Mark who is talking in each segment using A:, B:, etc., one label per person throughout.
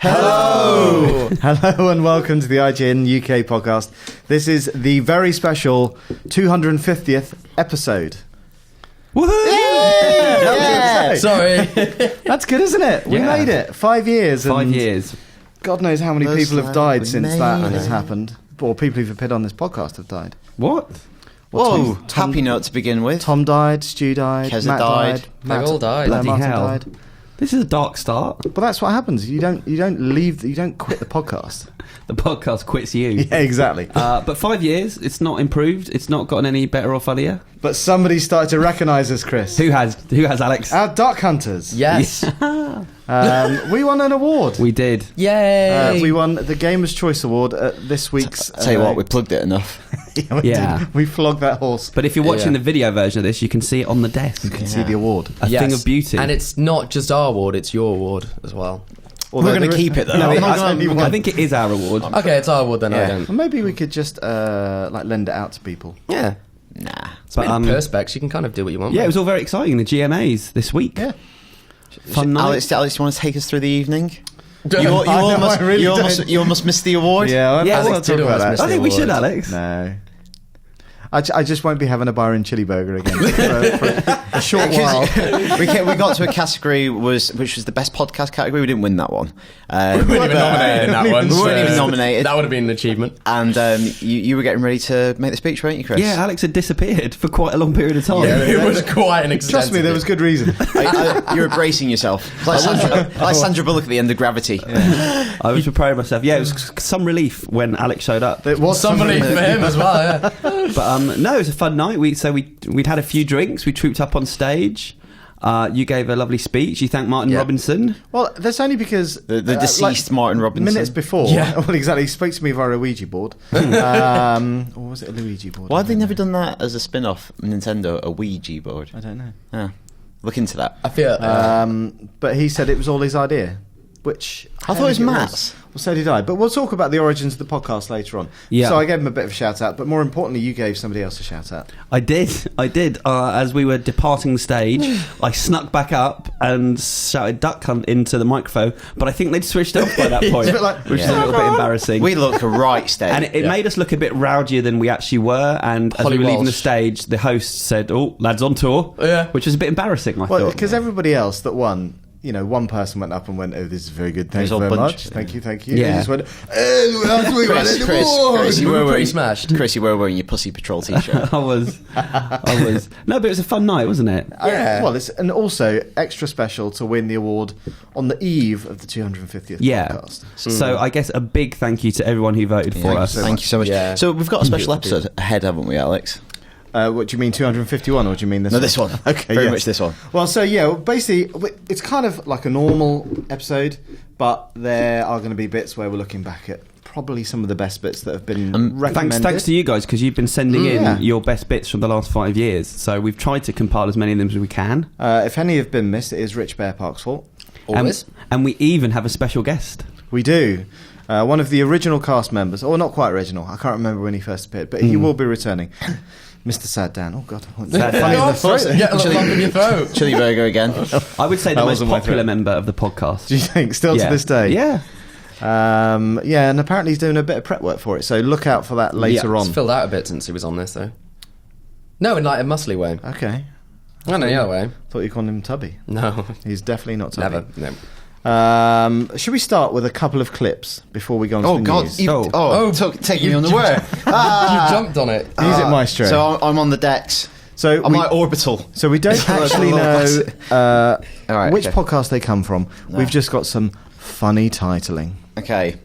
A: Hello! Hello and welcome to the IGN UK podcast. This is the very special 250th episode.
B: Woohoo!
A: Yeah.
C: Sorry.
A: That's good, isn't it? We made it. 5 years.
B: 5 years.
A: God knows how many people have died since that has
D: it.
A: happened. Or people who've appeared on this podcast have died.
B: What?
D: Whoa, happy note to begin with.
A: Tom died, Stu died,
D: Keza
A: Matt
D: died.
C: They all died.
B: Bloody
A: Martin
B: hell.
A: died.
B: This is a dark start.
A: But that's what happens. You don't quit the podcast.
B: The podcast quits you.
A: Yeah, exactly.
B: But 5 years, it's not improved. It's not gotten any better or funnier.
A: But somebody started to recognise us, Chris.
B: Who has, Alex?
A: Our Duck Hunters.
C: Yes.
A: We won an award.
B: We did.
C: Yay.
A: We won the Gamers' Choice Award at this week's...
D: I'll tell you what, we plugged it enough.
B: Yeah.
A: We flogged that horse.
B: But if you're watching the video version of this, you can see it on the desk.
A: You can see the award.
B: A thing of beauty.
C: And it's not just our award, it's your award as well.
A: Although
D: We're going to
A: there
D: keep it, though.
B: No,
A: I'm not gonna do one.
B: I think it is our award.
C: Okay, it's our award then, I
D: Yeah.
C: don't.
A: Well, maybe we could just lend it out to people.
C: Yeah.
D: Nah.
C: It's made
B: But,
C: of perspex, you can kind of do what you want.
B: Yeah, it was all very exciting. The GMAs this week.
A: Yeah.
B: Fun night.
D: Alex, do you want to take us through the evening? You
A: really
D: almost missed the award.
A: Yeah,
B: Yeah,
A: let's
B: well,
A: not talk about that.
B: I think we should, Alex.
A: No. I just won't be having a Byron chili burger again for a short while.
D: we got to a category which was the best podcast category. We didn't win that one.
C: We weren't even nominated in that one.
D: We weren't even nominated.
C: That would have been an achievement.
D: And you were getting ready to make the speech, weren't you, Chris?
B: Yeah, Alex had disappeared for quite a long period of time.
C: It was quite an extensive...
A: Trust me, there was good reason.
D: You're bracing yourself. It's like Sandra Bullock at the end of Gravity.
B: I was preparing myself. Yeah, it was some relief when Alex showed up.
A: It was
C: Some relief for him as well, yeah.
B: But no, it was a fun night. We'd had a few drinks. We trooped up on stage. You gave a lovely speech. You thanked Martin Robinson.
A: Well, that's only because...
D: The deceased Martin Robinson.
A: Minutes before, well, exactly, he spoke to me via a Ouija board. Or was it a Luigi board?
D: Why have they never done that as a spin-off Nintendo, a Ouija board?
A: I don't know.
D: Yeah. Look into that.
C: I feel...
A: But he said it was all his idea, which...
D: I thought it was Matt's.
A: Well, so did I. But we'll talk about the origins of the podcast later on.
B: Yeah.
A: So I gave him a bit of a shout-out, but more importantly, you gave somebody else a shout-out.
B: I did. As we were departing the stage, I snuck back up and shouted "Duck Hunt" into the microphone, but I think they'd switched off by that point, which is a little bit embarrassing.
D: We look right steady.
B: And it made us look a bit rowdier than we actually were. And as we were leaving the stage, the host said, "Oh, lads on tour," which was a bit embarrassing. I thought,
A: because everybody else that won, you know, one person went up and went, "Oh, this is very good. Thank you very much. Thank you.
B: Yeah.
A: And just went, "Oh,
D: Chris, you were
C: pretty smashed.
D: Chris, you were wearing your Pussy Patrol t-shirt.
B: I was. No, but it was a fun night, wasn't it?
A: Yeah. Well, and also extra special to win the award on the eve of the 250th podcast.
B: So I guess a big thank you to everyone who voted for us.
D: Thank you so much.
C: Yeah.
D: So we've got a special episode ahead, haven't we, Alex?
A: What do you mean, 251, or do you mean this one?
D: No, this one.
A: Okay,
D: Very much this one.
A: Well, so yeah, basically, it's kind of like a normal episode, but there are going to be bits where we're looking back at probably some of the best bits that have been recommended.
B: Thanks to you guys, because you've been sending in your best bits from the last 5 years. So we've tried to compile as many of them as we can.
A: If any have been missed, it is Rich Bear Park's fault.
C: Always.
B: And we even have a special guest.
A: We do. One of the original cast members, or not quite original, I can't remember when he first appeared, but he will be returning. Mr. Sad Dan. Oh, God.
C: Get a little lump in your throat.
D: Chili burger again.
B: I would say the most
A: wasn't my
B: popular
A: threat.
B: member of the podcast.
A: Do you think? Still to this day?
B: Yeah.
A: And apparently he's doing a bit of prep work for it, so look out for that later on.
C: It's filled out a bit since he was on this, though. No, in like a muscly way.
A: Okay.
C: No, the other way.
A: Thought you called him Tubby.
C: No.
A: He's definitely not Tubby.
C: Never. No.
A: Should we start with a couple of clips before we go on to the news?
D: Taking me on the word.
C: You jumped on it.
A: Music maestro.
D: So I'm on the decks.
A: So
D: I'm like orbital.
A: So we don't actually know which podcast they come from.
D: No.
A: We've just got some funny titling.
D: Okay.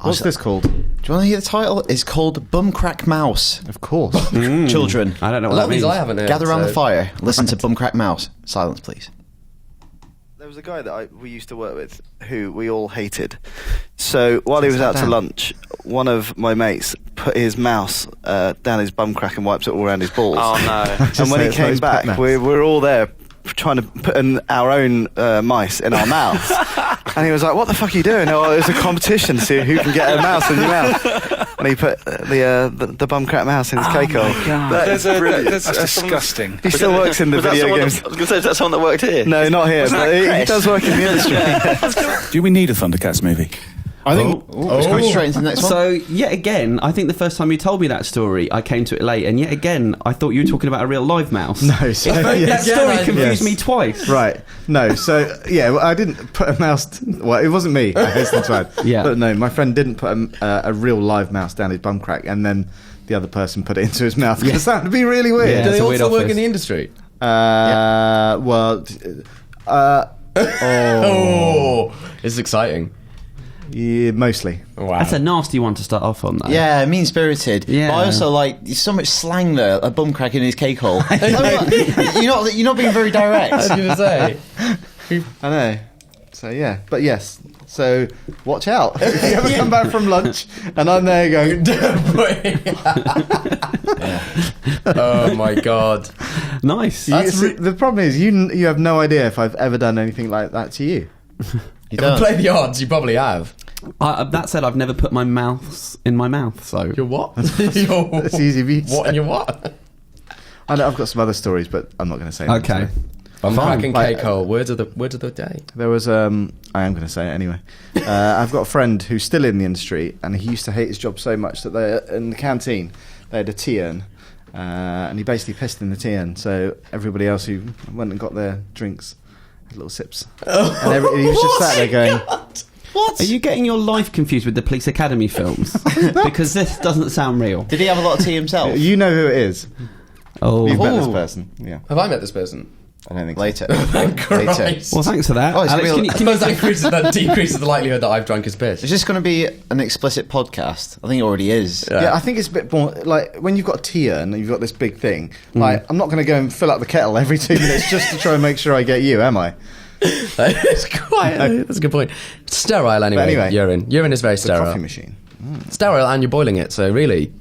A: What's this called?
D: Do you want to hear the title? It's called Bumcrack Mouse.
A: Of course.
D: Children,
B: I don't know
C: A
B: what
C: lot
B: that
C: of these
B: means.
C: I haven't heard.
D: gather around the fire. Listen to Bumcrack Mouse. Silence, please.
E: There was a guy that we used to work with who we all hated. So while he was out to lunch, one of my mates put his mouse down his bum crack and wiped it all around his balls.
F: Oh no.
E: And when he came back, we're all there trying to put our own mice in our mouths. And he was like, "What the fuck are you doing?" Oh, it was a competition to see who can get a mouse in your mouth. and he put the bum crack mouse in his cake hole.
F: That's disgusting.
E: He still works in the video games.
G: I was going to say, is that someone that worked here?
E: No, not here, but he does work in the industry.
F: Do we need a Thundercats movie? I think.
D: Let's go straight into the next one.
B: So, yet again, I think the first time you told me that story, I came to it late, and yet again, I thought you were talking about a real live mouse.
A: No, so,
B: That story confused me twice.
A: Right. No, so, well, I didn't put a mouse... Well, it wasn't me, I hasten to add.
B: Yeah.
A: But no, my friend didn't put a real live mouse down his bum crack, and then the other person put it into his mouth, because that would be really weird.
B: Yeah.
C: Do they
B: it's a weird
C: also work
B: office.
C: in the industry?
A: Well...
C: It's exciting.
A: Yeah, mostly.
C: Wow.
B: That's a nasty one to start off on, though.
D: Yeah, mean-spirited.
B: Yeah.
D: But I also like, there's so much slang there, a bum crack in his cake hole. You're not being very direct.
C: I was going to say.
A: I know. So, yeah. But yes. So, watch out. If you ever come back from lunch and I'm there going...
C: Oh, my God.
B: Nice.
A: the problem is you have no idea if I've ever done anything like that to you.
D: You
C: If we play the odds, you probably have.
B: That said, I've never put my mouse in my mouth, so...
C: Your what?
A: It's easy for you to
C: What
A: say.
C: in your what?
A: I know I've got some other stories, but I'm not going to say them
B: Okay.
A: today.
C: I'm cracking
A: Like,
C: cake hole. Words of the day.
A: There was I am going to say it anyway. I've got a friend who's still in the industry, and he used to hate his job so much that they in the canteen they had a tea urn, and he basically pissed in the tea urn. So everybody else who went and got their drinks had little sips, and he was just sat there going,
B: What? Are you getting your life confused with the Police Academy films? Because this doesn't sound real.
D: Did he have a lot of tea himself?
A: "You know who it is?
B: Oh.
A: You've met this person." Yeah,
C: Have I met this person?
A: I don't think
D: Later.
C: Christ.
B: Well, thanks for that.
D: Oh, it's
B: Alex,
D: real-
B: can
C: I
B: you
C: suppose that decreases the likelihood that I've drunk his piss.
D: Is this going to be an explicit podcast? I think it already is.
A: So. Yeah, I think it's a bit more like when you've got a tea urn and you've got this big thing. Like, I'm not going to go and fill up the kettle every 2 minutes just to try and make sure I get you, am I?
C: It's quite. That's a good point. It's sterile anyway.
A: But anyway,
C: urine. Urine is very
A: The
C: sterile.
A: coffee machine.
C: Sterile, and you're boiling it. So really,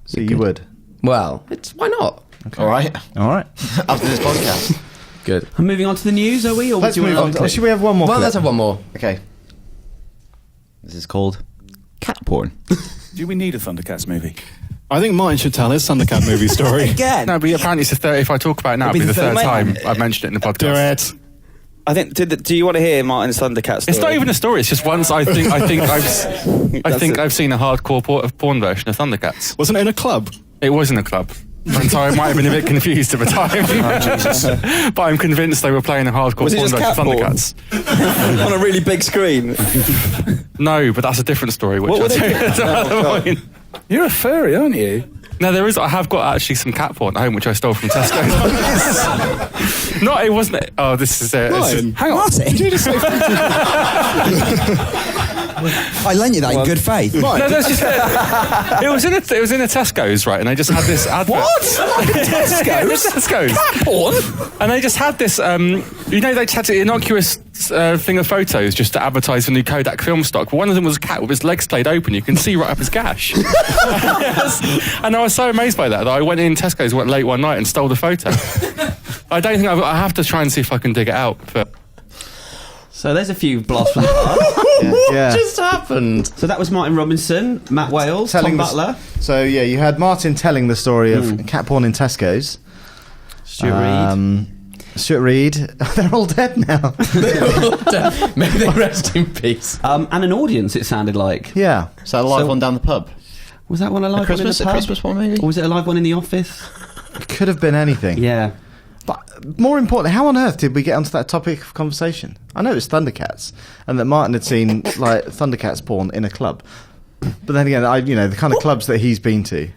A: So you would.
C: well, why not?
D: All right.
A: All right.
D: After this podcast.
C: Good.
B: I'm moving on to the news, are we? Or
A: Let's
B: do you
A: move
B: want
A: on.
B: to-
A: Or should we have one more?
C: Well,
A: clip?
C: let's have one more.
D: Okay. This is called cat porn.
F: Do we need a Thundercats movie? I think Martin should tell his Thundercat movie story.
G: Again?
F: No, but apparently it's the third. If I talk about it now, it'll be the third time I've mentioned it in the podcast.
G: Do it. I think. Do you want to hear Martin's Thundercat story?
F: It's not even a story. It's just once I think I've seen a hardcore porn version of Thundercats.
G: Wasn't it in a club?
F: It was in a club. And so I might have been a bit confused at the time. But I'm convinced they were playing a hardcore
G: Was it
F: porn
G: just
F: version of
G: cat porn?
F: Thundercats.
G: On a really big screen.
F: No, but that's a different story. Which
G: What were
F: I'll tell you
G: they-
F: at another point.
G: You're a furry, aren't you?
F: No, there is. I have got actually some cat porn at home, which I stole from Tesco. No, it wasn't. Oh, this is it.
G: Hang on.
H: Martin?
G: Did you just say
H: I lent you that in good faith.
F: No, that's just it. It was in a Tesco's, right? And they just had this advert.
G: What?
F: Tesco's? Tesco's.
G: Cat porn?
F: And they just had this, they just had an innocuous thing of photos just to advertise the new Kodak film stock. But one of them was a cat with his legs played open. You can see right up his gash. And I was so amazed by that I went in Tesco's late one night and stole the photo. I don't think I have to try and see if I can dig it out. But
B: So there's a few blasts from the past.
A: Yeah.
C: What just happened?
B: So that was Martin Robinson, Matt Wales, Tom Butler,
A: So yeah, you had Martin telling the story of cat porn in Tesco's.
B: Stuart Reed.
A: Stuart Reed. They're all dead now.
C: May they rest in peace.
B: And an audience, it sounded like.
A: Yeah.
D: So a live
B: So-
D: one down the pub.
B: Was that one a live
D: Christmas,
B: one in
D: a
B: the pub?
D: Christmas one maybe?
B: Or was it a live one in the office?
A: It could have been anything.
B: Yeah.
A: But more importantly, how on earth did we get onto that topic of conversation? I know it was Thundercats, and that Martin had seen like Thundercats porn in a club. But then again, the kind of clubs that he's been to.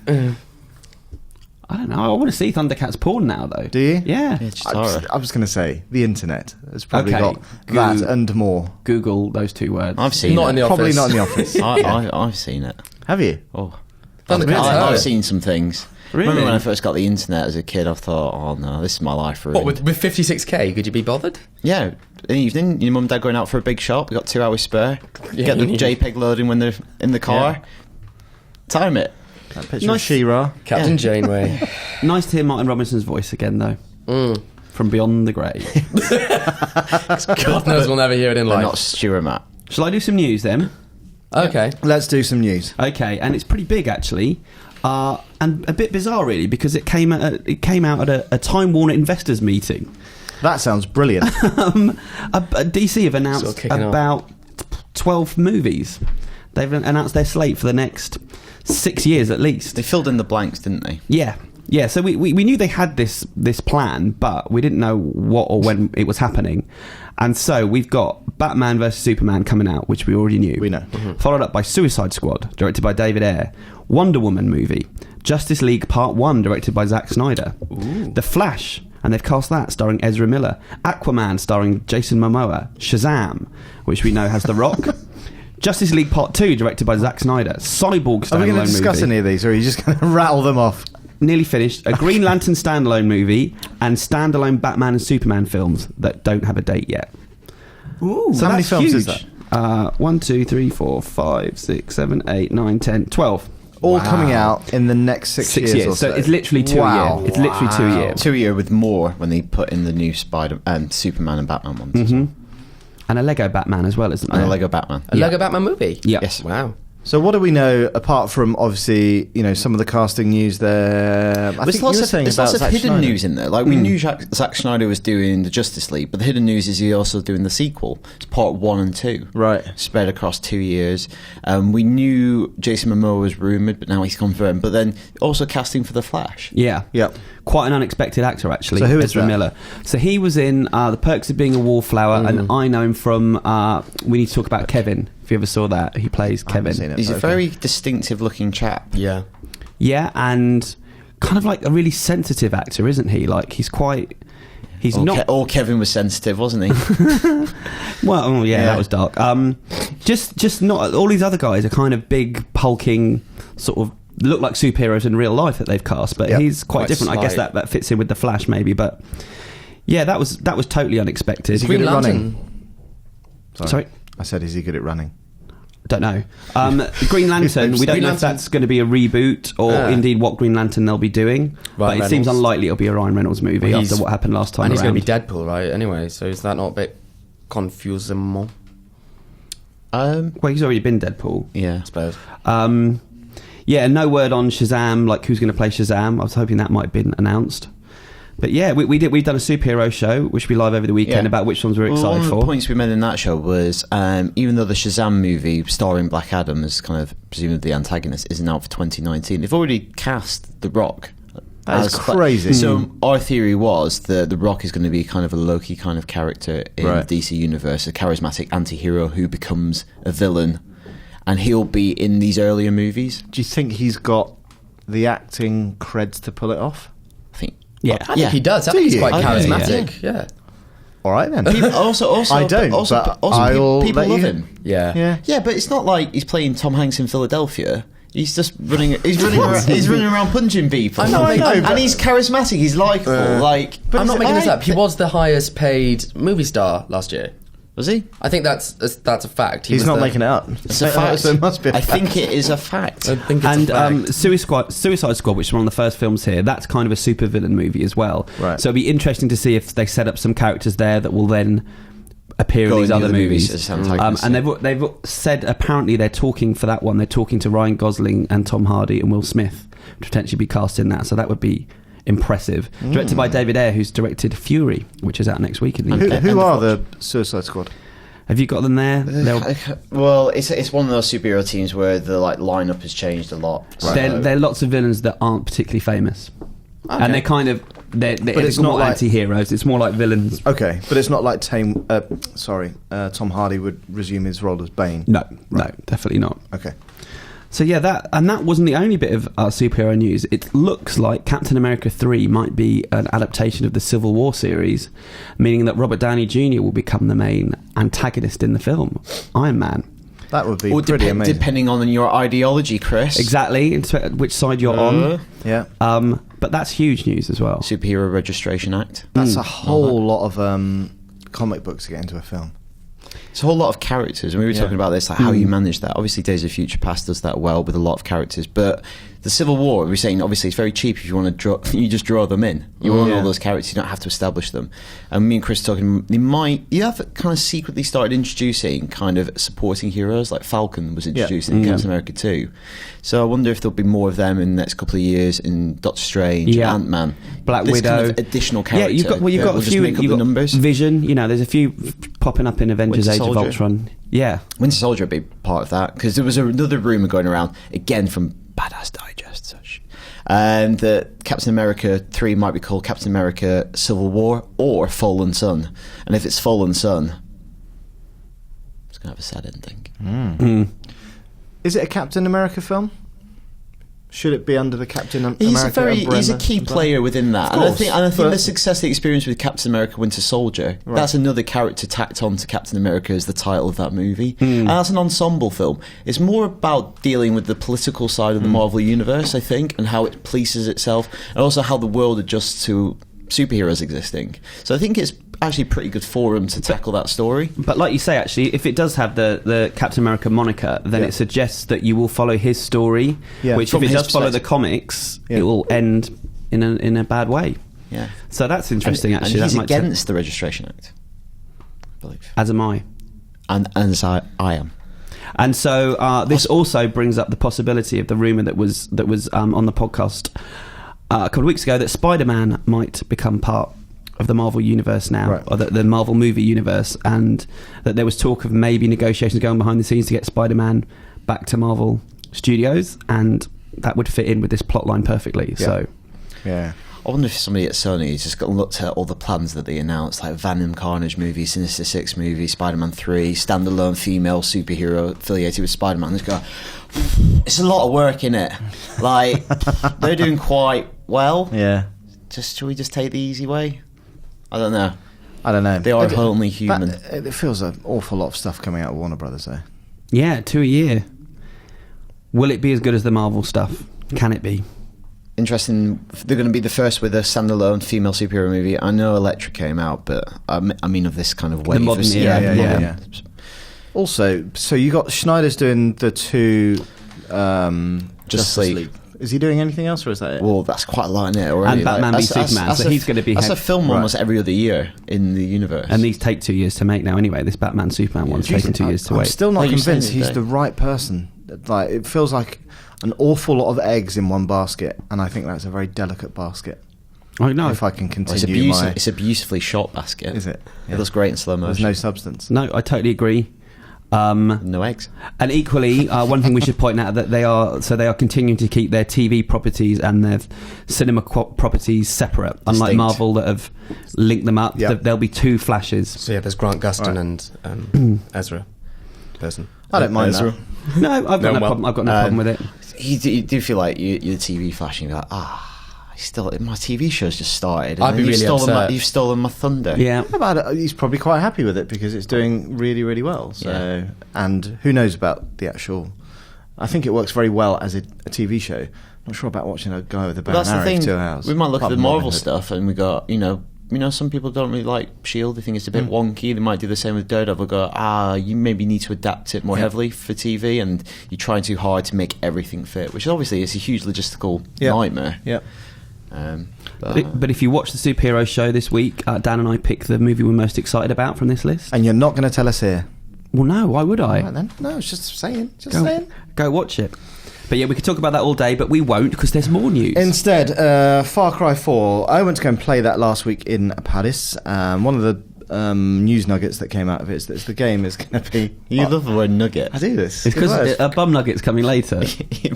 B: I don't know. I want to see Thundercats porn now, though.
A: Do you?
B: Yeah.
D: Yeah, it's just
A: I
D: horror.
A: was going to say the internet has probably
B: Okay.
A: got that and more.
B: Google those two words.
D: I've seen
C: Not
D: it.
C: in the office.
A: Probably not in the office.
D: I've seen it.
A: Have you?
D: Oh.
C: Thundercats.
D: I've seen some things.
B: Really?
D: Remember when I first got the internet as a kid, I thought, oh no, this is my life ruined.
C: What, with 56k, could you be bothered?
D: Yeah, in the evening, your mum and dad going out for a big shop, we got 2 hours spare.
C: Yeah,
D: Get the
C: you need-
D: JPEG loading when they're in the car. Time it.
A: That picture
B: Nice.
A: of She-Ra.
C: Captain Janeway.
B: Nice to hear Martin Robinson's voice again, though. From beyond the grave.
C: God knows we'll never hear it in
D: But
C: life.
D: not Stuart Matt.
B: Shall I do some news then?
C: Okay.
A: Let's do some news.
B: Okay, and it's pretty big actually, and a bit bizarre really, because it came out at a Time Warner investors meeting.
A: That sounds brilliant.
B: DC have announced
C: Sort of kicking off.
B: about 12 movies. They've announced their slate for the next 6 years at least.
D: They filled in the blanks, didn't they?
B: Yeah. So we knew they had this plan, but we didn't know what or when it was happening. And so we've got Batman vs Superman coming out, which we already knew.
A: We know.
B: Followed up by Suicide Squad, directed by David Ayer. Wonder Woman movie. Justice League Part 1, directed by Zack Snyder.
C: Ooh.
B: The Flash, and they've cast that, starring Ezra Miller. Aquaman, starring Jason Momoa. Shazam, which we know has The Rock. Justice League Part 2, directed by Zack Snyder. Cyborg standalone movie.
A: Are we going to discuss any of these, or are you just going to rattle them off?
B: Nearly finished. A Green Lantern standalone movie and standalone Batman and Superman films that don't have a date yet.
A: Ooh,
B: So
A: how many
B: that's
A: films
B: huge.
A: is that?
B: 1, 2, 3, 4, 5, 6, 7, 8, 9, 10, 12.
A: All coming out in the next 6 years.
B: 6 years.
A: Or so.
B: So it's literally 2
A: Wow.
B: a year. It's literally 2 a year.
D: 2 a year with more when they put in the new Superman and Batman ones. as well.
B: And a Lego Batman as well, isn't there?
D: And a Lego Batman.
C: A Lego Batman movie?
B: Yeah.
D: Yes.
C: Wow.
A: So what do we know apart from obviously some of the casting news there? I
D: There's
A: think
D: lots
A: you were
D: of,
A: saying
D: there's
A: about
D: lots of
A: Zack
D: hidden
A: Snyder.
D: news in there. Like we knew Zack Snyder was doing the Justice League, but the hidden news is he's also doing the sequel. It's part 1 and 2,
A: Right.
D: spread across 2 years. We knew Jason Momoa was rumored, but now he's confirmed. But then also casting for the Flash.
B: Yeah.
A: Yep.
B: Quite an unexpected actor, actually.
A: So who is
B: Ezra
A: that?
B: Miller. So he was in The Perks of Being a Wallflower, and I know him from We Need to Talk About Kevin. If you ever saw that, he plays
A: I haven't
B: Kevin.
A: seen it.
D: He's a
A: Okay.
D: very distinctive looking chap.
C: Yeah.
B: Yeah, and kind of like a really sensitive actor, isn't he? Like he's quite. He's not.
D: All Kevin was sensitive, wasn't he?
B: Well, oh, yeah, that was dark. Just not. All these other guys are kind of big, hulking, sort of look like superheroes in real life that they've cast, but
A: Yep.
B: he's quite
C: Quite
B: different. I guess
C: slight.
B: that fits in with the Flash, maybe. But yeah, that was totally unexpected.
A: Is he
C: Green
A: good at
C: Lantern.
A: running?
B: Sorry.
A: I said, is he good at running?
B: Don't know. Green Lantern, we don't
C: Green
B: know if
C: Lantern.
B: that's going to be a reboot or indeed what Green Lantern they'll be doing. But it seems
C: Reynolds.
B: unlikely it'll be a Ryan Reynolds movie
C: Well,
B: after what happened last time
C: And he's
B: around.
C: going to be Deadpool, right? Anyway, so is that not a bit confusing?
B: Well, he's already been Deadpool.
D: Yeah.
C: I suppose.
B: Yeah, no word on Shazam, like who's going to play Shazam. I was hoping that might have been announced. But yeah, we've done a superhero show, which will be live over the weekend, about which ones we're
D: Well,
B: excited
D: one of
B: for.
D: the points we made in that show was even though the Shazam movie starring Black Adam as kind of presumably the antagonist isn't out for 2019, they've already cast The Rock.
A: That is
D: as-
A: crazy.
D: So our theory was that The Rock is going to be kind of a Loki kind of character in
A: Right.
D: the DC universe, a charismatic anti-hero who becomes a villain, and he'll be in these earlier movies.
A: Do you think he's got the acting creds to pull it off?
D: I think.
B: Yeah.
C: I think he does. I think he's
A: you?
C: quite
A: Okay,
C: charismatic. Yeah.
A: All right then.
D: People, also,
A: I don't,
D: Also,
A: but
D: also
A: I'll
D: people
A: let
D: love
A: you-
D: him.
C: Yeah.
A: Yeah.
D: Yeah, but it's not like he's playing Tom Hanks in Philadelphia. He's just running. He's running. He's running around punching people.
C: I'm not making-
D: and he's charismatic. He's likable.
C: I'm not making this up. He
D: was.
C: was the highest paid movie star last year.
D: Was he?
C: I think that's a fact. He
A: He's
C: was
A: not
C: the-
A: making it up.
D: It's a fact.
A: So it must be.
D: I think it is a fact.
C: I think it's
B: And
C: a fact.
B: Suicide Squad, which is one of the first films here, that's kind of a supervillain movie as well.
A: Right.
B: So it'll be interesting to see if they set up some characters there that will then appear
D: Go
B: in these
D: in the
B: other
D: other
B: movies.
D: movies as antagonists,
B: And they've said apparently they're talking for that one. They're talking to Ryan Gosling and Tom Hardy and Will Smith to potentially be cast in that. So that would be impressive. Directed by David Ayer, who's directed Fury, which is out next week in the UK.
A: Who are the Suicide Squad?
B: Have you got them there? They're,
D: Well, it's one of those superhero teams where the lineup has changed a lot.
B: they're lots of villains that aren't particularly famous. And they're kind of it's
A: not
B: not
A: like-
B: anti-heroes. It's more like villains.
A: Okay, but it's not like Tom Hardy would resume his role as Bane.
B: No, definitely not.
A: Okay.
B: So yeah, that wasn't the only bit of superhero news. It looks like Captain America 3 might be an adaptation of the Civil War series, meaning that Robert Downey Jr. will become the main antagonist in the film, Iron Man.
A: That would be
D: Well,
A: pretty amazing.
D: depending on your ideology, Chris.
B: Exactly, it's which side you're on.
A: Yeah.
B: But that's huge news as well.
D: Superhero Registration Act.
A: That's a whole lot of comic books to get into a film.
D: It's a whole lot of characters, and we were talking about this, like how you manage that. Obviously, Days of Future Past does that well with a lot of characters, but The Civil War, we're saying obviously it's very cheap if you want to draw. You just draw them in. You own all those characters. You don't have to establish them. And me and Chris talking. You have kind of secretly started introducing kind of supporting heroes, like Falcon was introduced in Captain America 2. So I wonder if there'll be more of them in the next couple of years in Doctor Strange, Ant-Man,
B: Black
D: this
B: Widow,
D: kind of additional character.
B: Yeah, you've got a few.
D: Make up the numbers.
B: Vision. There's a few popping up in Avengers: Age of Ultron. Yeah,
D: Winter Soldier would be part of that, because there was another rumour going around, again from Badass Digest, such, that Captain America 3 might be called Captain America Civil War or Fallen Sun. And if it's Fallen Sun, it's going to have a sad ending.
A: Is it a Captain America film? Should it be under the Captain America umbrella?
D: He's a key player within that. And I think the success they experienced with Captain America Winter Soldier, that's another character tacked on to Captain America as the title of that movie. And that's an ensemble film. It's more about dealing with the political side of the Marvel Universe, I think, and how it polices itself, and also how the world adjusts to superheroes existing. So I think it's actually a pretty good forum to tackle that story.
B: But like you say, actually, if it does have the Captain America moniker, then it suggests that you will follow his story, which
D: From
B: if it
D: his
B: does follow the
D: perspective.
B: comics, it will end in a bad way.
D: Yeah.
B: So that's interesting,
D: And
B: actually.
D: he's
B: that might
D: against the Registration Act, I believe.
B: as am I.
D: And as I am.
B: And so this also brings up the possibility of the rumour that was on the podcast a couple of weeks ago, that Spider-Man might become part of the Marvel universe now, or the Marvel movie universe, and that there was talk of maybe negotiations going behind the scenes to get Spider-Man back to Marvel Studios, and that would fit in with this plotline perfectly. So,
D: I wonder if somebody at Sony has just got looked at all the plans that they announced, like Venom Carnage movie, Sinister Six movie, Spider-Man 3, standalone female superhero affiliated with Spider-Man. They just go, it's a lot of work, innit? Like, they're doing quite well.
A: Yeah.
D: Should we just take the easy way? I don't know. They are only human.
A: It feels an awful lot of stuff coming out of Warner Brothers, though.
B: yeah, 2 a year. Will it be as good as the Marvel stuff? Can it be?
D: Interesting. They're going to be the first with a standalone female superhero movie. I know Elektra came out, but I mean of this kind of wave.
B: modern
D: of,
B: era,
A: yeah. Also, so you got Schneider's doing the two Justice League. Is he doing anything else, or is that it?
D: Well, that's quite a lot in it already.
B: And Batman v Superman, so he's going to be...
D: That's a film almost every other year in the universe.
B: And these take 2 years to make now anyway. This Batman Superman one's taken 2 years to
A: I'm
B: wait.
A: still not
D: What are you
A: convinced
D: saying
A: he's
D: today?
A: the right person. Like, it feels like an awful lot of eggs in one basket, and I think that's a very delicate basket.
B: I know.
A: If I can
D: Well,
A: continue
D: it's a beautifully shot basket.
A: Is it?
D: It looks great in slow
A: There's
D: motion.
A: no substance.
B: No, I totally agree.
D: No eggs.
B: And equally, one thing we should point out that they are continuing to keep their TV properties and their cinema properties separate. Unlike
D: Distinct.
B: Marvel that have linked them up,
A: Yep.
B: there'll be two flashes.
C: So yeah, there's Grant Gustin and Ezra person.
A: I don't mind
C: Ezra.
A: that.
B: No, I've got no problem. I've got no problem with it.
D: You do feel like you're TV flashing. You're like, my TV show's just started. And
C: I'd be
D: then
C: really upset.
D: You've stolen my thunder.
B: Yeah.
A: How about it? He's probably quite happy with it because it's doing really, really well. So, and who knows about the actual? I think it works very well as a TV show. I'm not sure about watching a guy with a bow and
D: That's the
A: arrow
D: thing.
A: for 2 hours.
D: We might look at
A: Apart
D: the
A: from
D: Marvel
A: Robin Hood.
D: stuff, and we got some people don't really like S.H.I.E.L.D. They think it's a bit wonky. They might do the same with Daredevil. Go, you maybe need to adapt it more heavily for TV, and you're trying too hard to make everything fit, which obviously is a huge logistical nightmare.
A: Yep.
B: But if you watch the superhero show this week, Dan and I picked the movie we're most excited about from this list.
A: And you're not going to tell us here.
B: Well, no, why would I?
A: All right, then. No, it's just saying. Saying.
B: Go watch it. But yeah, we could talk about that all day, but we won't because there's more news.
A: Instead, Far Cry 4. I went to go and play that last week in Paris. One of the news nuggets that came out of it is that the game is going to be...
D: You love the word nugget.
A: I do this.
B: It's because a bum nugget's coming later.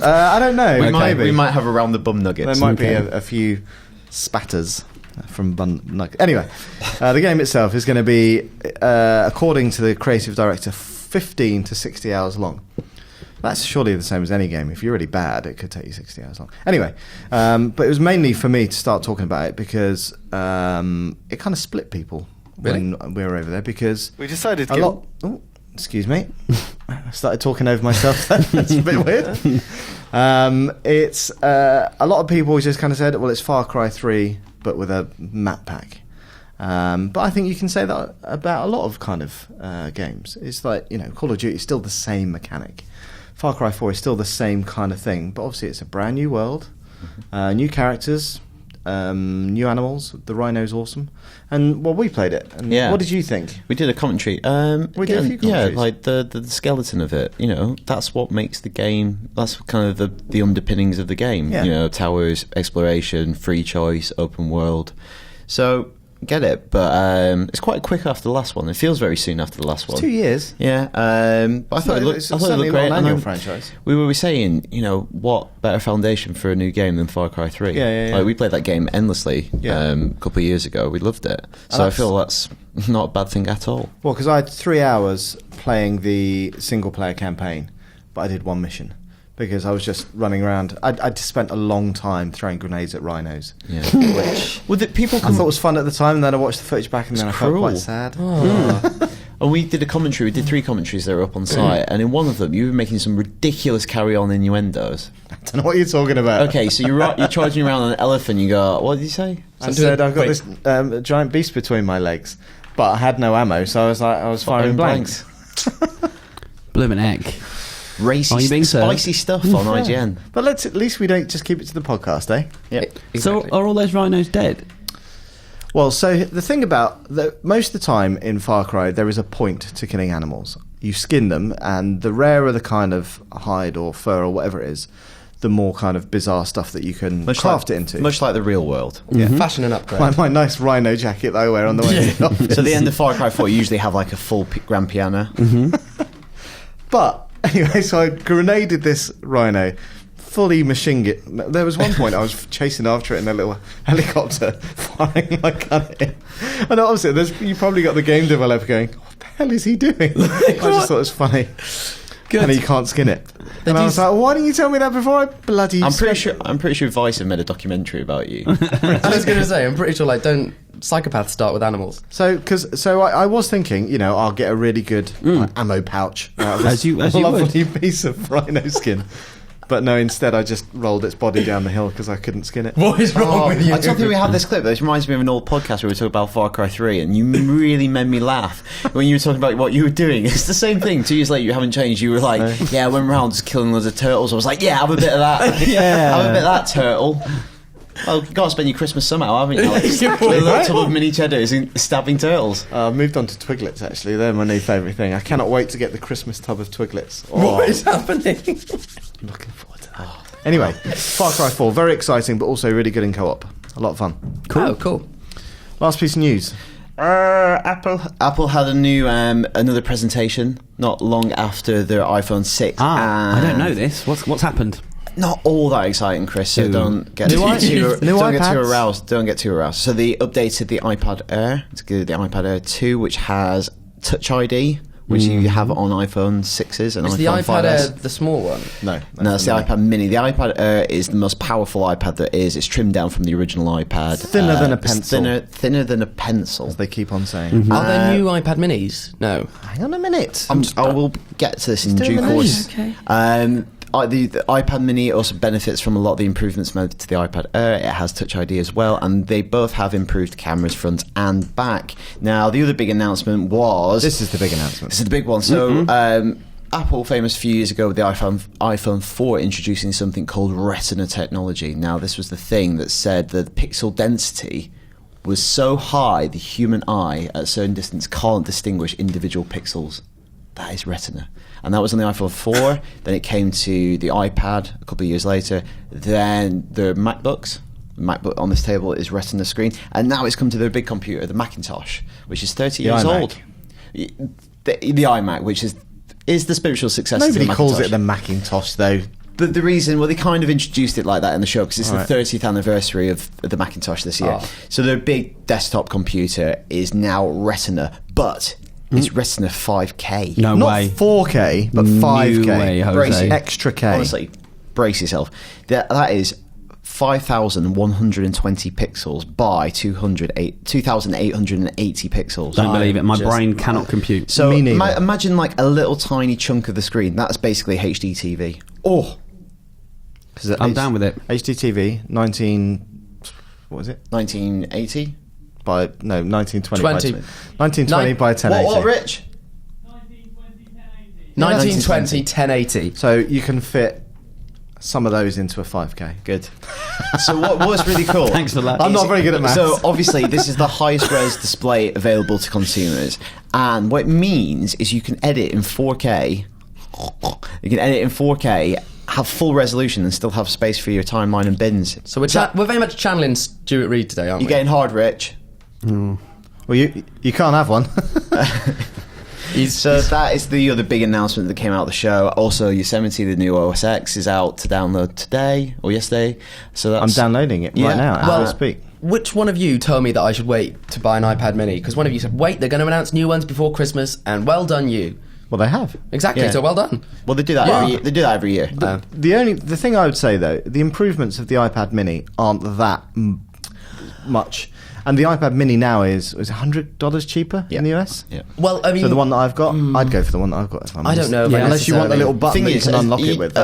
A: I don't know.
D: We might have around the bum nuggets.
A: There might be a few spatters from bun nuggets. Anyway, the game itself is going to be, according to the creative director, 15 to 60 hours long. That's surely the same as any game. If you're really bad, it could take you 60 hours long. Anyway, but it was mainly for me to start talking about it because it kind of split people when we were over there because
E: We decided to
A: a
E: give...
A: lot. Oh, excuse me. I started talking over myself. That's a bit weird. It's a lot of people just kind of said, well, it's Far Cry 3, but with a map pack. But I think you can say that about a lot of kind of games. It's like, Call of Duty is still the same mechanic. Far Cry 4 is still the same kind of thing, but obviously it's a brand new world, new characters, new animals. The rhino's awesome. And well, we played it. And what did you think?
D: We did a commentary.
A: We did a few commentaries.
D: Yeah, like the skeleton of it. That's what makes the game. That's kind of the underpinnings of the game.
A: Yeah.
D: Towers, exploration, free choice, open world. So get it, but it's quite quick after the last one. It feels very soon after the last one.
A: 2 years.
D: Yeah, but I thought it looked great.
A: An annual franchise.
D: We were saying, what better foundation for a new game than Far Cry 3?
A: Yeah.
D: Like, we played that game endlessly a couple of years ago. We loved it. So I feel that's not a bad thing at all.
A: Well, because I had 3 hours playing the single-player campaign, but I did one mission. Because I was just running around. I'd spent a long time throwing grenades at rhinos.
D: Yeah.
A: Which
D: people
A: I thought was fun at the time, and then I watched the footage back, and then I felt quite sad.
D: And we did a commentary. We did 3 commentaries that were up on site, and in one of them, you were making some ridiculous carry-on innuendos.
A: I don't know what you're talking about.
D: Okay, so you're charging around on an elephant. You go, what did you say?
A: I said I've got this giant beast between my legs, but I had no ammo, so I was firing blanks.
B: Bloomin' egg.
D: Racy, spicy stuff on IGN.
A: But at least we don't just keep it to the podcast, eh?
D: Yeah.
C: Exactly.
B: So are all those rhinos dead?
A: Well, so the thing about most of the time in Far Cry, there is a point to killing animals. You skin them, and the rarer the kind of hide or fur or whatever it is, the more kind of bizarre stuff that you can craft it into.
D: Much like the real world.
A: Yeah.
C: Fashion and upgrade.
A: My nice rhino jacket that I wear on the way to the office.
D: So at the end of Far Cry 4, you usually have like a full grand piano.
A: But anyway, so I grenaded this rhino, fully machine gun. There was one point I was chasing after it in a little helicopter, firing my gun at it. And obviously, you probably got the game developer going, "What the hell is he doing?" I just thought it was funny.
B: Good.
A: And he can't skin it. And I was like, why didn't you tell me that before I bloody...
D: I'm pretty sure Vice have made a documentary about you.
C: I was going to say, I'm pretty sure, don't psychopaths start with animals?
A: So I was thinking, I'll get a really good ammo pouch out of this
B: as you
A: lovely piece of rhino skin. But no, instead I just rolled its body down the hill because I couldn't skin it.
C: What is wrong with you?
D: I don't think we had this clip, but this reminds me of an old podcast where we talked about Far Cry 3, and you really made me laugh when you were talking about what you were doing. It's the same thing. 2 years later, you haven't changed. You were like, I went around just killing loads of turtles. I was like, have a bit of that. Have a bit of that, turtle. Well, you've got to spend your Christmas somehow, haven't you? Like, with a little tub of mini cheddars and stabbing turtles.
A: I've moved on to Twiglets, actually. They're my new favourite thing. I cannot wait to get the Christmas tub of Twiglets.
C: What is happening?
A: I'm looking forward to that. Anyway, Far Cry 4, very exciting, but also really good in co-op. A lot of fun.
C: Cool. Oh, cool.
A: Last piece of news.
D: Apple had a new another presentation not long after their iPhone 6.
B: I don't know this. What's happened?
D: Not all that exciting, Chris. So don't get too aroused. Don't get too aroused. So they updated the iPad Air to give the iPad Air 2, which has Touch ID, which you have on iPhone 6s and
C: is
D: iPhone 5s.
C: Is the iPad Air the small one?
D: No, it's the iPad Mini. The iPad Air is the most powerful iPad there is. It's trimmed down from the original iPad.
A: Thinner than a pencil.
D: Thinner than a pencil.
A: As they keep on saying.
C: Are there new iPad Minis? No.
A: Hang on a minute.
D: I will get to this in due course.
C: Okay.
D: The iPad Mini also benefits from a lot of the improvements made to the iPad Air. It has Touch ID as well, and they both have improved cameras front and back. Now, the other big announcement was...
A: This is the big announcement.
D: This is the big one. So, Apple, famous a few years ago with the iPhone 4, introducing something called Retina technology. Now, this was the thing that said that pixel density was so high the human eye at a certain distance can't distinguish individual pixels. That is Retina. And that was on the iPhone 4. Then it came to the iPad a couple of years later. Then the MacBooks. The MacBook on this table is Retina screen. And now it's come to their big computer, the Macintosh, which is 30 years old. The iMac, which is the spiritual successor to the Macintosh.
A: Nobody calls it the Macintosh, though.
D: But the reason, they kind of introduced it like that in the show because it's the 30th anniversary of the Macintosh this year. So their big desktop computer is now Retina, but... It's Retina 5K.
B: No way.
A: Not 4K, but 5K.
B: Way, Jose.
A: Extra K.
D: Honestly, brace yourself. That is 5,120 pixels by 2,880 pixels.
B: Don't believe it. My brain cannot compute.
D: So imagine like a little tiny chunk of the screen. That's basically HD TV.
A: Oh.
B: I'm down with it.
A: HD TV,
D: 1980?
A: 1920
C: 20.
A: by 1920 by 1080.
D: What, Rich?
C: 1920, 1080.
A: So you can fit some of those into a 5K.
D: Good. So what's really cool...
B: Thanks for that.
A: I'm not very good at maths.
D: So obviously this is the highest res display available to consumers, and what it means is you can edit in 4K. You can edit in 4K, have full resolution, and still have space for your timeline and bins.
C: So we're very much channeling Stuart Reed today, aren't
D: You're
C: we?
D: getting hard, Rich.
A: Well, you can't have one.
D: So that is the other big announcement that came out of the show. Also, Yosemite, the new OS X, is out to download today or yesterday. So that's,
A: I'm downloading it right now as we speak.
C: Which one of you told me that I should wait to buy an iPad mini? Because one of you said, wait, they're going to announce new ones before Christmas, and well done you.
A: Well, they have.
C: Exactly, so well done.
D: Well, they do that every year. They do that every year.
A: The thing I would say, though, the improvements of the iPad mini aren't that much. And the iPad mini now is $100 cheaper in the US.
D: Yeah.
C: Well, I mean...
A: So the one that I've got, I'd go for the one that I've got. If I'm
C: I
A: honest.
C: don't know.
A: Unless you want the little button that you can unlock it with.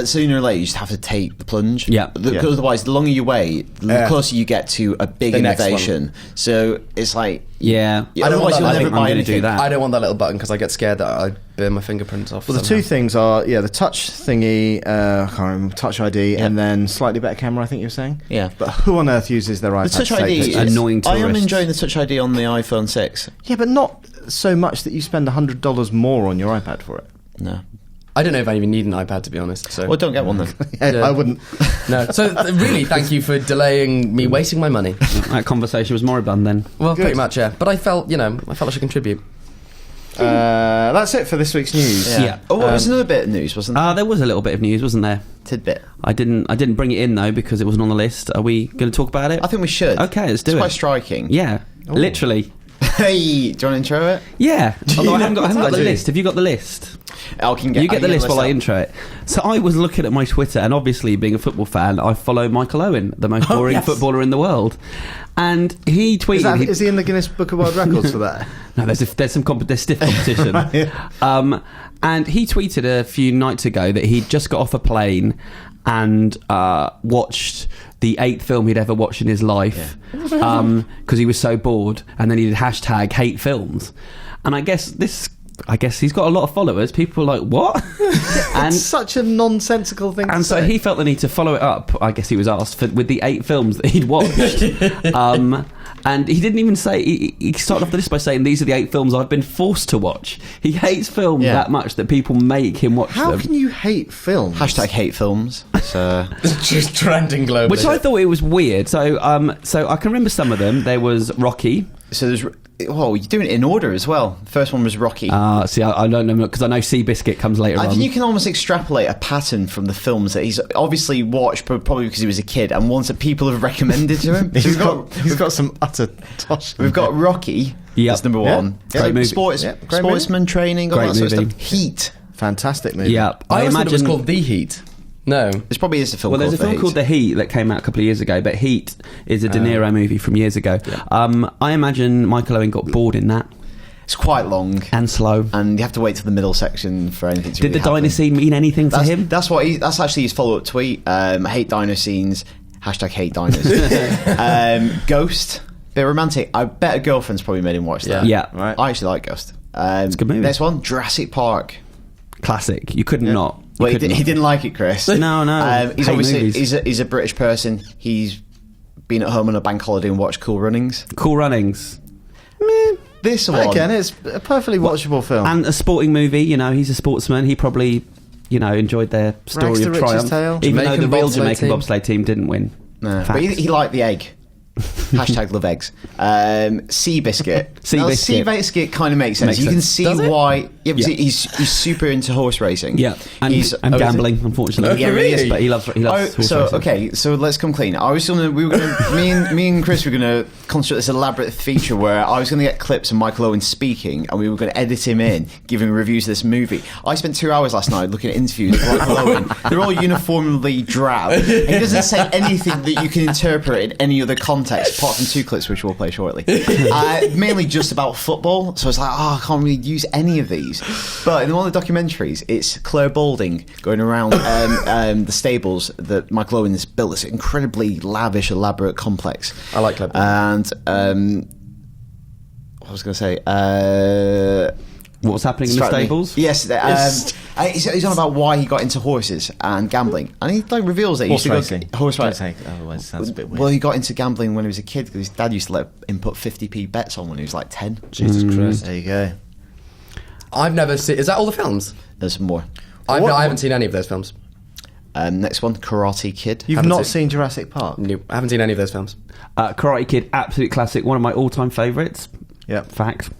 D: Sooner or later, you just have to take the plunge.
B: Yeah.
D: Because otherwise, the longer you wait, the closer you get to a big innovation. So it's like...
B: Yeah.
C: I don't want that.
B: I think I'm going to do that.
C: I don't want that little button because I get scared that I burn my fingerprints off.
A: Well, the two things are, the touch thingy, I can't remember, Touch ID, and then slightly better camera, I think you were saying.
D: Yeah.
A: But who on earth uses their iPad?
D: The Touch
A: to take
D: ID
A: pictures?
D: is
B: annoying
D: I am
B: tourists.
D: enjoying the Touch ID on the iPhone 6.
A: Yeah, but not so much that you spend $100 more on your iPad for it.
D: No.
C: I don't know if I even need an iPad, to be honest. So.
D: Well, don't get one then.
A: Yeah. I wouldn't.
C: No. So really, thank you for delaying me wasting my money.
B: That conversation was moribund then.
C: Well, pretty much, yeah. But I felt I should contribute.
A: That's it for this week's news.
B: Yeah.
D: Oh, what was another bit of news, wasn't there?
B: There was a little bit of news, wasn't there?
D: Tidbit.
B: I didn't bring it in though because it wasn't on the list. Are we going to talk about it?
D: I think we should.
B: Okay, let's do
D: it's
B: it.
D: quite striking.
B: Yeah, literally.
D: Hey, do you want to intro it?
B: Yeah. Although I haven't got the
D: do?
B: list. Have you got the list?
D: You
B: get the list while I intro it. So I was looking at my Twitter, and obviously, being a football fan, I follow Michael Owen, the most boring footballer in the world. And he tweeted...
A: Is he in the Guinness Book of World Records for that?
B: No, there's stiff competition. And he tweeted a few nights ago that he'd just got off a plane and watched the 8th film he'd ever watched in his life because he was so bored, and then he did #HateFilms. And I guess he's got a lot of followers. People are like, what? And
A: it's such a nonsensical thing to say.
B: so he felt the need to follow it up, I guess he was asked, with the 8 films that he'd watched. And he didn't even say... He started off the list by saying, these are the 8 films I've been forced to watch. He hates films that much that people make him watch them.
A: How can you hate films?
D: #HateFilms. So
C: It's just trending globally.
B: Which I thought it was weird. So I can remember some of them. There was Rocky.
D: So there's... Oh, you're doing it in order as well. The first one was Rocky.
B: See, I don't know, because I know Seabiscuit comes later on.
D: I think you can almost extrapolate a pattern from the films that he's obviously watched, probably because he was a kid, and ones that people have recommended to him.
A: He's got some utter tosh.
D: We've got Rocky. That's number one.
B: Great movie.
D: Sportsman training, all
B: Great
D: that sort of
B: movie.
D: stuff. Heat.
A: Fantastic movie.
B: Yeah,
C: I always thought it was called The Heat. No.
D: This probably is a film
B: Well,
D: called
B: there's a film called The Heat that came out a couple of years ago, but Heat is a De Niro movie from years ago. Yeah. I imagine Michael Owen got bored in that.
D: It's quite long
B: and slow,
D: and you have to wait till the middle section for anything to
B: Did
D: really
B: the diner scene mean anything to him?
D: That's actually his follow-up tweet. I hate diner scenes. #hate diners. Ghost. Bit romantic. I bet a girlfriend's probably made him watch that.
B: Yeah.
A: Right.
D: I actually like Ghost.
B: It's a good movie.
D: Next one, Jurassic Park.
B: Classic. You couldn't not.
D: Well, he didn't like it, Chris.
B: No.
D: He's obviously he's a British person. He's been at home on a bank holiday and watched Cool Runnings.
B: Cool Runnings.
D: This one
A: again, it's a perfectly watchable film
B: and a sporting movie. He's a sportsman. He probably enjoyed their story of triumph, even though the real Jamaican bobsleigh team didn't win.
D: No, but he liked the egg. #love eggs. Seabiscuit. Seabiscuit kind of makes sense. You can see why. Yeah, he's super into horse racing.
B: Yeah, and gambling, unfortunately.
D: Yeah, really.
B: But he loves horse racing.
D: Okay, so let's come clean. Me and Chris were gonna construct this elaborate feature where I was gonna get clips of Michael Owen speaking, and we were gonna edit him in, giving reviews of this movie. I spent 2 hours last night looking at interviews with Michael Owen. They're all uniformly drab. He doesn't say anything that you can interpret in any other context, apart from 2 clips which we'll play shortly. Mainly just about football, so it's like, I can't really use any of these. But in one of the documentaries, it's Claire Balding going around the stables that Michael Owen has built, this incredibly lavish, elaborate complex.
C: I like Claire Balding.
D: And what was I going to say?
B: What's happening in the stables?
D: Yes, he's on about why he got into horses and gambling, and he reveals that he used to go horse racing.
A: Otherwise, it sounds a bit weird.
D: Well, he got into gambling when he was a kid because his dad used to let him put 50p bets on when he was like 10.
A: Jesus Christ! There you go.
C: I've never seen. Is that all the films?
D: There's more.
C: I haven't seen any of those films.
D: Next one, Karate Kid.
A: You've not seen Jurassic Park?
C: Nope, I haven't seen any of those films.
B: Karate Kid, absolute classic. One of my all-time favourites.
A: Yep.
B: Fact.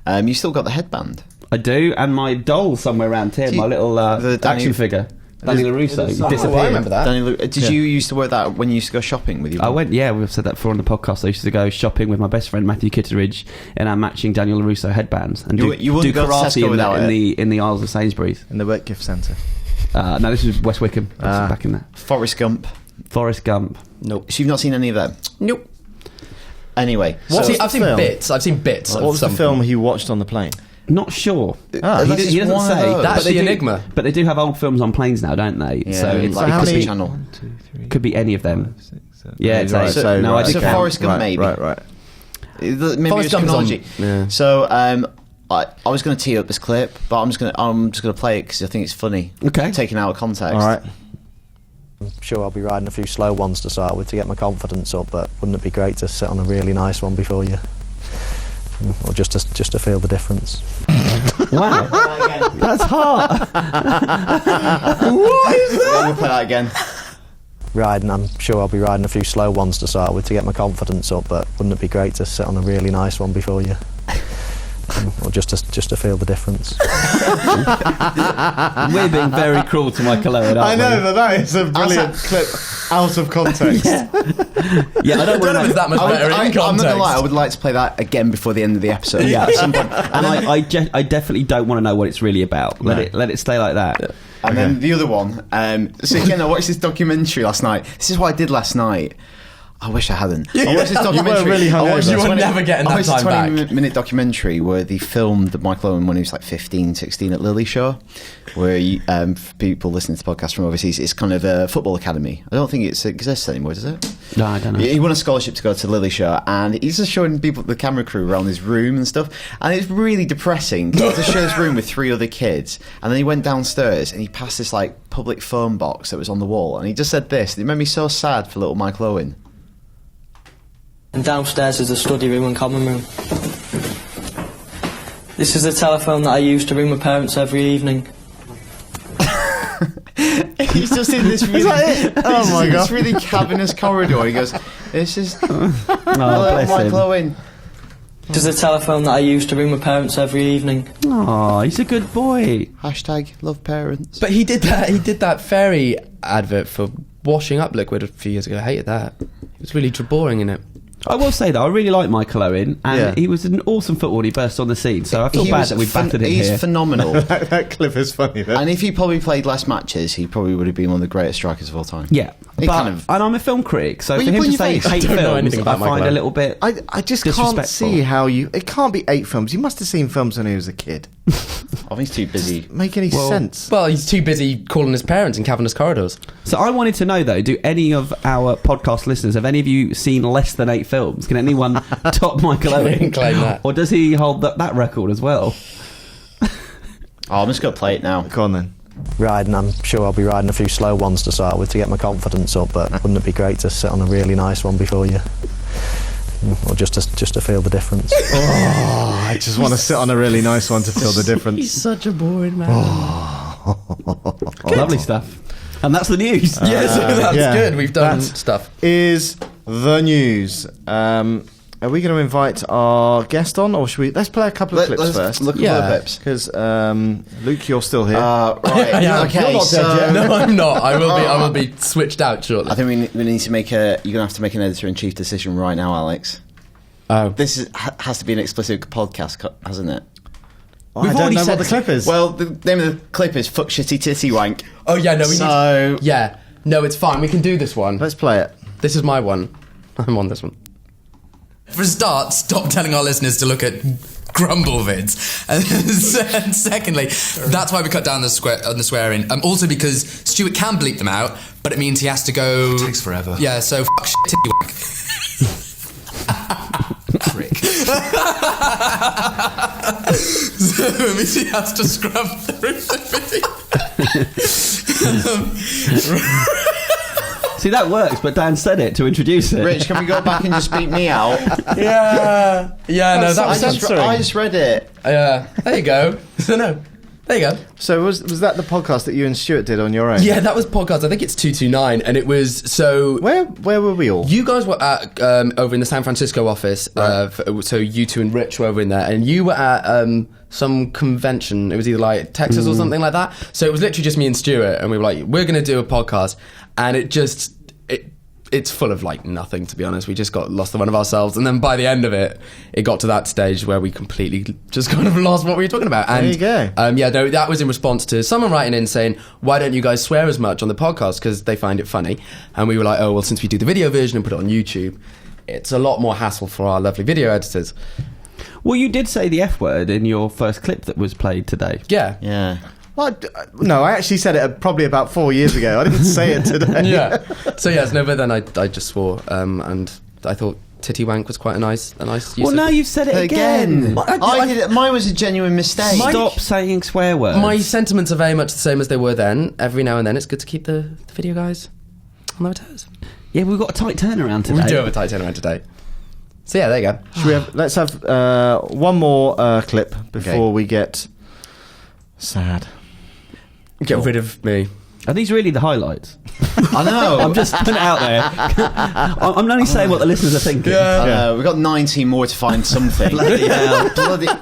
D: You still got the headband.
B: I do, and my doll somewhere around here, my little action figure. Danny LaRusso. Disappeared.
C: I remember that.
D: Did you used to wear that when you used to go shopping with your mum?
B: I went, we've said that before on the podcast. I used to go shopping with my best friend Matthew Kitteridge in our matching Daniel LaRusso headbands and do karate in the aisles of Sainsbury's.
A: In the work gift centre.
B: No, this is West Wickham. Back in there.
D: Forrest Gump.
C: Nope.
D: So you've not seen any of them?
C: Nope.
D: Anyway.
C: I've seen bits.
A: What was the film he watched on the plane?
B: Not sure. He doesn't say.
C: That's the enigma.
B: But they do have old films on planes now, don't they?
D: Yeah,
B: so it's
D: like Disney Channel.
A: 1, 2, 3,
B: could be any of them.
A: 5, 6, 7,
B: Yeah, it's right.
D: So Forrest Gump, maybe.
A: Right.
D: Maybe
C: Forrest
D: it's
C: Gump's
D: chronology.
C: Yeah.
D: So I was going to tee up this clip, but I'm just going to play it because I think it's funny.
B: Okay.
D: Taken out of context.
A: All right.
I: I'm sure I'll be riding a few slow ones to start with to get my confidence up, but wouldn't it be great to sit on a really nice one before you, or just to feel the difference?
B: Wow, that's hard. What is that?
D: We'll play that again.
I: I'm sure I'll be riding a few slow ones to start with to get my confidence up, but wouldn't it be great to sit on a really nice one before you, or just to feel the difference?
B: We're being very cruel to Michael Owen, aren't we?
A: I know, but that is a brilliant clip out of context.
B: Yeah, I don't
C: know if it's that much better in context.
D: I'm not going to lie, I would like to play that again before the end of the episode.
B: Yeah, at some point. And I definitely don't want to know what it's really about. Let it stay like that.
D: Yeah. And then the other one. So again, I watched this documentary last night. This is what I did last night. I wish I hadn't. I watched this documentary.
A: You were really hungover.
C: You were never getting that time back.
D: I watched a 20-minute documentary where they filmed Michael Owen when he was like 15, 16 at Lily Show, where for people listening to the podcast from overseas, it's kind of a football academy. I don't think it exists anymore, does it?
B: No, I don't know.
D: He won a scholarship to go to Lily Show, and he's just showing people, the camera crew, around his room and stuff, and it's really depressing. He had to share his room with 3 other kids, and then he went downstairs and he passed this like public phone box that was on the wall, and he just said this. It made me so sad for little Michael Owen.
J: And downstairs is the study room and common room. This is the telephone that I use to ring my parents every evening.
D: He's just in this really,
A: oh my God.
D: This really cavernous corridor. He goes, "This is
B: Michael
D: Owen."
J: This is the telephone that I use to ring my parents every evening.
B: Oh, he's a good boy.
D: # love parents.
C: But he did that fairy advert for washing up liquid a few years ago. I hated that. It was really boring in it.
B: I will say that I really like Michael Owen, and he was an awesome footballer when he burst on the scene, so I feel bad that we battered him
D: He's
B: here.
D: phenomenal.
A: that clip is funny, though.
D: And if he probably played less matches, he probably would have been one of the greatest strikers of all time.
B: Yeah, and I'm a film critic, so
D: Well,
B: for
D: you
B: him
D: put
B: to
D: your
B: say
D: face.
B: hate
C: I don't know
B: films,
C: anything about
B: I
C: Michael
B: find
C: Owen.
B: a little bit
A: I just can't see how you... It can't be 8 films. You must have seen films when he was a kid.
D: I think he's too busy.
A: Doesn't make any sense.
C: Well, he's too busy calling his parents in cavernous corridors.
B: So I wanted to know, though, do any of our podcast listeners, have any of you seen less than 8 films? Can anyone top Michael Owen?
C: Claim that.
B: Or does he hold that record as well?
D: I'm just going to play it now.
A: Go on, then.
I: I'm sure I'll be riding a few slow ones to start with to get my confidence up, but wouldn't it be great to sit on a really nice one before you, or just to feel the difference?
A: Oh, I just want to sit on a really nice one to feel the difference.
C: He's such a boring man.
B: Lovely stuff. And that's the news.
C: Yes, that's good. We've done
A: that
C: stuff.
A: Is the news. Are we going to invite our guest on, or should we? Let's play a couple of clips first.
D: Look at the clips.
A: Because Luke, you're still here.
D: Right.
C: Yeah,
D: okay.
C: You're not dead yet. No, I'm not. I will be switched out shortly.
D: I think we need to make you're going to have to make an editor-in-chief decision right now, Alex.
C: Oh.
D: This has to be an explicit podcast, hasn't it?
A: We've already said what the clip is.
D: Well, the name of the clip is "Fuck Shitty Titty Wank."
C: Oh yeah, no, we need. Yeah, no, it's fine. We can do this one.
A: Let's play it.
C: This is my one. I'm on this one.
K: For a start, stop telling our listeners to look at grumble vids. And secondly, that's why we cut down the swearing. Also because Stuart can bleep them out, but it means he has to go...
L: It takes forever.
K: Yeah, so fuck shit titty wank.
L: Prick.
K: So it means he has to scrub through the video.
B: See, that works, but Dan said it to introduce it.
D: Rich, can we go back and just beat me out?
K: Yeah, no, that was censoring.
D: I just read it.
K: There you go. So no, there you go.
A: So was that the podcast that you and Stuart did on your own?
K: Yeah, that was podcast. I think it's 229, and it was so.
A: Where were we all?
K: You guys were at over in the San Francisco office.
A: Right.
K: So you two and Rich were over in there, and you were at some convention. It was either like Texas or something like that. So it was literally just me and Stuart, and we were like, we're going to do a podcast, and it's full of like nothing, to be honest. We just got lost in one of ourselves, and then by the end of it, it got to that stage where we completely just kind of lost what we were talking about. And
A: there you go.
K: That was in response to someone writing in saying, why don't you guys swear as much on the podcast, because they find it funny. And we were like, oh well, since we do the video version and put it on YouTube, it's a lot more hassle for our lovely video editors.
B: Well, you did say the F word in your first clip that was played today.
K: Yeah.
A: Well, no, I actually said it probably about 4 years ago. I didn't say it today.
K: Yeah. So yes, no, but then I just swore, and I thought titty wank was quite a nice use.
B: Well, now you've said it again.
D: Mine was a genuine mistake.
B: Stop saying swear words.
K: My sentiments are very much the same as they were then. Every now and then, it's good to keep the video guys on their toes.
B: Yeah, we've got a tight turnaround today.
K: We do have a tight turnaround today. So yeah, there you go.
A: Let's have one more clip before we get sad.
K: Get rid of me.
B: Are these really the highlights?
D: I know.
B: I'm just putting it out there. I'm only saying what the listeners are thinking.
D: Yeah. We've got 19 more to find something.
B: Bloody hell.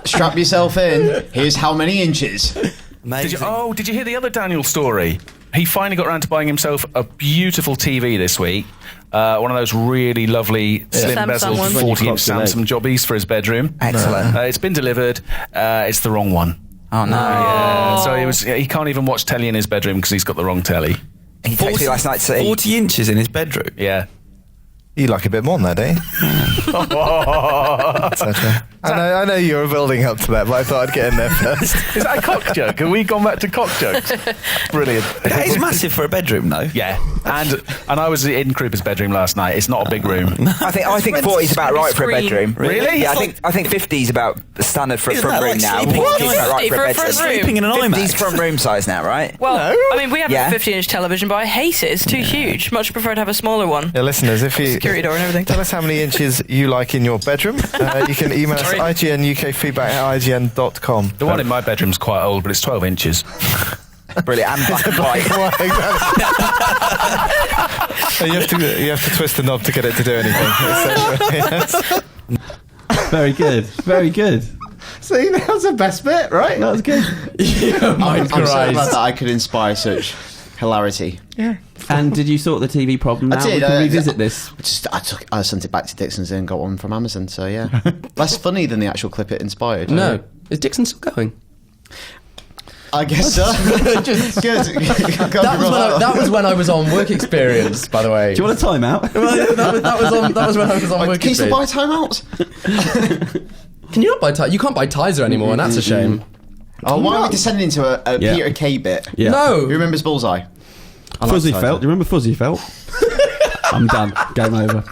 D: Strap yourself in. Here's how many inches.
L: Did you hear the other Daniel story? He finally got around to buying himself a beautiful TV this week. One of those really lovely slim bezel 40-inch Samsung jobbies for his bedroom.
H: Excellent.
L: It's been delivered. It's the wrong one.
H: Oh no!
L: Yeah, so he can't even watch telly in his bedroom because he's got the wrong telly.
H: He texted me last night to say
G: 40 inches in his bedroom.
L: Yeah.
M: You like a bit more than that, don't you? I know you were building up to that, but I thought I'd get in there first.
L: Is that a cock joke? Have we gone back to cock jokes? Brilliant.
G: That is massive for a bedroom, though.
L: Yeah, and I was in Krupa's bedroom last night. It's not a big room.
H: I think 40 is about right for a bedroom.
L: Really?
H: Yeah, I think 50 is about the standard for a front room now. 40 is about right for a bedroom.
G: Sleeping in an IMAX.
H: 50's front room size now, right?
N: Well, I mean, we have a 50-inch television, but I hate it. It's too huge. Much prefer to have a smaller one.
M: Yeah, listeners, if you
N: security door and everything.
M: Tell us how many inches you like in your bedroom. You can email us IGNUKfeedback@IGN.com.
L: The one in my bedroom's quite old, but it's 12 inches.
H: Brilliant. And black and white.
M: You have to twist the knob to get it to do anything.
B: Very good. Very good.
A: See, that was the best bit, right?
B: That was good.
D: I'm so glad that I could inspire such hilarity.
B: Yeah. And did you sort the TV problem now?
D: I did.
B: We can revisit this.
D: I sent it back to Dixon's and got one from Amazon, so yeah. Less funny than the actual clip it inspired.
K: No. Is Dixon still going?
D: I guess so. Good.
K: That was when I was on work experience, by the way.
B: Do you want a timeout?
K: that was when I was on work
D: experience. Can you still buy timeouts?
K: Can you not buy Tizer? You can't buy Tizer anymore, and that's a shame.
D: Oh, why are we descending into a Peter Kay bit?
B: Yeah.
K: No.
D: Who remembers Bullseye?
B: Fuzzy Felt. Do you remember Fuzzy Felt? I'm done. Game over.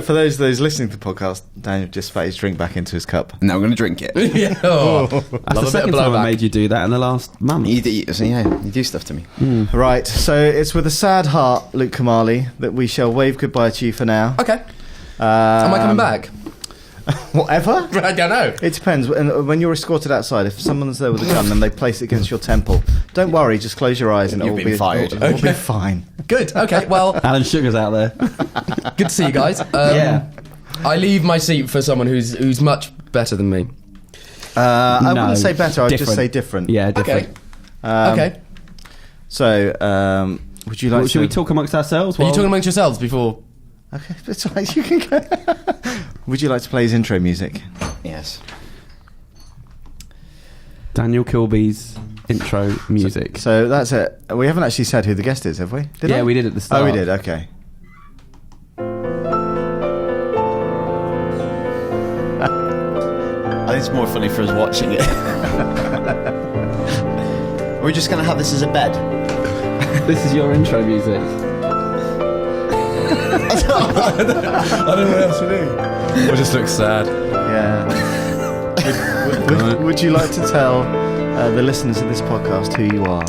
A: For those listening to the podcast, Daniel just spat his drink back into his cup.
D: Now I'm going to drink it.
K: Yeah.
B: That's the second time I made you do that in the last month.
D: You do stuff to me.
A: Right, so it's with a sad heart, Luke Kamali, that we shall wave goodbye to you for now.
K: Okay. Am I coming back?
A: Whatever.
K: I don't know.
A: It depends. When you're escorted outside, if someone's there with a gun and they place it against your temple, don't worry, just close your eyes and it'll be
D: fired.
A: It'll be fine.
K: Good. Okay. Well,
B: Alan Sugar's out there.
K: Good to see you guys.
B: Yeah.
K: I leave my seat for someone who's much better than me.
A: I wouldn't say better. I'd just say different.
B: Yeah, different.
K: Okay.
A: So, would you like?
B: Should we talk amongst ourselves?
K: Are you talking amongst yourselves before?
A: Okay, it's all right. You can go. Would you like to play his intro music?
D: Yes.
B: Daniel Kilby's intro music.
A: So that's it. We haven't actually said who the guest is, have we?
B: Yeah, we did at the start.
A: Oh, we did. Okay.
D: I think it's more funny for us watching it. We're just going to have this as a bed.
B: This is your intro music.
A: I don't know what else to do.
O: Or just looks sad.
A: Yeah. Would you like to tell the listeners of this podcast who you are?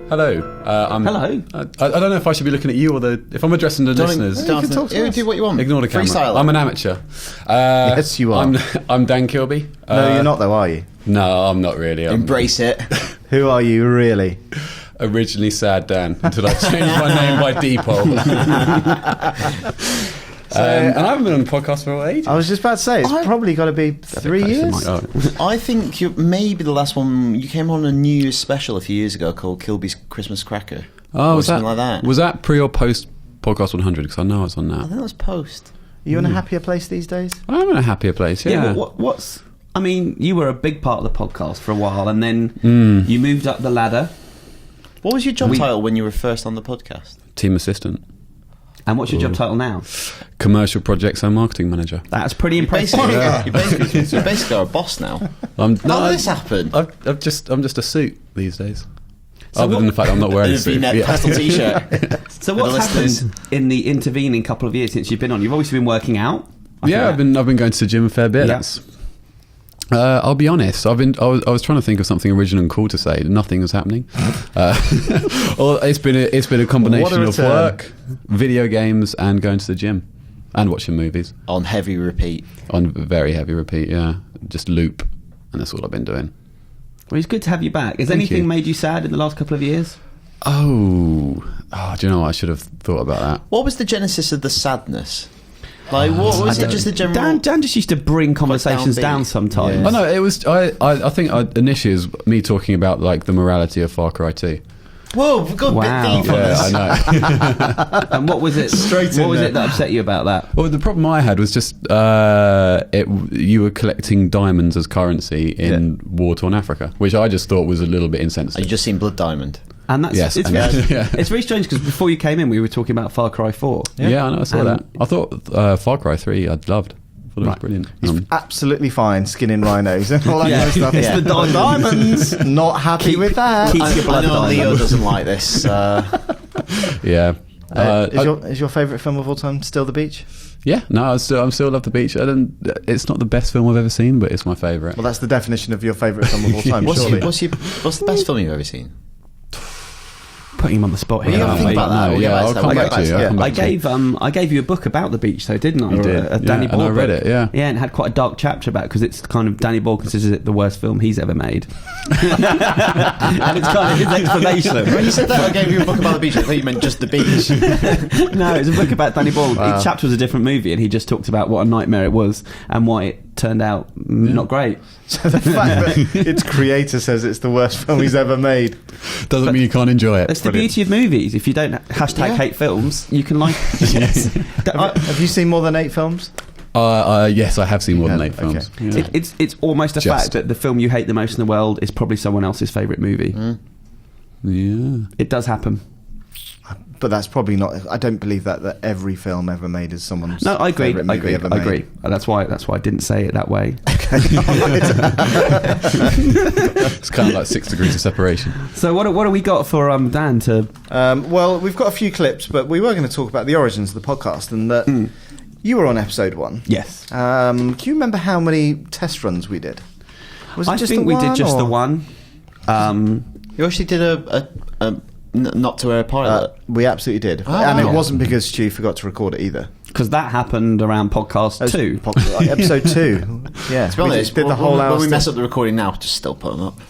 O: Hello.
B: Hello.
O: I don't know if I should be looking at you or if I'm addressing the listeners.
D: You can talk to us. Do what you want.
O: Ignore the camera.
D: Freestyle.
O: I'm an amateur.
A: Yes, you are.
O: I'm Dan Kilby.
A: No, you're not, though, are you?
O: No, I'm not really.
D: Embrace it.
A: Who are you, really?
O: Originally Sad Dan, until I changed my name by default. And I haven't been on the podcast for ages.
A: I was just about to say, it's probably got to be 3 years.
D: I think maybe the last one, you came on a New Year's special a few years ago called Kilby's Christmas Cracker.
O: Oh, was
D: something like that.
O: Was that pre or post Podcast 100? Because I know I was on that.
D: I think that was post.
A: Are you in a happier place these days?
O: I'm in a happier place, yeah.
B: What's... I mean, you were a big part of the podcast for a while, and then you moved up the ladder.
D: What was your job title when you were first on the podcast?
O: Team assistant.
B: And what's your job title now?
O: Commercial projects and marketing manager.
B: That's pretty impressive.
D: You basically are a boss now. How did this happen?
O: I'm just a suit these days. Other than the fact I'm not wearing a suit.
D: Pastel t-shirt.
B: So what's happened in the intervening couple of years since you've been on? You've obviously been working out.
O: I've been going to the gym a fair bit.
B: Yeah.
O: I'll be honest. I was trying to think of something original and cool to say. Nothing is happening. It's been a combination of work, video games, and going to the gym, and watching movies
D: on heavy repeat.
O: On very heavy repeat, yeah. Just loop, and that's all I've been doing.
B: Well, it's good to have you back. Has anything made you sad in the last couple of years?
O: Oh, do you know what? I should have thought about that.
D: What was the genesis of the sadness? Like, what was it? Just the general.
B: Dan just used to bring conversations down sometimes.
O: Yeah. Oh no, it was. I think initially it was me talking about like the morality of Far Cry 2.
D: Whoa, we've got a bit deep on this.
O: I know.
B: And what was it? What was it that upset you about that?
O: Well, the problem I had was just you were collecting diamonds as currency in war-torn Africa, which I just thought was a little bit insensitive.
D: You just seen Blood Diamond.
B: And that's it's very strange because before you came in, we were talking about Far Cry 4.
O: Yeah, I know. I saw that. I thought Far Cry 3 I'd loved. I thought it was brilliant.
A: He's absolutely fine skinning rhinos and all that kind of stuff. It's the diamonds. Not happy with that.
D: I know Leo doesn't like this.
O: Yeah.
A: Is your favourite film of all time still The Beach?
O: Yeah, no, I still love The Beach. It's not the best film I've ever seen, but it's my favourite.
A: Well, that's the definition of your favourite film of all time. Surely.
D: What's the best film you've ever seen?
B: Putting him on the spot here.
D: Think about that.
O: I'll come back to you.
B: I gave you a book about the beach, though, didn't I?
O: You did.
B: Danny Ball.
O: And I read it. Yeah,
B: and it had quite a dark chapter about it because it's kind of Danny Ball considers it the worst film he's ever made, and it's kind of his explanation.
D: When you said that, I gave you a book about the beach. I thought you meant just the beach.
B: No, it's a book about Danny Ball. Each chapter was a different movie, and he just talked about what a nightmare it was and why it turned out not great.
A: So the fact that its creator says it's the worst film he's ever made
O: doesn't mean you can't enjoy it.
B: That's the beauty of movies. If you don't hate films, you can like.
A: Yes. Have you seen more than 8 films?
O: Yes, I have seen more than 8 films.
B: Okay. Yeah. It's almost a fact that the film you hate the most in the world is probably someone else's favourite movie.
O: Yeah,
B: it does happen.
A: But that's probably not. I don't believe that every film ever made is someone's.
B: No, I agree.
A: favourite movie ever made.
B: I agree. That's why I didn't say it that way.
O: It's kind of like 6 degrees of separation.
B: So what have we got for Dan to?
A: Well, we've got a few clips, but we were going to talk about the origins of the podcast and that you were on episode 1.
B: Yes.
A: Can you remember how many test runs we did?
B: I think we did just the one.
D: You actually did a not to air pilot.
A: We absolutely did, and it wasn't because Stu forgot to record it either.
B: Because that happened around podcast 2,
A: episode 2 Yeah,
D: to be honest,
A: did the whole hour.
D: When we mess up the recording now, just still put them up.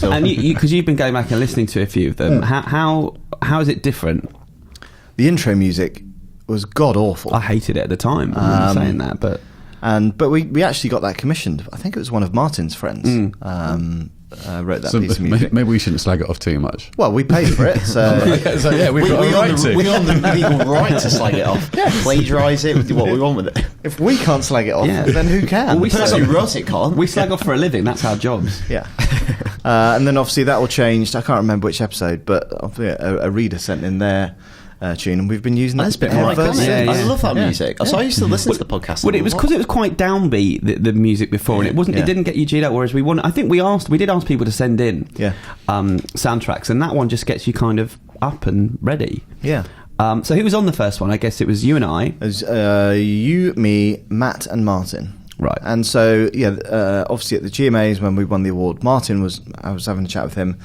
B: And because you've been going back and listening to a few of them, how is it different?
A: The intro music was god awful.
B: I hated it at the time. I'm saying that, but
A: we actually got that commissioned. I think it was one of Martin's friends. Wrote that piece of music.
O: Maybe we shouldn't slag it off too much.
A: Well, we paid for it, so
O: yeah, we've got a right to.
D: We own the legal right to slag it off. Plagiarise it, do what we want with it.
A: If we can't slag it off, then who can?
D: Well, the person who wrote it can't.
B: We slag off for a living. That's our jobs.
A: Yeah. And then obviously that all changed. I can't remember which episode, but a reader sent in their tune, and we've been using that.
D: I love that music. So I used to listen to the podcast.
B: Well, it was because it was quite downbeat, the music before, and it wasn't. It didn't get you G'd out. Whereas we did ask people to send in soundtracks, and that one just gets you kind of up and ready.
A: Yeah.
B: So who was on the first one? I guess it was you and I.
A: It was you, me, Matt, and Martin.
B: Right.
A: And so, obviously at the GMAs when we won the award, I was having a chat with him,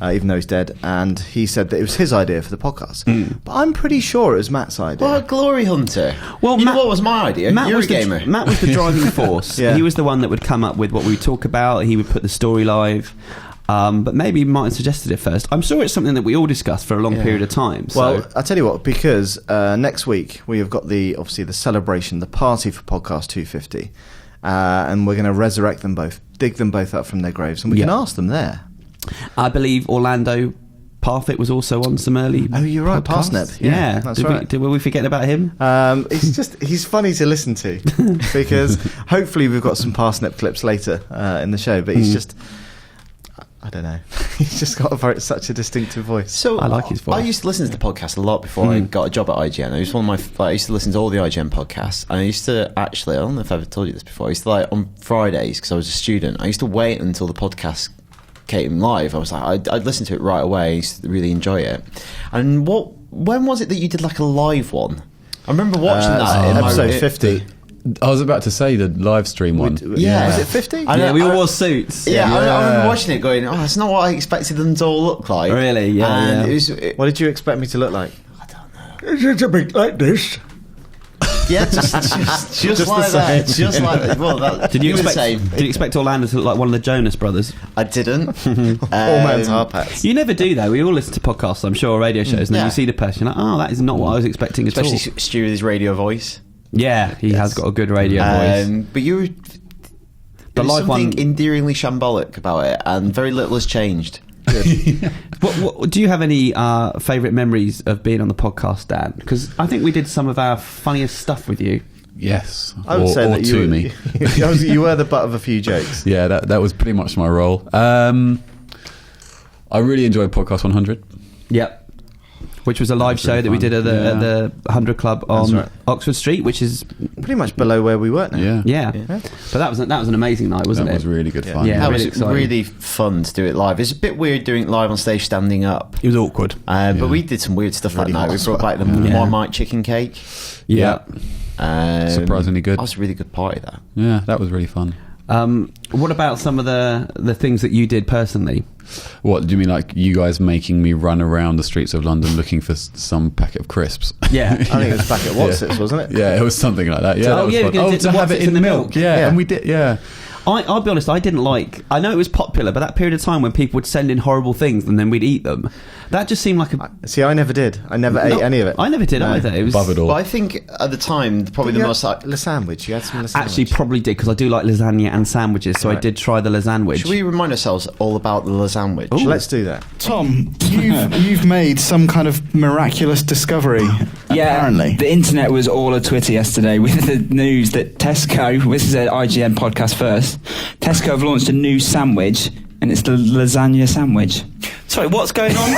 A: even though he's dead, and he said that it was his idea for the podcast. But I'm pretty sure it was Matt's idea.
D: What a glory hunter.
B: Well,
D: you know what was my idea? You're a gamer.
B: Matt was the driving force.
A: Yeah.
B: He was the one that would come up with what we would talk about. He would put the story live. But maybe Martin suggested it first. I'm sure it's something that we all discussed for a long period of time. So.
A: Well, I'll tell you what, because next week we have got the celebration, the party for Podcast 250, and we're going to resurrect them both, dig them both up from their graves, and we can ask them there. I
B: believe Orlando Parfit was also on some early.
A: Oh, you're right,
B: podcasts.
A: Parsnip. Yeah, that's right.
B: Were we forgetting about him?
A: He's funny to listen to because hopefully we've got some Parsnip clips later in the show, but he's just. I don't know. He's just got such a distinctive voice.
D: So
B: I like his voice.
D: I used to listen to the podcast a lot before I got a job at IGN. I used to listen to all the IGN podcasts, and I used to actually, I don't know if I've ever told you this before, I used to on Fridays, because I was a student, I used to wait until the podcast came live. I was like, I'd listen to it right away. I used to really enjoy it. And when was it that you did a live one? I remember watching that in
A: episode 50.
O: I was about to say the live stream one.
A: Was it 50?
B: We all wore suits.
D: I remember watching it going, that's not what I expected them to all look like.
B: Really? Yeah.
A: What did you expect me to look like?
D: I don't know.
M: It's a bit like this.
D: Yeah, just like that. Just like that. Well,
B: did you expect Orlando to look like one of the Jonas Brothers?
D: I didn't.
A: All man's hard hats.
B: You never do though. We all listen to podcasts, I'm sure, or radio shows, and then you see the person, you're like, oh, that is not what I was expecting at all.
D: Especially Stu with his radio voice.
B: Yeah, he has got a good radio voice.
D: But the live something endearingly shambolic about it, and very little has changed.
B: What do you have any favourite memories of being on the podcast, Dan? Because I think we did some of our funniest stuff with you.
O: Yes,
A: I would say that you were the butt of a few jokes.
O: Yeah, that was pretty much my role. I really enjoyed Podcast 100.
B: Yep. Which was a live show that we did at the 100 Club on Oxford Street, which is
A: pretty much below where we were now.
B: Yeah. But that was an amazing night, wasn't it?
O: That was really good fun.
B: Yeah,
D: that
B: really
D: was
B: exciting.
D: really fun to do it live. It's a bit weird doing it live on stage standing up.
B: It was awkward.
D: But we did some weird stuff that night. We brought back the one mic chicken cake.
O: Yeah. Surprisingly good.
D: That was a really good party, that.
O: Yeah, that was really fun.
B: What about some of the things that you did personally?
O: What do you mean, like you guys making me run around the streets of London looking for some packet of crisps?
B: Yeah,
A: I think it was back at Watsits, wasn't it?
O: Yeah, it was something like that. Yeah,
B: to have it in the milk.
O: Yeah, and we did. Yeah.
B: I'll be honest, I didn't like... I know it was popular, but that period of time when people would send in horrible things and then we'd eat them, that just seemed like a...
A: See, I never did. I never ate any of it.
B: I never did either. It was
O: above it all.
D: But I think at the time, probably the most...
A: Le sandwich. You had some le sandwich.
B: Actually, probably did, because I do like lasagna and sandwiches, so I did try the lasandwich.
D: Should we remind ourselves all about the lasandwich?
A: Let's do that.
M: Tom, you've made some kind of miraculous discovery, apparently.
H: The internet was all a Twitter yesterday with the news that Tesco, this is an IGN podcast first, Tesco have launched a new sandwich, and it's the lasagna sandwich.
P: Sorry, what's going on?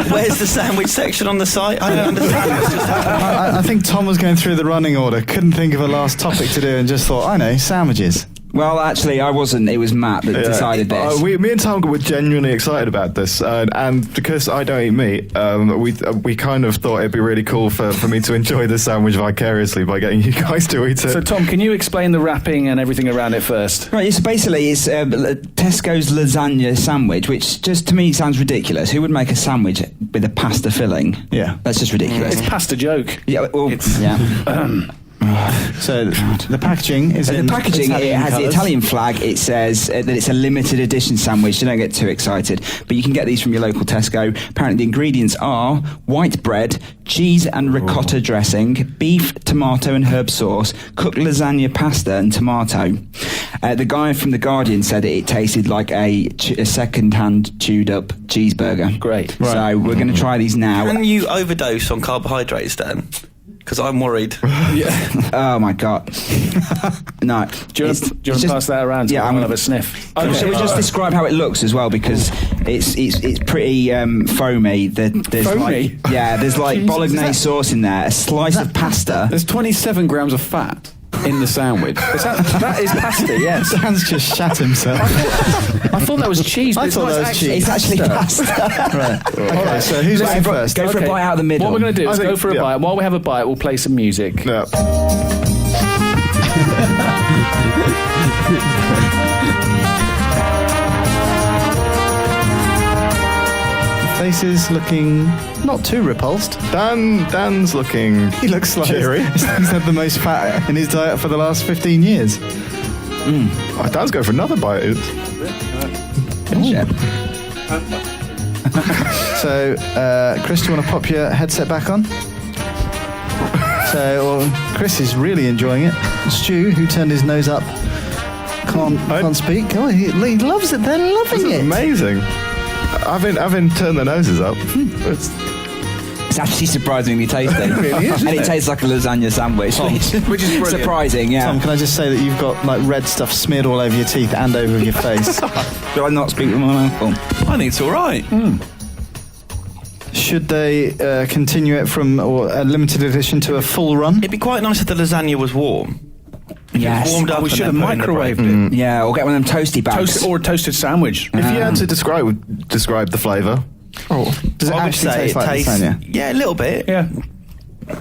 P: Where's the sandwich section on the site? I don't understand what's just happening.
M: I think Tom was going through the running order, couldn't think of a last topic to do, and just thought, I know, sandwiches.
H: Well, actually, I wasn't. It was Matt that decided this.
Q: Me and Tom were genuinely excited about this, and because I don't eat meat, we kind of thought it'd be really cool for me to enjoy the sandwich vicariously by getting you guys to eat it.
L: So, Tom, can you explain the wrapping and everything around it first?
H: Right, so basically it's Tesco's lasagna sandwich, which just to me sounds ridiculous. Who would make a sandwich with a pasta filling?
M: Yeah.
H: That's just ridiculous.
L: It's pasta joke.
H: Yeah, well,
M: So the packaging is in
H: packaging. It has
M: colours.
H: the Italian flag. It says that it's a limited edition sandwich. So don't get too excited. But you can get these from your local Tesco. Apparently, the ingredients are white bread, cheese and ricotta dressing, beef, tomato and herb sauce, cooked lasagna pasta and tomato. The guy from The Guardian said it tasted like a second-hand chewed-up cheeseburger.
L: Great.
H: Right. So we're going to try these now.
P: Can you overdose on carbohydrates, Dan? Because I'm worried.
H: Yeah. Oh my god. No.
L: Do you want to pass that around?
H: Yeah, I'm
L: gonna have a sniff.
H: Okay. Shall we just describe how it looks as well? Because it's pretty foamy. There's
L: foamy?
H: There's like bolognese sauce in there, a slice of pasta.
L: There's 27 grams of fat.
O: in the sandwich.
L: That is pasty, yes.
M: Dan's just shat himself.
L: I thought that was cheese, but
M: I thought that was cheese.
H: It's actually pasta.
M: Right. All right, so who's going first?
H: Go for a bite out of the middle.
L: What we're going to do is go for a bite. While we have a bite, we'll play some music.
Q: Yeah.
M: Faces looking not too repulsed.
Q: Dan's looking.
M: He looks like
Q: cheery.
M: he's had the most fat in his diet for the last 15 years.
Q: Oh, Dan's going for another bite.
M: So, Chris, do you want to pop your headset back on? So, Chris is really enjoying it. Stu, who turned his nose up, can't speak. Oh, he loves it. They're loving it.
Q: Amazing. Having turned their noses up.
H: It's actually surprisingly tasty.
M: It really is,
H: and it tastes like a lasagna sandwich, which is brilliant. Surprising, yeah.
M: Tom, can I just say that you've got like red stuff smeared all over your teeth and over your face?
H: Do I not speak with my mouth full?
L: I think it's all right.
M: Should they continue it from a limited edition to a full run?
P: It'd be quite nice if the lasagna was warm.
H: Yes.
P: Warmed up.
L: We should have microwaved it.
H: Yeah, or get one of them toasty bags.
L: Or a toasted sandwich.
Q: If you had to describe the flavour.
M: Does it actually taste like lasagna?
P: Yeah, a little bit.
L: Yeah.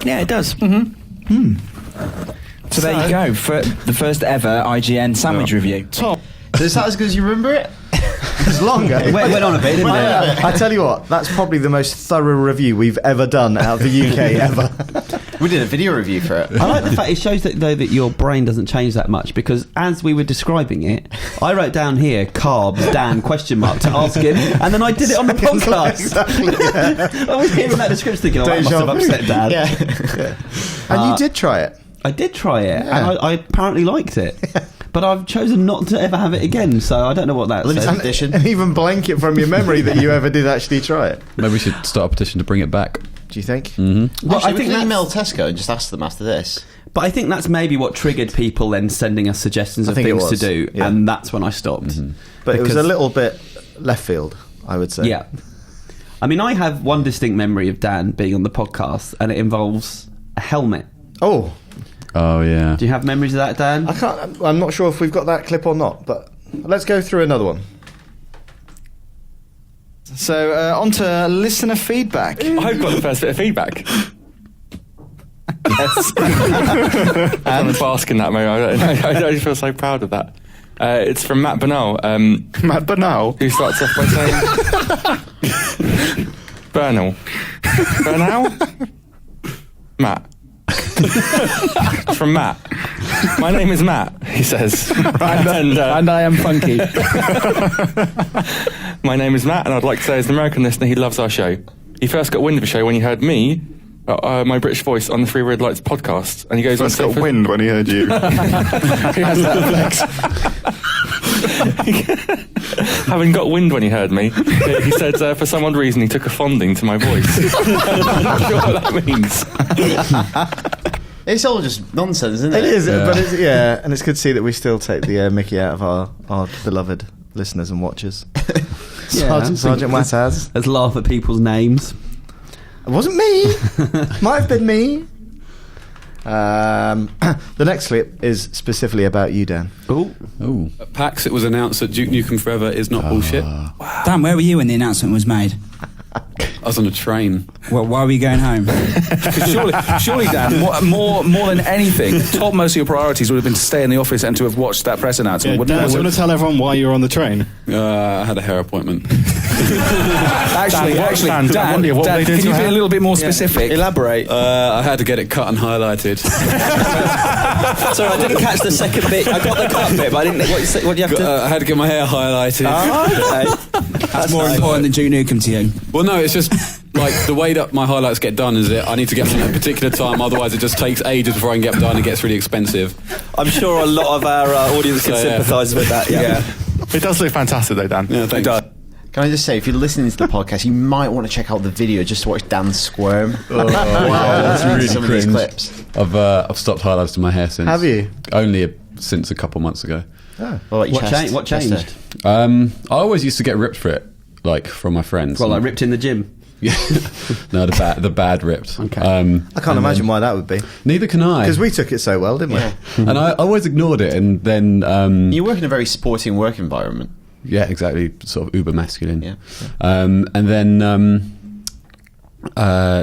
P: Yeah, it does.
H: So there you go, for the first ever IGN sandwich review.
A: Tom, is that as good as you remember it? It's longer.
B: It went on a bit, didn't it?
A: I tell you what, that's probably the most thorough review we've ever done out of the UK ever.
D: We did a video review for it.
B: I like the fact it shows that though that your brain doesn't change that much, because as we were describing it, I wrote down here carbs Dan ? To ask him, and then I did it on the podcast.
A: Exactly. Yeah.
B: I was hearing that description thinking, that must have upset Dan.
A: Yeah. And you did try it.
B: I did try it, and I apparently liked it. But I've chosen not to ever have it again, so I don't know what that
A: limited edition. And even blank it from your memory that you ever did actually try it.
O: Maybe we should start a petition to bring it back.
A: Do you think?
O: Mm-hmm.
D: Well, I think we can email Tesco and just ask them after this.
B: But I think that's maybe what triggered people then sending us suggestions of things to do, and that's when I stopped.
A: Mm-hmm. But it was a little bit left field, I would say.
B: Yeah. I mean, I have one distinct memory of Dan being on the podcast, and it involves a helmet.
A: Oh,
O: yeah.
B: Do you have memories of that, Dan?
A: I'm not sure if we've got that clip or not, but let's go through another one.
M: So, on to listener feedback.
F: I've got the first bit of feedback. Yes. I'm basking that moment. I feel so proud of that. It's from Matt Bernal.
Q: Matt Bernal?
F: Who starts off by saying... Bernal? Matt. From Matt. My name is Matt, he says.
L: And I am funky.
F: My name is Matt, and I'd like to say as an American listener, he loves our show. He first got wind of the show when he heard me, my British voice, on the Three Red Lights podcast. And he goes,
Q: first got wind when he heard you.
F: He has that flex. Having got wind when he heard me, he said for some odd reason he took a fonding to my voice. I'm not sure what that means.
D: It's all just nonsense, isn't it?
A: It is, but and it's good to see that we still take the mickey out of our beloved listeners and watchers. Sergeant Wattaz.
B: Let's laugh at people's names.
A: It wasn't me. Might have been me. The next clip is specifically about you, Dan.
O: Oh. At PAX, it was announced that Duke Nukem Forever is not bullshit.
H: Wow. Dan, where were you when the announcement was made?
O: I was on a train.
H: Well, why were you going home?
L: surely, Dan, more than anything, topmost of your priorities would have been to stay in the office and to have watched that press announcement.
M: Dan, do you want to tell everyone why you were on the train?
O: I had a hair appointment.
L: Actually, Dan, can you be a little bit more specific?
P: Elaborate.
O: I had to get it cut and highlighted.
P: Sorry, I didn't catch the second bit. I got the cut bit, but I didn't. What do you have to?
O: I had to get my hair highlighted.
P: Okay.
H: That's more important than Duke Nukem to you.
O: Well, no, it's just like the way that my highlights get done is that I need to get them at a particular time, otherwise it just takes ages before I can get them done and it gets really expensive.
P: I'm sure a lot of our audience can sympathise with that. Yeah.
Q: It does look fantastic though, Dan.
O: Yeah, thanks.
D: Can I just say, if you're listening to the podcast, you might want to check out the video just to watch Dan squirm.
O: Wow, that's really
D: some
O: cringe.
D: of these clips.
O: I've stopped highlights to my hair since.
A: Have you?
O: Only since a couple months ago.
D: Oh. Well,
B: What changed?
O: I always used to get ripped for it, like from my friends.
B: Well, like ripped in the gym.
O: Yeah, no, the bad ripped.
B: Okay.
A: I can't imagine why that would be.
O: Neither can I.
A: Because we took it so well, didn't we?
O: And I always ignored it, and then
D: you work in a very sporting work environment.
O: Yeah, exactly. Sort of uber masculine.
D: Yeah.
O: And then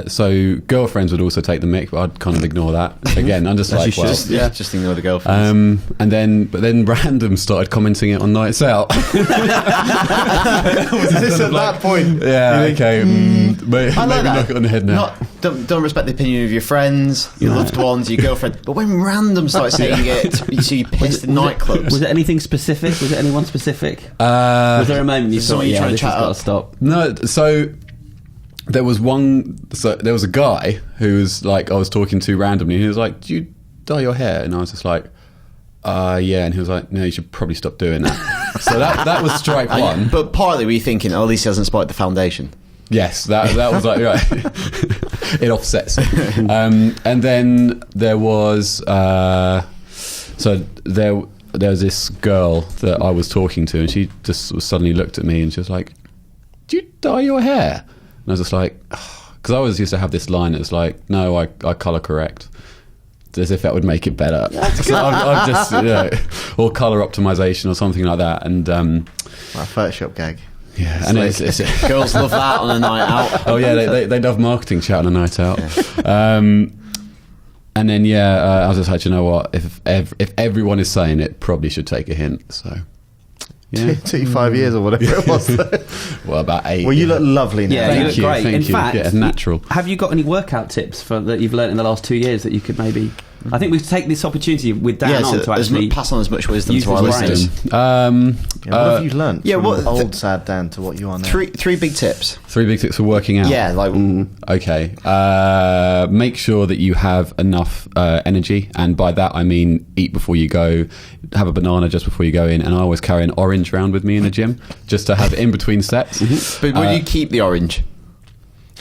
O: so girlfriends would also take the mick, but I'd kind of ignore that. Again, I'm just like, well,
D: just ignore the girlfriends.
O: But then random started commenting it on nights out.
A: Is this at that point?
O: Yeah, okay. Maybe knock it on the head now.
D: Don't respect the opinion of your friends, your loved ones, your girlfriend. But when random start saying it, you see you pissed in nightclubs.
B: Was it anything specific? Was it anyone specific? Was there a moment you thought, this has got to stop?
O: No, so there was a guy who was like, I was talking to randomly, and he was like, do you dye your hair? And I was just like, yeah. And he was like, no, you should probably stop doing that. So that was strike one.
D: But partly were you thinking, at least he hasn't spiked the foundation?
O: Yes, that was like, right. It offsets. And then there was there was this girl that I was talking to, and she just suddenly looked at me and she was like, do you dye your hair? And I was just like, because I always used to have this line that's like, no, I colour correct, as if that would make it better. So I'm just, or colour optimization or something like that. And
A: Photoshop gag.
O: Yeah, and it's
D: girls love that on a night out.
O: Oh yeah, they love marketing chat on a night out. Yeah. And then I was just like, you know what? If everyone is saying it, probably should take a hint. So. Yeah.
A: Took you 5 years or whatever it was.
O: Well, about 8.
A: Well, you look lovely now.
B: Yeah, you look great. In fact,
O: yeah, natural.
B: Have you got any workout tips that you've learned in the last 2 years that you could maybe? I think we should take this opportunity with Dan on to actually
D: pass on as much wisdom to our listeners.
A: What have you learned?
D: Yeah,
A: from old sad Dan to what you are now.
D: Three big tips.
O: 3 big tips for working out.
D: Yeah, like
O: okay. Make sure that you have enough energy, and by that I mean eat before you go, have a banana just before you go in, and I always carry an orange around with me in the gym just to have it in between sets.
D: But would you keep the orange?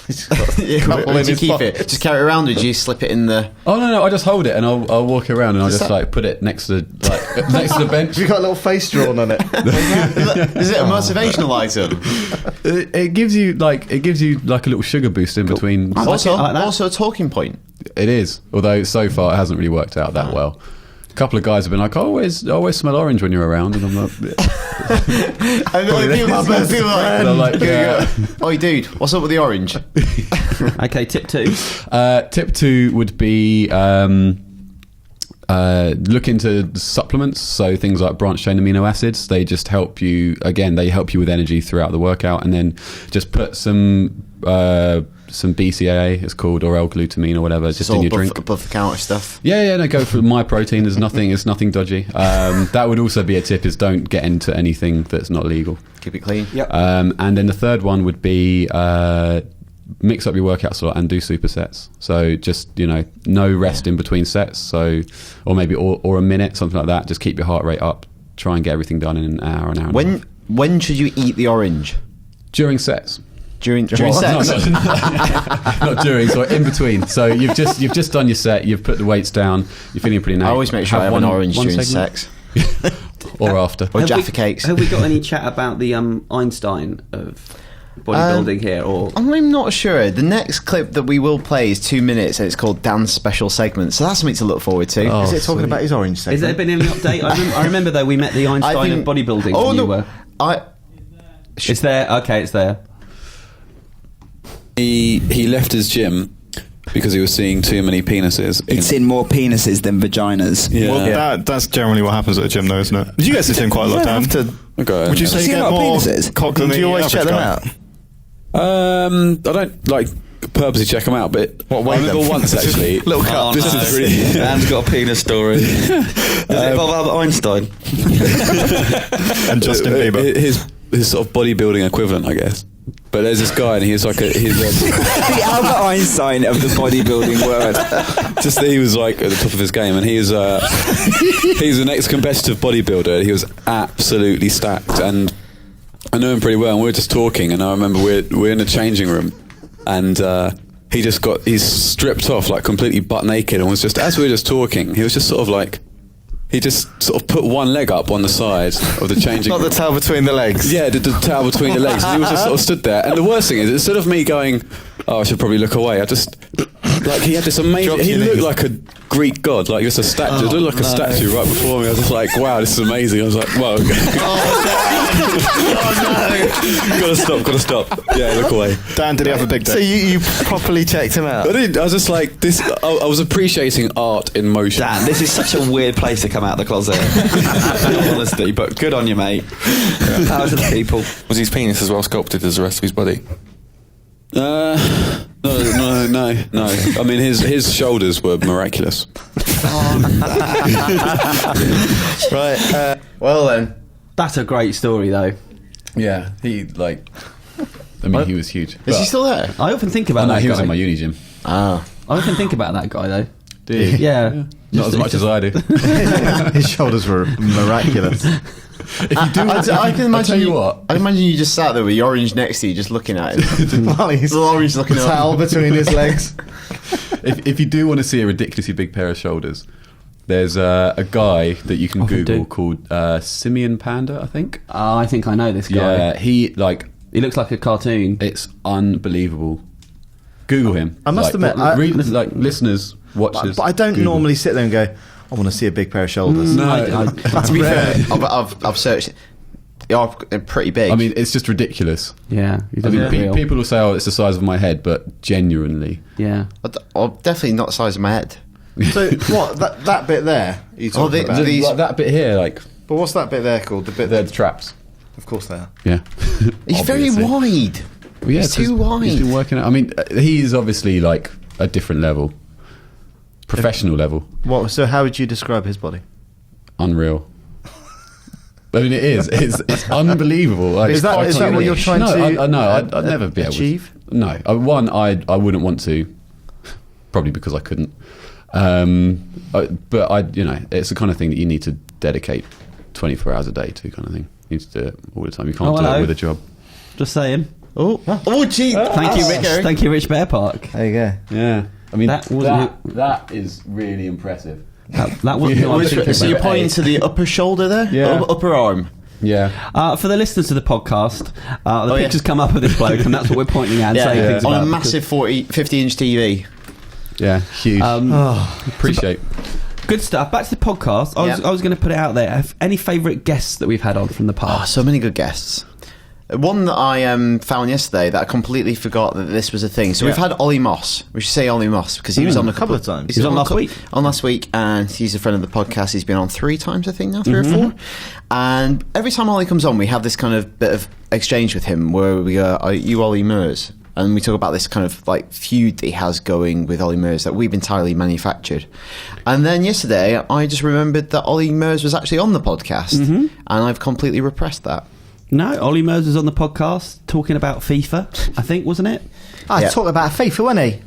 D: Would you keep it? Just carry it around, or do you slip it in the?
O: Oh no! I just hold it and I'll walk around and I'll just like put it next to the bench.
A: You got a little face drawn on it.
D: Is it a motivational item?
O: It gives you like a little sugar boost in between.
D: Also a talking point.
O: It is, although so far it hasn't really worked out that well. A couple of guys have been like, I always smell orange when you're around, and I'm like,
D: oi dude, what's up with the orange?
B: Okay, tip 2.
O: Tip 2 would be look into supplements, so things like branched chain amino acids. They just help you, they help you with energy throughout the workout, and then just put some BCAA, it's called, or L-glutamine or whatever, just in your drink.
D: Above the counter stuff.
O: Yeah, no, go for my protein. It's nothing dodgy. That would also be a tip, is don't get into anything that's not legal.
D: Keep it clean.
B: Yep.
O: And then the third one would be mix up your workouts a lot and do supersets. So just, no rest in between sets. So, or maybe or a minute, something like that. Just keep your heart rate up. Try and get everything done in an hour and a half.
D: When should you eat the orange?
O: During sets.
D: During sex?
O: No, not during, so in between. So you've just done your set, you've put the weights down, you're feeling pretty nice.
D: I always make sure I have an orange during sex.
O: Or after.
D: Or Jaffa cakes.
B: Have we got any chat about the Einstein of bodybuilding here? Or
D: I'm not sure. The next clip that we will play is 2 minutes, and it's called Dan's special segment, so that's something to look forward to.
A: Oh, is it talking about his orange segment?
B: Has there been any update? I remember though we met the Einstein of bodybuilding.
D: Oh no,
B: you were. It's there. Okay, it's there.
R: He left his gym because he was seeing too many penises.
H: He'd seen more penises than vaginas.
R: Yeah.
Q: Well, that's generally what happens at a gym, though, isn't it? Did you get to the gym quite a lot, Dan?
R: Okay.
Q: Would you say you get more cock than
E: do you always check them out?
R: I don't purposely check them out, but I remember once actually.
E: Little cut.
P: This is really. Dan's got a penis story. Does it involve Albert Einstein?
Q: And Justin Bieber.
R: His sort of bodybuilding equivalent, I guess. But there's this guy, and he's
H: the Albert Einstein of the bodybuilding world.
R: Just that he was like at the top of his game, and he's an ex-competitive bodybuilder. He was absolutely stacked, and I know him pretty well. And we were just talking, and I remember we're in the changing room, and he's stripped off like completely butt naked, and was just, as we were just talking, he was just sort of like, he just sort of put one leg up on the side of the changing
E: Not the towel between the legs.
R: Yeah, the towel between the legs. And he was just sort of stood there. And the worst thing is, instead of me going, oh, I should probably look away, I just... Like, he had this amazing... He looked like a Greek god, like just a statue. It looked like a statue right before me. I was just like, wow, this is amazing. I was like, whoa. Gotta stop. Yeah, look away.
E: Dan, did he have a big day? So you properly checked him out?
R: I didn't. I was just like, this... I was appreciating art in motion.
P: Dan, this is such a weird place to come out of the closet. In all honesty, but good on you, mate. How to the people.
F: Was his penis as well sculpted as the rest of his body?
R: No. I mean, his shoulders were miraculous.
C: Right. Well then,
B: that's a great story, though.
O: Yeah, he like. I mean, he was huge.
C: Is he still there?
B: I often think about that.
O: He
B: guy.
O: was in my uni gym.
C: Ah.
B: I often think about that guy, though.
O: Do you?
B: Yeah.
O: Not as much as I do.
A: His shoulders were miraculous.
O: If you do,
C: I can imagine
O: you what.
C: I imagine you just sat there with your orange next to you, just looking at him.
A: He's
C: orange looking up.
A: towel between his legs.
O: If you do want to see a ridiculously big pair of shoulders, there's a guy that you can Google called Simeon Panda, I think.
B: Oh, I think I know this guy.
O: Yeah, he
B: looks like a cartoon.
O: It's unbelievable. Google him.
A: I must admit,
O: listeners, watchers.
A: But I don't normally sit there and go, I want to see a big pair of shoulders.
C: To be fair, I've searched it. They are pretty big.
O: I mean, it's just ridiculous.
B: Yeah.
O: I mean, people will say, oh, it's the size of my head, but genuinely.
B: Yeah.
C: Definitely not the size of my head.
A: So, what, that bit there? You talking about?
O: Like that bit here, like.
A: But what's that bit there called?
O: They're the traps.
A: Of course they are.
O: Yeah.
C: He's very wide.
O: Well, yeah,
C: he's too wide.
O: He's been working out. I mean, he's obviously like a different level. Professional level.
A: What? So how would you describe his body?
O: Unreal. I mean, it is. It's unbelievable. Like,
A: is that what you're trying to?
O: No, I'd never be able to
A: achieve.
O: No, I wouldn't want to. Probably because I couldn't. But it's the kind of thing that you need to dedicate 24 hours a day to, kind of thing. You need to do it all the time. You can't do it with a job.
B: Just saying.
C: Gee!
B: Thank you, Rich. Thank you, Rich Bear Park.
A: There you go.
O: Yeah. I mean,
B: that
O: is really impressive.
B: That wasn't.
C: So you're pointing to the upper shoulder there?
O: Yeah.
C: Upper arm.
O: Yeah.
B: For the listeners of the podcast, the pictures come up of this bloke, and that's what we're pointing at and saying things
C: on
B: about.
C: On a massive 50-inch TV.
O: Yeah, huge. Appreciate.
B: Good stuff. Back to the podcast. I was going to put it out there. Any favourite guests that we've had on from the past?
C: Oh, so many good guests. One that I found yesterday that I completely forgot that this was a thing. So we've had Ollie Moss. We should say Ollie Moss because he was on a couple of times.
B: He was on last week.
C: On last week, and he's a friend of the podcast. He's been on 3 times, I think now, 3 or 4. And every time Ollie comes on, we have this kind of bit of exchange with him where we go, "Are you Ollie Murs?" And we talk about this kind of like feud that he has going with Ollie Murs that we've entirely manufactured. And then yesterday, I just remembered that Ollie Murs was actually on the podcast, and I've completely repressed that.
B: No, Ollie Murs was on the podcast talking about FIFA, I think, wasn't it?
A: He talked about FIFA, wasn't he?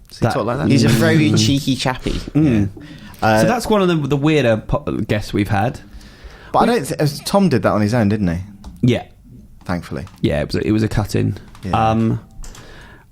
A: So he talked like that.
C: He's a very cheeky chappy.
B: So that's one of the weirder guests we've had.
A: But I don't. Tom did that on his own, didn't he?
B: Yeah,
A: thankfully.
B: Yeah, it was a cut-in.
A: Yeah.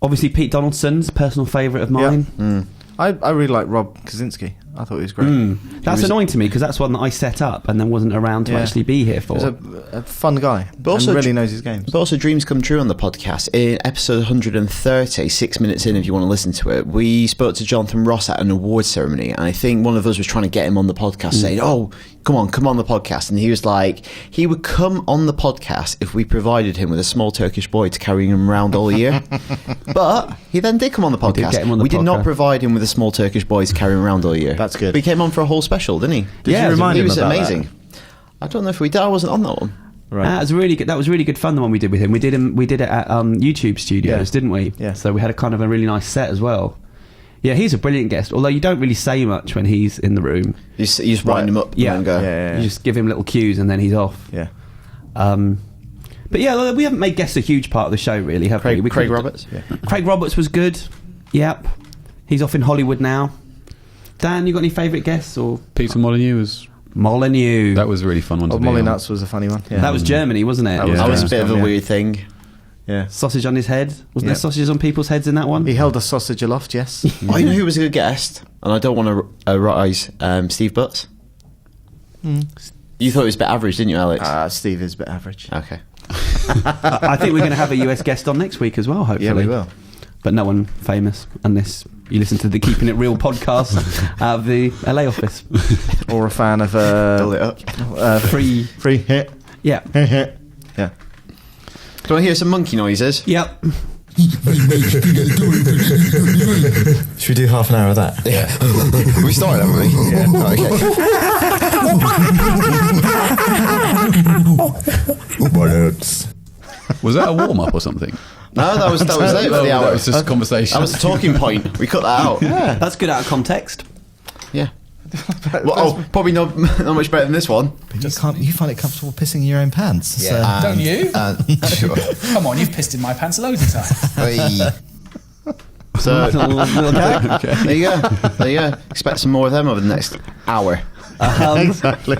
B: Obviously, Pete Donaldson's personal favourite of mine.
A: Yeah. I really like Rob Kaczynski. I thought he was great.
B: That's annoying to me because that's one that I set up and then wasn't around to actually be here for.
A: He's a fun guy, but also really knows his games.
C: But also, dreams come true on the podcast. In episode 130, 6 minutes in, if you want to listen to it, we spoke to Jonathan Ross at an awards ceremony, and I think one of us was trying to get him on the podcast, saying, "Oh, come on the podcast," and he was like, he would come on the podcast if we provided him with a small Turkish boy to carry him around all year. But he then did come on the podcast. We did not provide him with a small Turkish boy to carry him around all year.
A: That's good.
C: But he came on for a whole special, didn't he?
A: Did you remind him
C: He was
A: about
C: amazing.
A: that?
C: I don't know if we did. I wasn't on that one.
A: Right.
B: That was really good. That was really good fun. The one we did with him. We did it at YouTube Studios, didn't we?
A: Yeah.
B: So we had a kind of a really nice set as well. Yeah, he's a brilliant guest. Although you don't really say much when he's in the room.
C: You just wind him up.
B: Yeah.
C: And go.
B: You just give him little cues and then he's off.
A: Yeah.
B: But yeah, we haven't made guests a huge part of the show, really, have we?
C: Craig Roberts.
B: Yeah. Craig Roberts was good. Yep. He's off in Hollywood now. Dan, you got any favourite guests or?
O: Peter Molyneux was.
B: Molyneux.
O: That was a really fun one to be
A: Molly
O: on.
A: Nuts was a funny one. Yeah.
B: That was Germany, wasn't it?
C: That was a bit of a weird thing.
A: Yeah.
B: Sausage on his head. Wasn't there sausages on people's heads in that one?
A: He held a sausage aloft, yes.
C: I know who was a good guest, and I don't want to rise Steve Butts. You thought it was a bit average, didn't you, Alex?
A: Steve is a bit average.
C: Okay.
B: I think we're going to have a US guest on next week as well, hopefully.
A: Yeah, we will.
B: But no one famous, unless you listen to the Keeping It Real podcast out of the LA office.
A: Or a fan of
B: free
A: hit.
B: Yeah.
A: Yeah.
C: Do you want to hear some monkey noises?
B: Yep.
S: Should we do half an hour of that?
C: Yeah. We started, haven't we? Yeah.
O: Was that a warm up or something?
C: No, that was it for the hour.
O: That was just a conversation.
C: That was the talking point. We cut that out.
B: Yeah. That's good out of context.
C: Yeah. Probably not much better than this one.
S: You find it comfortable pissing in your own pants.
T: Yeah. Don't you?
C: Sure.
T: Come on, you've pissed in my pants loads of times.
C: So, there you go. Expect some more of them over the next hour.
A: Exactly.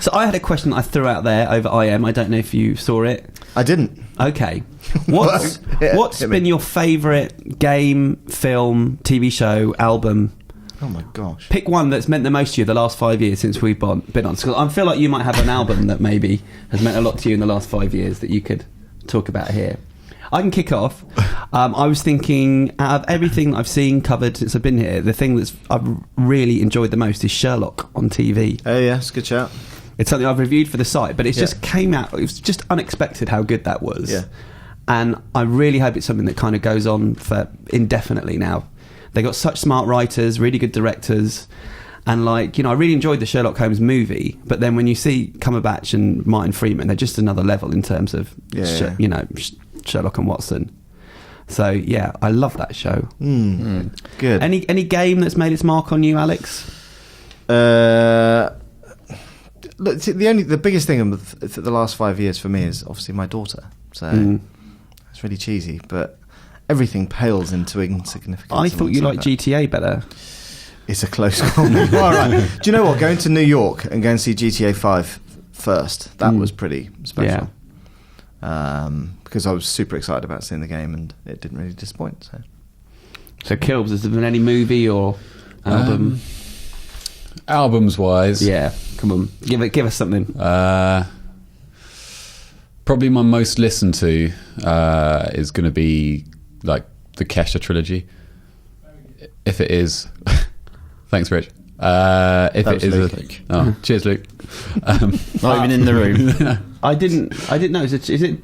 B: So I had a question I threw out there over IM. I don't know if you saw it.
A: I didn't.
B: Okay. What's been your favourite game, film, TV show, album?
A: Oh my gosh.
B: Pick one that's meant the most to you the last 5 years since we've been on. So I feel like you might have an album that maybe has meant a lot to you in the last 5 years that you could talk about here. I can kick off. I was thinking, out of everything I've seen, covered since I've been here, the thing I've really enjoyed the most is Sherlock on TV.
A: Oh yeah, it's a good shout.
B: It's something I've reviewed for the site, but it just came out. It was just unexpected how good that was.
A: Yeah.
B: And I really hope it's something that kind of goes on for indefinitely now. They got such smart writers, really good directors, and I really enjoyed the Sherlock Holmes movie. But then when you see Cumberbatch and Martin Freeman, they're just another level in terms of Sherlock and Watson. So yeah, I love that show.
A: Good.
B: Any game that's made its mark on you, Alex?
A: Look, the biggest thing for the last 5 years for me is obviously my daughter. So it's really cheesy, but everything pales into insignificance.
B: I thought you liked GTA better.
A: It's a close call. All right. Do you know what? Going to New York and going to see GTA 5 first, that was pretty special. Yeah. Because I was super excited about seeing the game and it didn't really disappoint.
B: So Kilbs, has there been any movie or album?
O: Albums wise,
B: yeah. Come on, give us something.
O: Probably my most listened to is going to be like the Kesha trilogy. If it is, thanks, Rich. If it is, cheers, Luke.
C: Not even in the room.
B: I didn't know. Is it?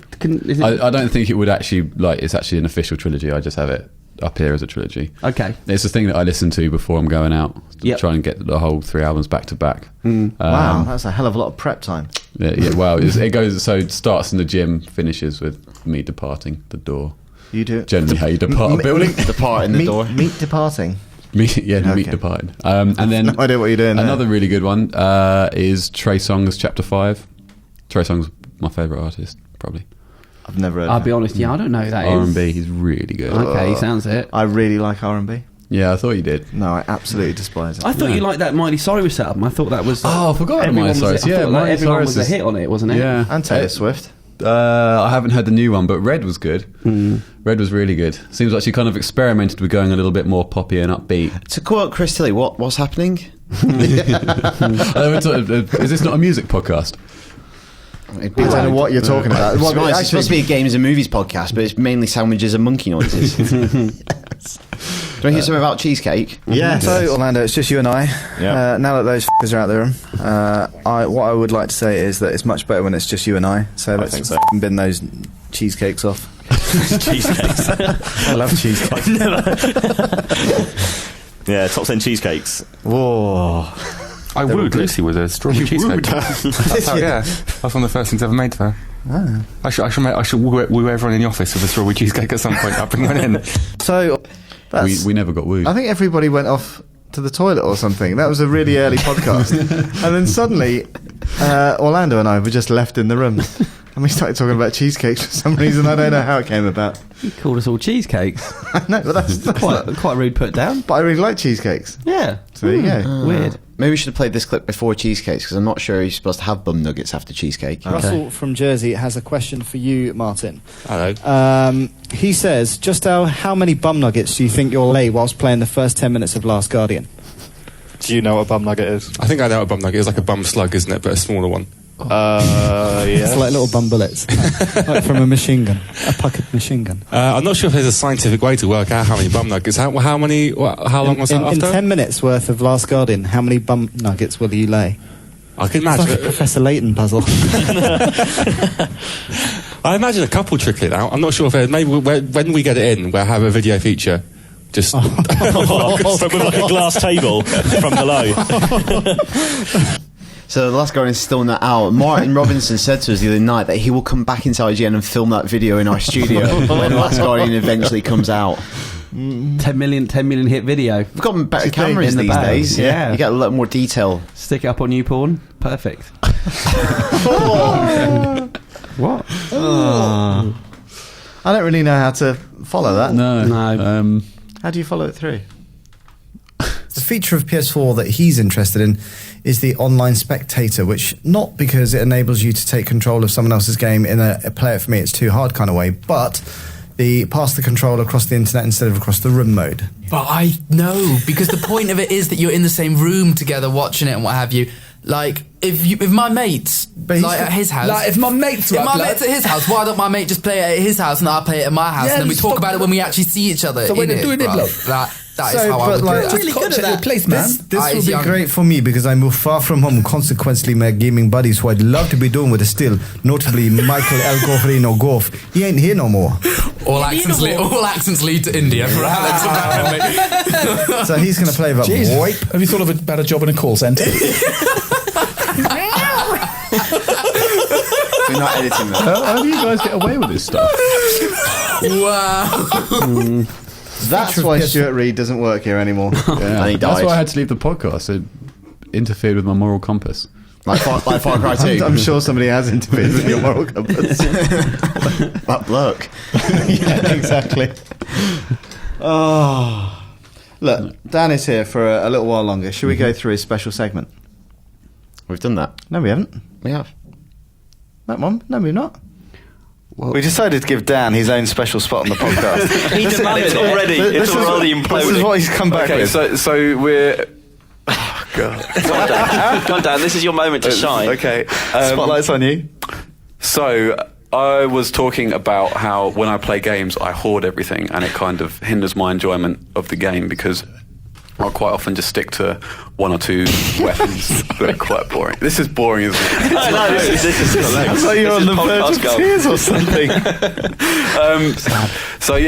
O: I don't think it would actually it's actually an official trilogy. I just have it up here as a trilogy.
B: Okay.
O: It's the thing that I listen to before I'm going out. Try and get the whole 3 albums back to back.
A: Wow, that's a hell of a lot of prep time.
O: Yeah. Wow. It goes. So it starts in the gym, finishes with me departing the door.
A: You do
O: generally how you depart a building.
C: Depart in the door.
A: Meet departing.
O: Meet departed. And then
A: no idea what you're doing.
O: Another really good one is Trey Songz Chapter 5. Trey Songz, my favourite artist, probably.
A: I've never heard
B: I'll be honest, I don't know who that
O: R&B, is. He's really good.
B: Okay, sounds it.
A: I really like R&B.
O: Yeah, I thought you did.
A: No, I absolutely despise it.
B: I thought you liked that Miley Cyrus album. I thought that was...
O: Oh, I forgot about Miley Cyrus. Yeah,
B: Miley everyone was a hit on it, wasn't it?
O: Yeah.
A: And Taylor Swift.
O: I haven't heard the new one, but Red was good. Red was really good. Seems like she kind of experimented with going a little bit more poppy and upbeat.
C: To quote Chris Tilly, what's happening?
O: Is this not a music podcast?
A: I don't know what you're talking about.
C: It's supposed to be a games and movies podcast, but it's mainly sandwiches and monkey noises. Do you want to hear something about cheesecake?
A: Yeah. So, Orlando, it's just you and I.
C: Yeah.
A: Now that those f***ers are out there, what I would like to say is that it's much better when it's just you and I. So let's bin those cheesecakes off.
S: Cheesecakes.
A: I love cheesecakes.
S: Yeah, top 10 cheesecakes.
A: Whoa.
F: I wooed Lucy with a strawberry cheesecake. That's one of the first things I ever made for her.
A: Ah.
F: I should woo everyone in the office with a strawberry cheesecake at some point. I'll bring one in.
A: So
O: we never got wooed.
A: I think everybody went off to the toilet or something. That was a really early podcast. And then suddenly Orlando and I were just left in the room. And we started talking about cheesecakes for some reason. I don't know how it came about.
B: You called us all cheesecakes.
A: I know, but that's
B: quite rude put down.
A: But I really like cheesecakes.
B: Yeah.
A: So there you go.
B: Weird.
C: Maybe we should have played this clip before cheesecakes, because I'm not sure you're supposed to have bum nuggets after cheesecake.
U: Russell from Jersey has a question for you, Martin.
S: Hello.
U: He says, just how many bum nuggets do you think you'll lay whilst playing the first 10 minutes of Last Guardian?
J: Do you know what a bum nugget is?
F: I think I know what a bum nugget is. Like a bum slug, isn't it? But a smaller one.
J: Yeah.
U: It's like little bum bullets, like from a machine gun, a pocket machine gun.
F: I'm not sure if there's a scientific way to work out how many bum nuggets. How long was that
U: In
F: after?
U: 10 minutes worth of Last Guardian, how many bum nuggets will you lay?
F: I can
U: It's
F: imagine.
U: like a Professor Layton puzzle.
F: I imagine a couple trickling out. I'm not sure if maybe when we get it in, we'll have a video feature. Just
J: but with like a glass table from below.
D: So The Last Guardian is still not out. Martin Robinson said to us the other night that he will come back into IGN and film that video in our studio when The Last Guardian eventually comes out.
B: 10 million hit video.
D: We've got better cameras these days.
B: Yeah.
D: You get a lot more detail.
B: Stick it up on YouPorn. Perfect. What?
A: I don't really know how to follow that.
B: No.
A: How do you follow it through?
U: The feature of PS4 that he's interested in is the online spectator, which not because it enables you to take control of someone else's game in a play it for me, it's too hard kind of way, but the pass the control across the internet instead of across the room mode.
K: But I know, because the point of it is that you're in the same room together watching it and what have you. Like, if my mate's like at his house,
T: Like, if my mate's
K: at his house, why don't my mate just play it at his house and I play it at my house, and then we talk about it when we actually see each other.
T: So when
K: in
T: they're doing it,
K: bruv.
T: look.
K: That is how I would do it.
T: Really good at that. Place, man.
U: This would be great for me because I move far from home, consequently my gaming buddies who I'd love to be doing with it still, notably Michael El Gofrino Goff. He ain't here no more.
K: All accents lead to India for Alex apparently.
U: So he's going to play that
T: Jeez.
U: VoIP.
T: Have you thought of about a job in a call centre?
D: We're not editing that.
O: How do you guys get away with this stuff?
K: Wow.
A: That's why Stuart Reed doesn't work here anymore.
D: And he died.
O: That's why I had to leave the podcast. It interfered with my moral compass.
D: Like Far Cry 2.
A: I'm sure somebody has interfered with your moral compass.
D: That bloke.
A: Yeah, exactly. Oh, look, Dan is here for a little while longer. Should we go through his special segment?
D: We've done that.
A: No, we haven't.
D: We have.
A: That one? No, we've not.
E: We decided to give Dan his own special spot on the podcast.
S: He demanded it already. It's already imploding.
E: This is what he's come back with.
S: So we're... Oh, God. Come on, Dan. This is your moment to shine.
E: Okay. Spotlight's on you.
R: So I was talking about how when I play games, I hoard everything, and it kind of hinders my enjoyment of the game because I'll quite often just stick to one or two weapons that are quite boring. This is boring, isn't it?
S: No, this is
E: It's like you're on the verge of tears or something.
R: So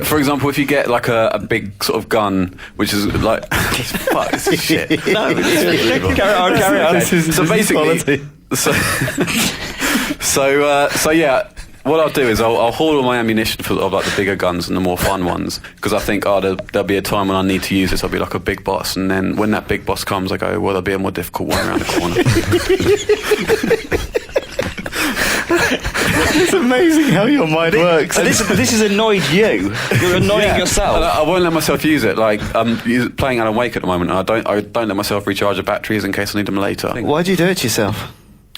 R: for example, if you get like a big sort of gun, which is like fuck, this is shit.
S: No, carry on.
R: Okay. So basically, so yeah. What I'll do is I'll hoard all my ammunition of like the bigger guns and the more fun ones, because I think there'll be a time when I need to use this. I'll be like a big boss, and then when that big boss comes, I go, well, there'll be a more difficult one around the corner.
E: It's amazing how your mind works.
S: So this has annoyed you. You're annoying yourself.
R: I won't let myself use it. Like I'm playing Alan Wake at the moment, and I don't let myself recharge the batteries in case I need them later.
E: Why do you do it to yourself?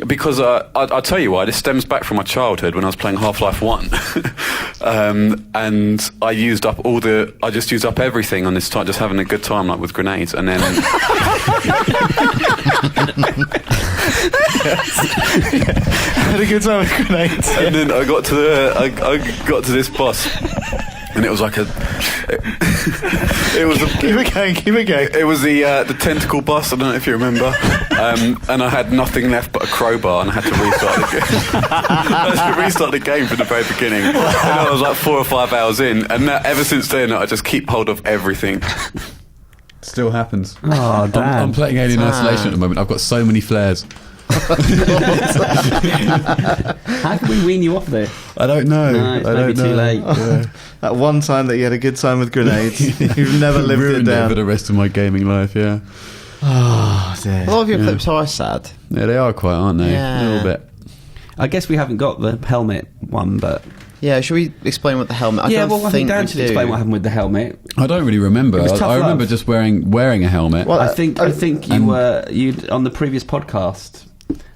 R: Because I'll tell you why. This stems back from my childhood when I was playing Half-Life 1, and I just used up everything on this time, just having a good time, like with grenades, and then.
E: Had a good time with grenades.
R: And then I got to this boss. And it was like keep
E: it going.
R: It was the tentacle boss. I don't know if you remember. And I had nothing left but a crowbar, and I had to restart the game. I had to restart the game from the very beginning. And I was like 4 or 5 hours in, and ever since then, I just keep hold of everything.
O: Still happens.
B: Oh, damn.
O: I'm playing Alien Isolation at the moment. I've got so many flares.
B: How can we wean you off there?
O: I don't know.
B: No, it's maybe too late.
O: Yeah.
A: That one time that you had a good time with grenades, you've never lived it
O: Ruined
A: down.
O: for the rest of my gaming life, yeah.
A: Oh, dear.
D: A lot of your clips are sad.
O: Yeah, they are quite, aren't they?
D: Yeah.
O: A little bit.
B: I guess we haven't got the helmet one, but...
D: Yeah, should we explain what the helmet...
B: I think Dan should explain what happened with the helmet.
O: I don't really remember.
B: It was tough
O: I remember
B: love.
O: just wearing a helmet.
B: Well, I think you on the previous podcast...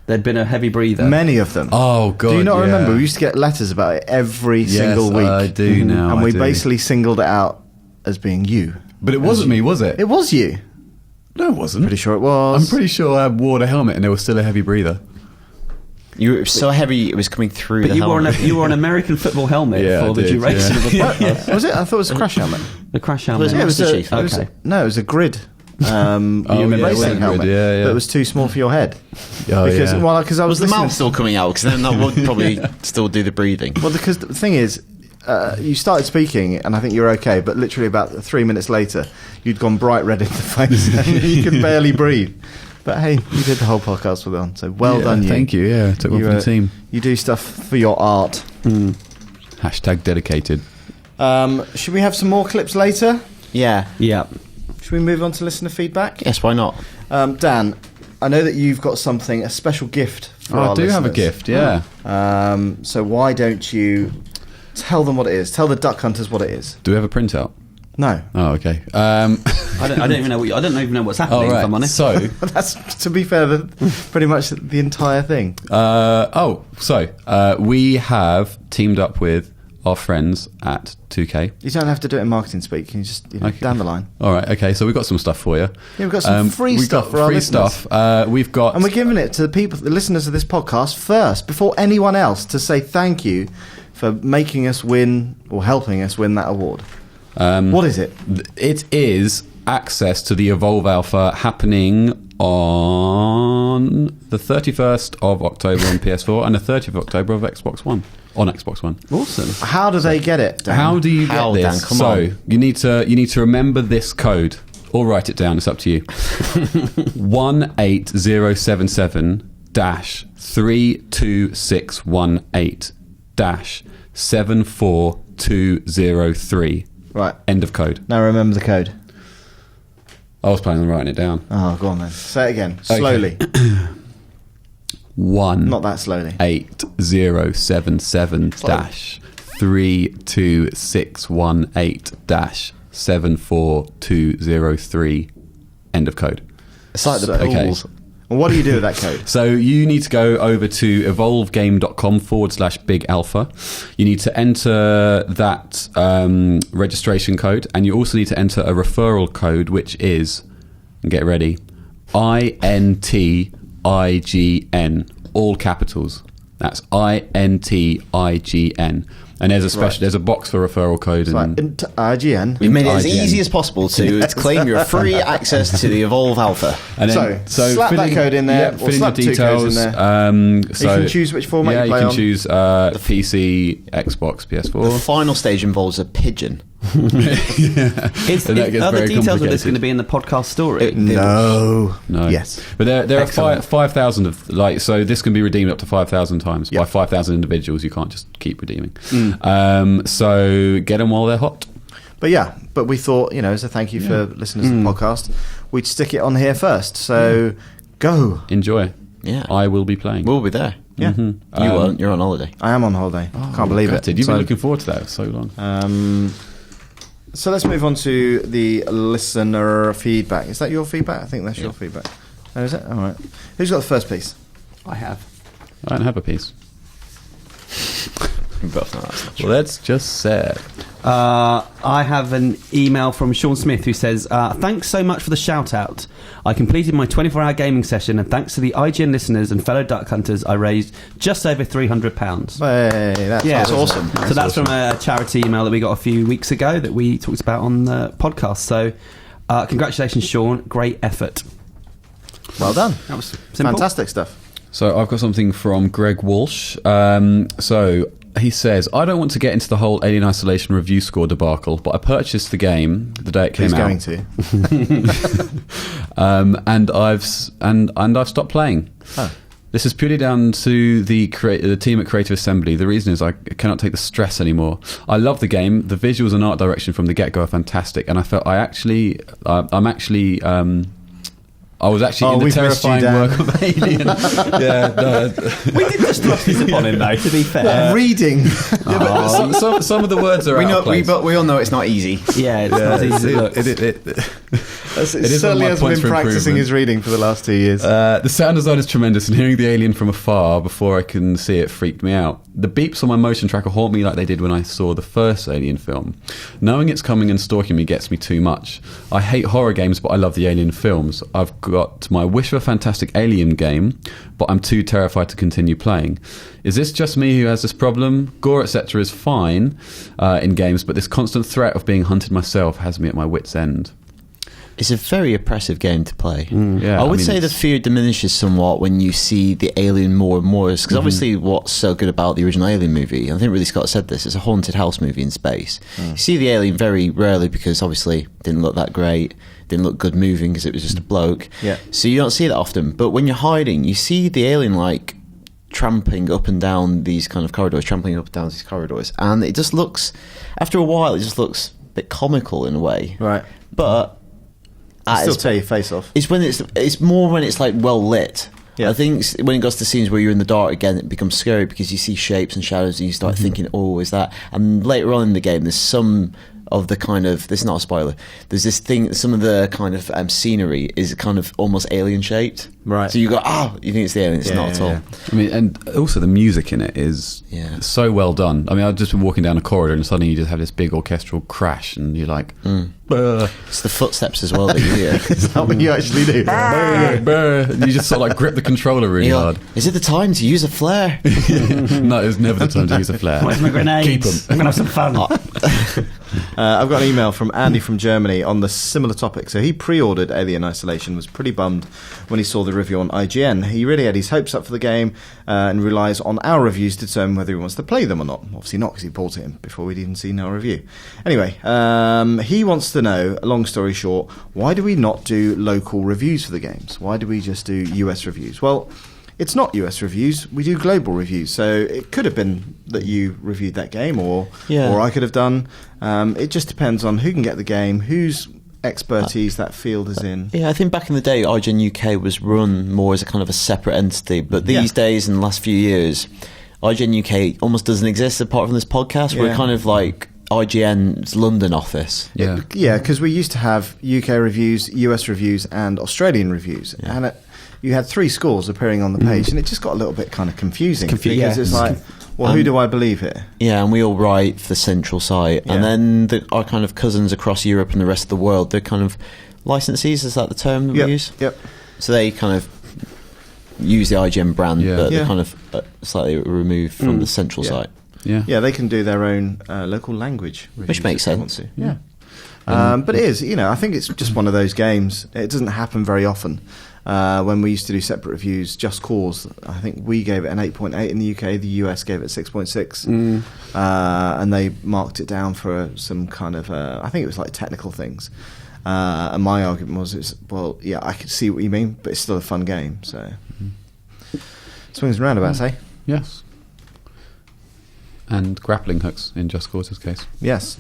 B: There'd been a heavy breather.
A: Many of them.
O: Oh, God,
A: do you not
O: yeah.
A: remember? We used to get letters about it every single week.
O: I do now.
A: And
O: I
A: we
O: do.
A: basically singled it out as being you.
O: But it wasn't me, was it?
A: It was you.
O: No, it wasn't.
A: Pretty sure it was.
O: I'm pretty sure I wore the helmet and there was still a heavy breather.
C: You were so heavy it was coming through
B: But
C: the
B: you
C: helmet.
B: wore an American football helmet for the duration of the podcast.
A: Was it? I thought it was a crash helmet.
B: The crash helmet.
A: Yeah, it was
C: Master Chief.
A: it was a grid. Racing helmet that was too small for your head. Because I was
C: the
A: listening.
C: mouth still coming out? Because then that would probably still do the breathing.
A: Well, because the thing is, you started speaking, and I think you were okay, but literally about 3 minutes later, you'd gone bright red in the face, and you could barely breathe. But hey, you did the whole podcast with it on, so well done you.
O: Thank you, took one for the team.
A: You do stuff for your art.
O: Hashtag dedicated.
A: Should we have some more clips later?
C: Yeah.
A: Should we move on to listener feedback?
C: Yes, why not?
A: Dan, I know that you've got a special gift for our listeners.
O: I do have a gift, yeah.
A: So why don't you tell them what it is? Tell the duck hunters what it is.
O: Do we have a printout?
A: No.
O: Oh, okay.
B: I don't even know. I don't even know what's happening. If I'm honest.
O: So
A: that's, to be fair, pretty much the entire thing.
O: We have teamed up with our friends at 2K.
A: You don't have to do it in marketing speak. You can just down the line.
O: All right. Okay. So we've got some stuff for you.
A: Yeah, we've got some free stuff for our listeners.
O: We've got,
A: and we're giving it to the listeners of this podcast first, before anyone else, to say thank you for making us win or helping us win that award. What is it?
O: It is access to the Evolve Alpha happening on the 31st of October on PS4 and the 30th of October of Xbox One. On Xbox One.
B: Awesome.
A: How do they get it, Dan?
O: How do you get this?
C: Dan, come on.
O: You need to remember this code or write it down. It's up to you. 18077-32618-74203.
A: Right.
O: End of code.
A: Now remember the code.
O: I was planning on writing it down.
A: Oh, go on then. Say it again. Slowly.
O: Okay.
A: Not that slowly.
O: 32618-74203. End of code.
A: It's like the pools. Well, what do you do with that code?
O: So you need to go over to evolvegame.com/big alpha. You need to enter that registration code, and you also need to enter a referral code, which is, get ready, INTIGN, all capitals. That's INTIGN. And there's a box for referral code.
A: IGN.
C: We've made it as easy as possible to claim your free access to the Evolve Alpha.
O: And then,
A: so slap that code in there, or slap
O: your details.
A: 2 codes in there. You can choose which format you play on.
O: Yeah, you can choose PC, Xbox, PS4.
C: The final stage involves a pigeon.
B: Are the details of this going to be in the podcast story?
A: No.
O: Yes, but there are 5,000 of so this can be redeemed up to 5,000 times by 5,000 individuals. You can't just keep redeeming. So get them while they're hot.
A: But we thought, as a thank you for listeners to the podcast, we'd stick it on here first. So go
O: enjoy.
C: Yeah,
O: I will be playing.
C: We'll be there.
A: Yeah,
C: you won't. You're on holiday.
A: I am on holiday. Can't believe it.
O: You've been looking forward to that for so long.
A: So let's move on to the listener feedback. Is that your feedback? I think that's your feedback. Oh, is it? All right. Who's got the first piece?
B: I have.
O: I don't have a piece.
C: We both know that's not true.
O: Well, that's just sad.
B: I have an email from Sean Smith who says, thanks so much for the shout out. I completed my 24-hour gaming session, and thanks to the IGN listeners and fellow duck hunters, I raised just over £300.
A: Hey, that's awesome.
B: So that's from a charity email that we got a few weeks ago that we talked about on the podcast. So congratulations, Sean. Great effort.
A: Well done.
B: That was simple.
A: Fantastic stuff.
O: So I've got something from Greg Walsh. So he says, I don't want to get into the whole Alien Isolation review score debacle, but I purchased the game the day it came out.
A: He's going
O: to. And I've stopped playing.
A: Oh.
O: This is purely down to the team at Creative Assembly. The reason is I cannot take the stress anymore. I love the game. The visuals and art direction from the get-go are fantastic, and I felt I was actually in the terrifying work of Alien.
B: We did just thrust this upon him, though, to be fair.
A: Reading.
O: Some of the words are
C: we all know it's not easy.
B: Yeah, it's not easy.
A: It certainly hasn't been practicing his reading for the last 2 years.
O: The sound design is tremendous, and hearing the alien from afar before I can see it freaked me out. The beeps on my motion tracker haunt me like they did when I saw the first Alien film. Knowing it's coming and stalking me gets me too much. I hate horror games, but I love the Alien films. I've got my wish for a fantastic Alien game, but I'm too terrified to continue playing. Is this just me who has this problem? Gore, etc. is fine in games, but this constant threat of being hunted myself has me at my wit's end.
C: It's a very oppressive game to play.
O: Yeah,
C: I would say the fear diminishes somewhat when you see the alien more and more. Because obviously what's so good about the original Alien movie, I think Ridley Scott said this, it's a haunted house movie in space. You see the alien very rarely because obviously it didn't look that great, didn't look good moving because it was just a bloke.
A: Yeah.
C: So you don't see that often. But when you're hiding, you see the alien like trampling up and down these kind of corridors, and it just looks, after a while, it just looks a bit comical in a way.
A: Right.
C: But
A: still tear your face off.
C: It's when it's more when it's like well lit. Yeah. I think when it goes to scenes where you're in the dark again, it becomes scary because you see shapes and shadows and you start thinking, oh, is that? And later on in the game, there's some of the kind of, this is not a spoiler, there's this thing, some of the kind of scenery is kind of almost alien shaped.
A: Right.
C: So you go, you think it's the alien, it's not at all.
O: I mean, and also the music in it is so well done. I mean, I've just been walking down a corridor and suddenly you just have this big orchestral crash and you're like,
C: It's the footsteps as well that you hear.
A: Is that what you actually do?
O: You just sort of like grip the controller really hard.
C: Is it the time to use a flare?
O: No, it's never the time to use a flare.
B: Where's my grenades?
O: Keep them.
B: I'm going to have some fun.
A: I've got an email from Andy from Germany on the similar topic. So he pre-ordered Alien Isolation, was pretty bummed when he saw the review on IGN. He really had his hopes up for the game and relies on our reviews to determine whether he wants to play them or not. Obviously not, because he bought it before we'd even seen our review. Anyway, he wants to know, long story short, why do we not do local reviews for the games? Why do we just do US reviews? Well, it's not US reviews, we do global reviews. So it could have been that you reviewed that game or I could have done. It just depends on who can get the game, whose expertise that field is in.
C: Yeah, I think back in the day, IGN UK was run more as a kind of a separate entity. But these days, in the last few years, IGN UK almost doesn't exist apart from this podcast. We're kind of like IGN's London office.
A: Yeah, because we used to have UK reviews, US reviews, and Australian reviews. Yeah. And you had 3 scores appearing on the page, and it just got a little bit kind of confusing. Because it's like, well, who do I believe here?
C: Yeah, and we all write for the central site. Yeah. And then our kind of cousins across Europe and the rest of the world, they're kind of licensees, is that the term that we use?
A: Yep.
C: So they kind of use the IGN brand, but they're kind of slightly removed from the central site.
A: Yeah, they can do their own local language reviews,
C: which makes sense.
A: Yeah. But it is, I think it's just one of those games. It doesn't happen very often. When we used to do separate reviews, Just Cause, I think we gave it an 8.8 in the UK, the US gave it 6.6, and they marked it down for some kind of, I think it was like technical things. And my argument was, I could see what you mean, but it's still a fun game. So swings and roundabouts, eh?
O: Yes. And grappling hooks in Just Cause's case.
A: Yes.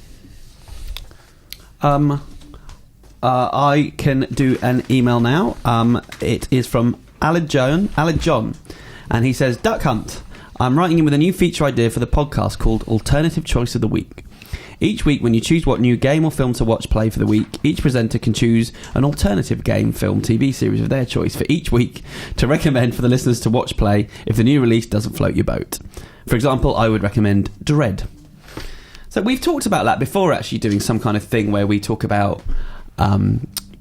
B: I can do an email now. It is from Aled John, and he says, Duck Hunt. I'm writing in with a new feature idea for the podcast called Alternative Choice of the Week. Each week, when you choose what new game or film to watch play for the week, each presenter can choose an alternative game, film, TV series of their choice for each week to recommend for the listeners to watch play if the new release doesn't float your boat. For example, I would recommend Dread. So we've talked about that before, actually, doing some kind of thing where we talk about,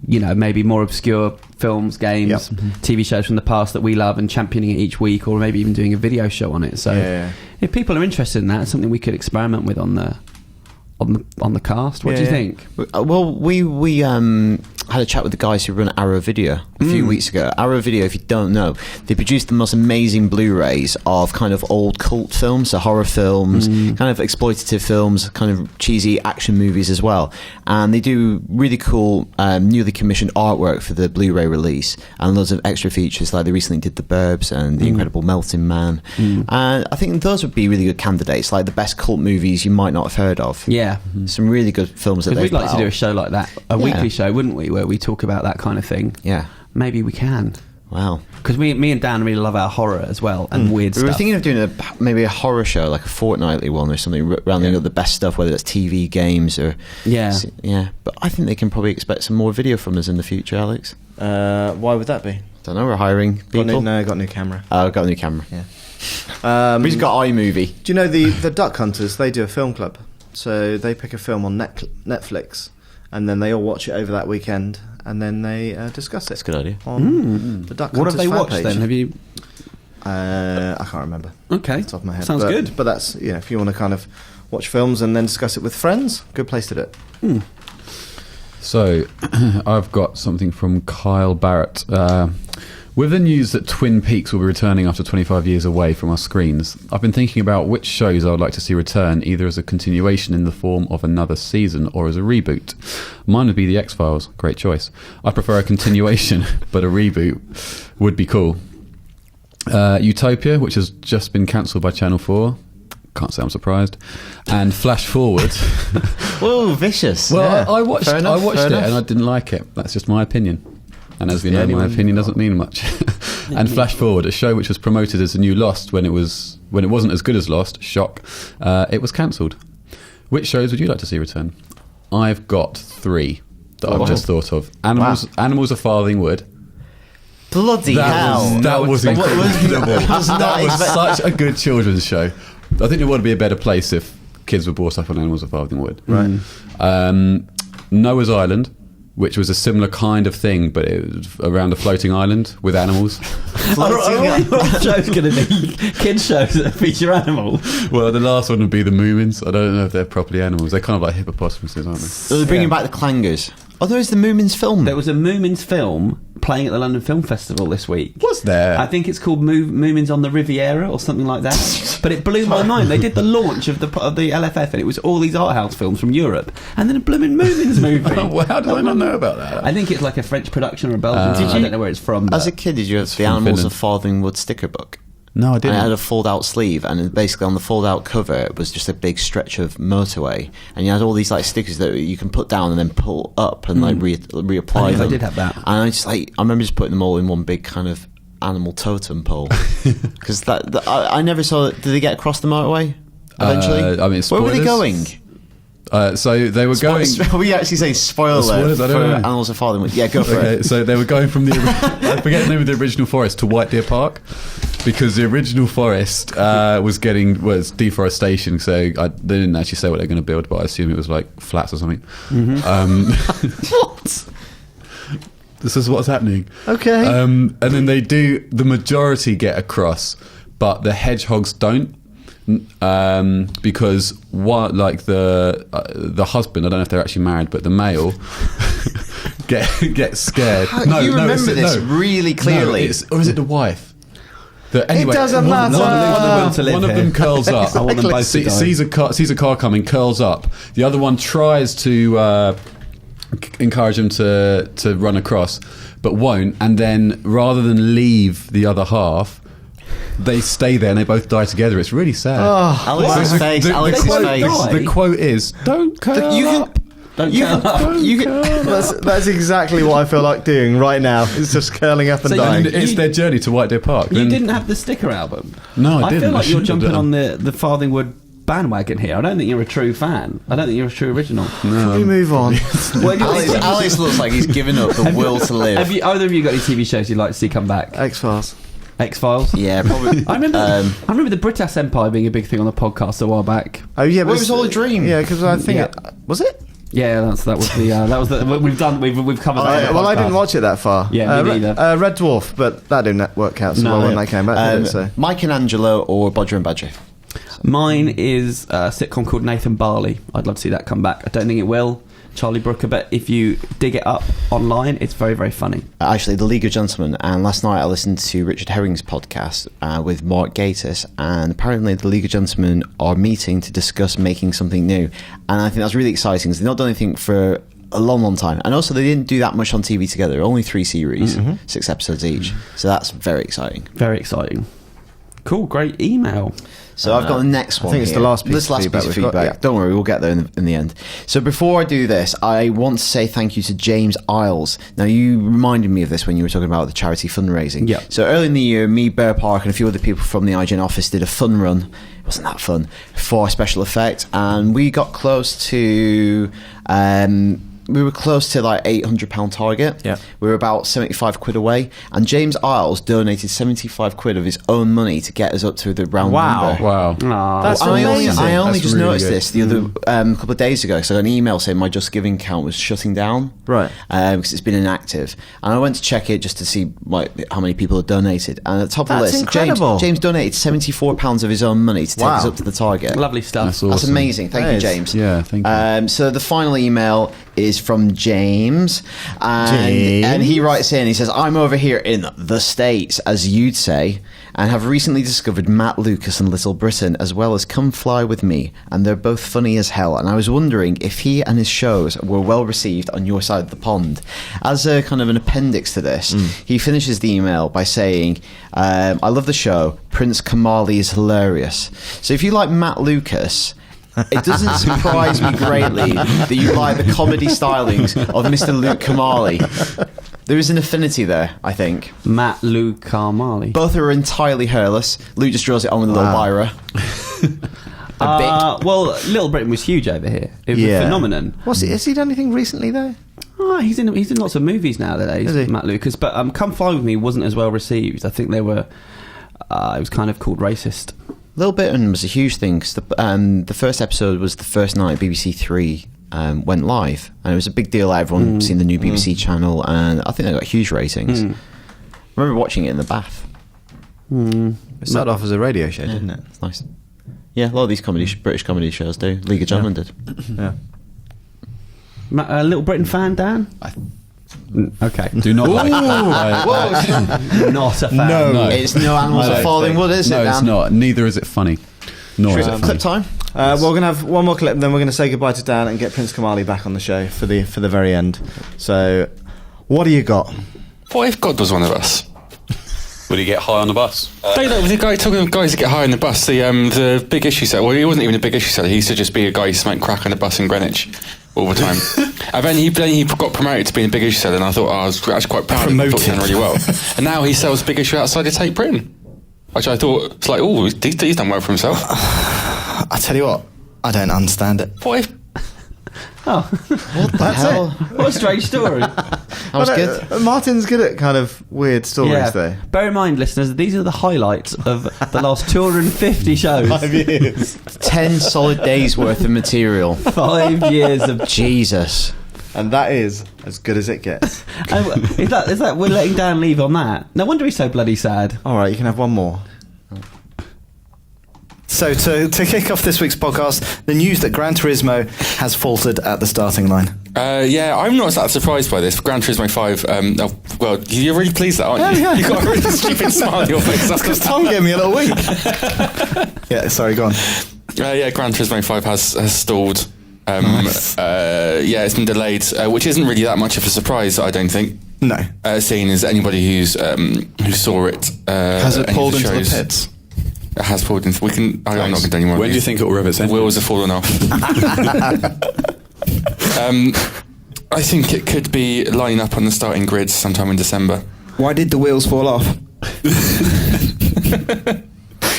B: maybe more obscure films, games, TV shows from the past that we love and championing it each week, or maybe even doing a video show on it. So if people are interested in that, it's something we could experiment with on the cast. What do you think?
C: Well, we had a chat with the guys who run Arrow Video a few weeks ago. Arrow Video, if you don't know, they produced the most amazing Blu-rays of kind of old cult films, so horror films, kind of exploitative films, kind of cheesy action movies as well. And they do really cool newly commissioned artwork for the Blu-ray release and loads of extra features, like they recently did The Burbs and The Incredible Melting Man. And I think those would be really good candidates, like the best cult movies you might not have heard of.
B: Yeah.
C: Some really good films that they've
B: we'd like to do a show like that, a weekly show, wouldn't we, where we talk about that kind of thing.
C: Yeah.
B: Maybe we can.
C: Wow.
B: Because me and Dan really love our horror as well, and weird stuff.
C: We were thinking of doing maybe a horror show, like a fortnightly one or something, rounding up the best stuff, whether it's TV, games, or...
B: Yeah.
C: But I think they can probably expect some more video from us in the future, Alex.
A: Why would that be?
C: Don't know, we're hiring people.
A: Got a new camera.
C: Oh, got a new camera.
A: Yeah.
C: We've got iMovie.
A: Do you know the Duck Hunters? They do a film club. So they pick a film on Netflix, and then they all watch it over that weekend, and then they discuss it.
C: That's a good idea.
A: On the Duck Hunters
B: What have they watched
A: page.
B: then? Have you...
A: I can't remember.
B: Okay.
A: Off the top of my head.
B: Sounds good.
A: But that's, if you want to kind of watch films and then discuss it with friends, good place to do it.
O: So, I've got something from Kyle Barrett. With the news that Twin Peaks will be returning after 25 years away from our screens, I've been thinking about which shows I would like to see return, either as a continuation in the form of another season or as a reboot. Mine would be The X-Files. Great choice. I prefer a continuation, but a reboot would be cool. Utopia, which has just been cancelled by Channel 4. Can't say I'm surprised. And Flash Forward.
C: Whoa, vicious.
O: Well, I watched it
C: enough.
O: and I didn't like it. That's just my opinion. And as we know, my opinion doesn't mean much. And Flash Forward, a show which was promoted as a new Lost when it wasn't as good as Lost, shock, it was cancelled. Which shows would you like to see return? I've got 3 that I've just thought of. Animals of Farthing Wood.
C: Bloody hell.
O: That was incredible. That was such a good children's show. I think it would be a better place if kids were brought up on Animals of Farthing Wood.
A: Right.
O: Noah's Island, which was a similar kind of thing, but it was around a floating island with animals.
B: What show's going to be kids shows that feature animals?
O: Well, the last one would be the Moomins. I don't know if they're properly animals. They're kind of like hippopotamuses, aren't they?
C: So they're bringing back the clangers. Oh, there is the Moomins film.
B: There was a Moomins film playing at the London Film Festival this week.
O: Was there?
B: I think it's called Moomins on the Riviera or something like that. But it blew my mind. They did the launch of the LFF, and it was all these art house films from Europe, and then a blooming Moomins movie.
O: Well, how did I not know about that?
B: I think it's like a French production or a Belgian. I don't know where it's from.
C: As a kid, did you have the Animals of Farthing Wood sticker book?
O: No, I didn't.
C: And it had a fold-out sleeve, and basically on the fold-out cover it was just a big stretch of motorway, and you had all these like stickers that you can put down and then pull up and like reapply them.
B: I did have that.
C: And I remember just putting them all in one big kind of animal totem pole because I never saw. Did they get across the motorway eventually? Where were they going?
O: So they were going.
C: We actually say spoiler for Animals of Farthing Wood. Yeah, go for it.
O: So they were going from the I forget the name of the original forest to White Deer Park, because the original forest was deforestation. So they didn't actually say what they're going to build, but I assume it was like flats or something.
A: What?
O: This is what's happening.
A: Okay.
O: And then the majority get across, but the hedgehogs don't. Because the husband, I don't know if they're actually married, but the male gets scared.
C: You remember this really clearly.
O: Or is it the wife? Anyway,
A: it doesn't matter.
O: One of them curls up. I want them both to sees a car coming, curls up. The other one tries to encourage him to run across, but won't. And then rather than leave the other half, they stay there and they both die together. It's really sad.
C: Alex's face.
O: The quote is, "Don't curl up."
A: That's exactly what I feel like doing right now. It's just curling up and dying.
O: It's their journey to White Deer Park.
B: You didn't have the sticker album.
O: No, I didn't.
B: feel like you're jumping on the Farthingwood bandwagon here. I don't think you're a true fan. I don't think you're a true original.
A: No. Can we move on?
C: Alex looks like he's given up the will to live.
B: Have either of you got any TV shows you'd like to see come back?
A: X-Files.
B: X-Files?
C: Yeah, probably.
B: I remember the Britas Empire being a big thing on the podcast a while back.
A: Oh yeah, but
C: it was all a dream.
A: Yeah, because I think was it?
B: Yeah, that was the we've covered that.
A: Well, I didn't watch it that far.
B: Yeah, me neither.
A: Red Dwarf, but that didn't work out so well when they came back. Did it, so.
C: Mike and Angelo or Bodger and Badger?
B: Mine is a sitcom called Nathan Barley. I'd love to see that come back. I don't think it will. Charlie Brooker, but if you dig it up online, it's very, very funny.
C: Actually, The League of Gentlemen, and last night I listened to Richard Herring's podcast with Mark Gatiss, and apparently The League of Gentlemen are meeting to discuss making something new, and I think that's really exciting because they've not done anything for a long, long time, and also they didn't do that much on TV together. Only 3 series, 6 episodes each, so that's very exciting.
B: Very exciting. Cool, great email.
C: So I've got the next one.
A: I think it's the last piece of
C: feedback.
A: feedback.
C: Yeah. Don't worry, we'll get there in the end. So before I do this, I want to say thank you to James Isles. Now, you reminded me of this when you were talking about the charity fundraising.
B: Yeah.
C: So early in the year, me, Bear Park, and a few other people from the IGN office did a fun run. It wasn't that fun for Special Effect, and we got close to. We were close to like £800 target.
A: Yeah.
C: We were about 75 quid away, and James Isles donated 75 quid of his own money to get us up to the round number.
O: Wow.
A: That's amazing.
C: I only
O: That's
C: just
O: really
C: noticed
O: good.
C: this the other couple of days ago, because I got an email saying my Just Giving account was shutting down.
A: Right.
C: Because it's been inactive. And I went to check it just to see how many people had donated. And at the top of the
A: That's
C: list,
A: incredible.
C: James donated £74 of his own money to take us up to the target.
B: Lovely stuff.
O: That's awesome.
C: That's amazing. Thank you, James.
O: Yeah, thank you.
C: So the final email is from James, and he writes in, he says, I'm over here in the States, as you'd say, and have recently discovered Matt Lucas and Little Britain, as well as Come Fly With Me, and they're both funny as hell, and I was wondering if he and his shows were well received on your side of the pond. As a kind of an appendix to this, he finishes the email by saying, I love the show, Prince Kamali is hilarious. So if you like Matt Lucas, it doesn't surprise me greatly that you like the comedy stylings of Mr. Luke Kamali. There is an affinity there, I think.
B: Matt Luke Kamali.
C: Both are entirely hairless. Luke just draws it on with a little Lyra.
B: Well, Little Britain was huge over here. It was a phenomenon.
A: Has he done anything recently though?
B: Oh, he's in lots of movies nowadays,
A: Is he?
B: Matt Lucas. But Come Fly With Me wasn't as well received. I think they were. It was kind of called racist.
C: Little Britain was a huge thing because the first episode was the first night BBC Three went live, and it was a big deal. Everyone seen the new BBC channel, and I think they got huge ratings. I remember watching it in the bath.
A: It started off as a radio show, didn't it?
C: It's nice. Yeah, a lot of these British comedy shows do. League of Gentlemen did.
A: Yeah.
B: Little Britain fan, Dan? Okay.
O: Do not like
B: Not a fan.
O: No.
C: It's no animals are falling wood, is it, Dan?
O: No, it's not. Neither is it funny. Nor is it funny.
C: Clip time?
A: We're going to have one more clip, then we're going to say goodbye to Dan and get Prince Kamali back on the show for the very end. So, what do you got?
F: What if God was one of us?
R: Would he get high on the bus?
F: The guy talking of guys that get high on the bus, the big issue setter. Well, he wasn't even a big issue setter. He used to just be a guy who smoked crack on the bus in Greenwich all the time. And then he got promoted to being a big issue seller, and I thought, I was actually quite proud of him. I thought he done really well. And now he sells big issue outside of Tate Britain, which I thought it's like, oh, he's done well for himself.
U: I tell you what, I don't understand it.
F: What if?
B: Oh,
C: what the hell?
B: What a strange story.
C: That was good.
A: Martin's good at kind of weird stories, though.
B: Bear in mind, listeners, these are the highlights of the last 250 shows.
A: 5 years.
C: 10 solid days worth of material.
B: 5 years of
C: Jesus.
A: And that is as good as it gets.
B: Is that we're letting Dan leave on that? No wonder he's so bloody sad.
A: All right, you can have one more.
U: So to kick off this week's podcast, the news that Gran Turismo has faltered at the starting line.
F: Yeah, I'm not that surprised by this. Gran Turismo 5, well, you're really pleased that, aren't you?
U: Yeah.
F: You've got a really stupid smile on your face.
U: That's because Tom gave me a little wink. Yeah, sorry, go on.
F: Yeah, Gran Turismo 5 has stalled.
U: Nice.
F: Yeah, it's been delayed, which isn't really that much of a surprise, I don't think.
U: No.
F: Seeing as anybody who saw it...
U: has it pulled into the pits?
F: It has pulled into... I'm not going to do any more.
R: When do you think it will rev its engine?
F: Wheels have fallen off. I think it could be lining up on the starting grid sometime in December.
H: Why did the wheels fall off?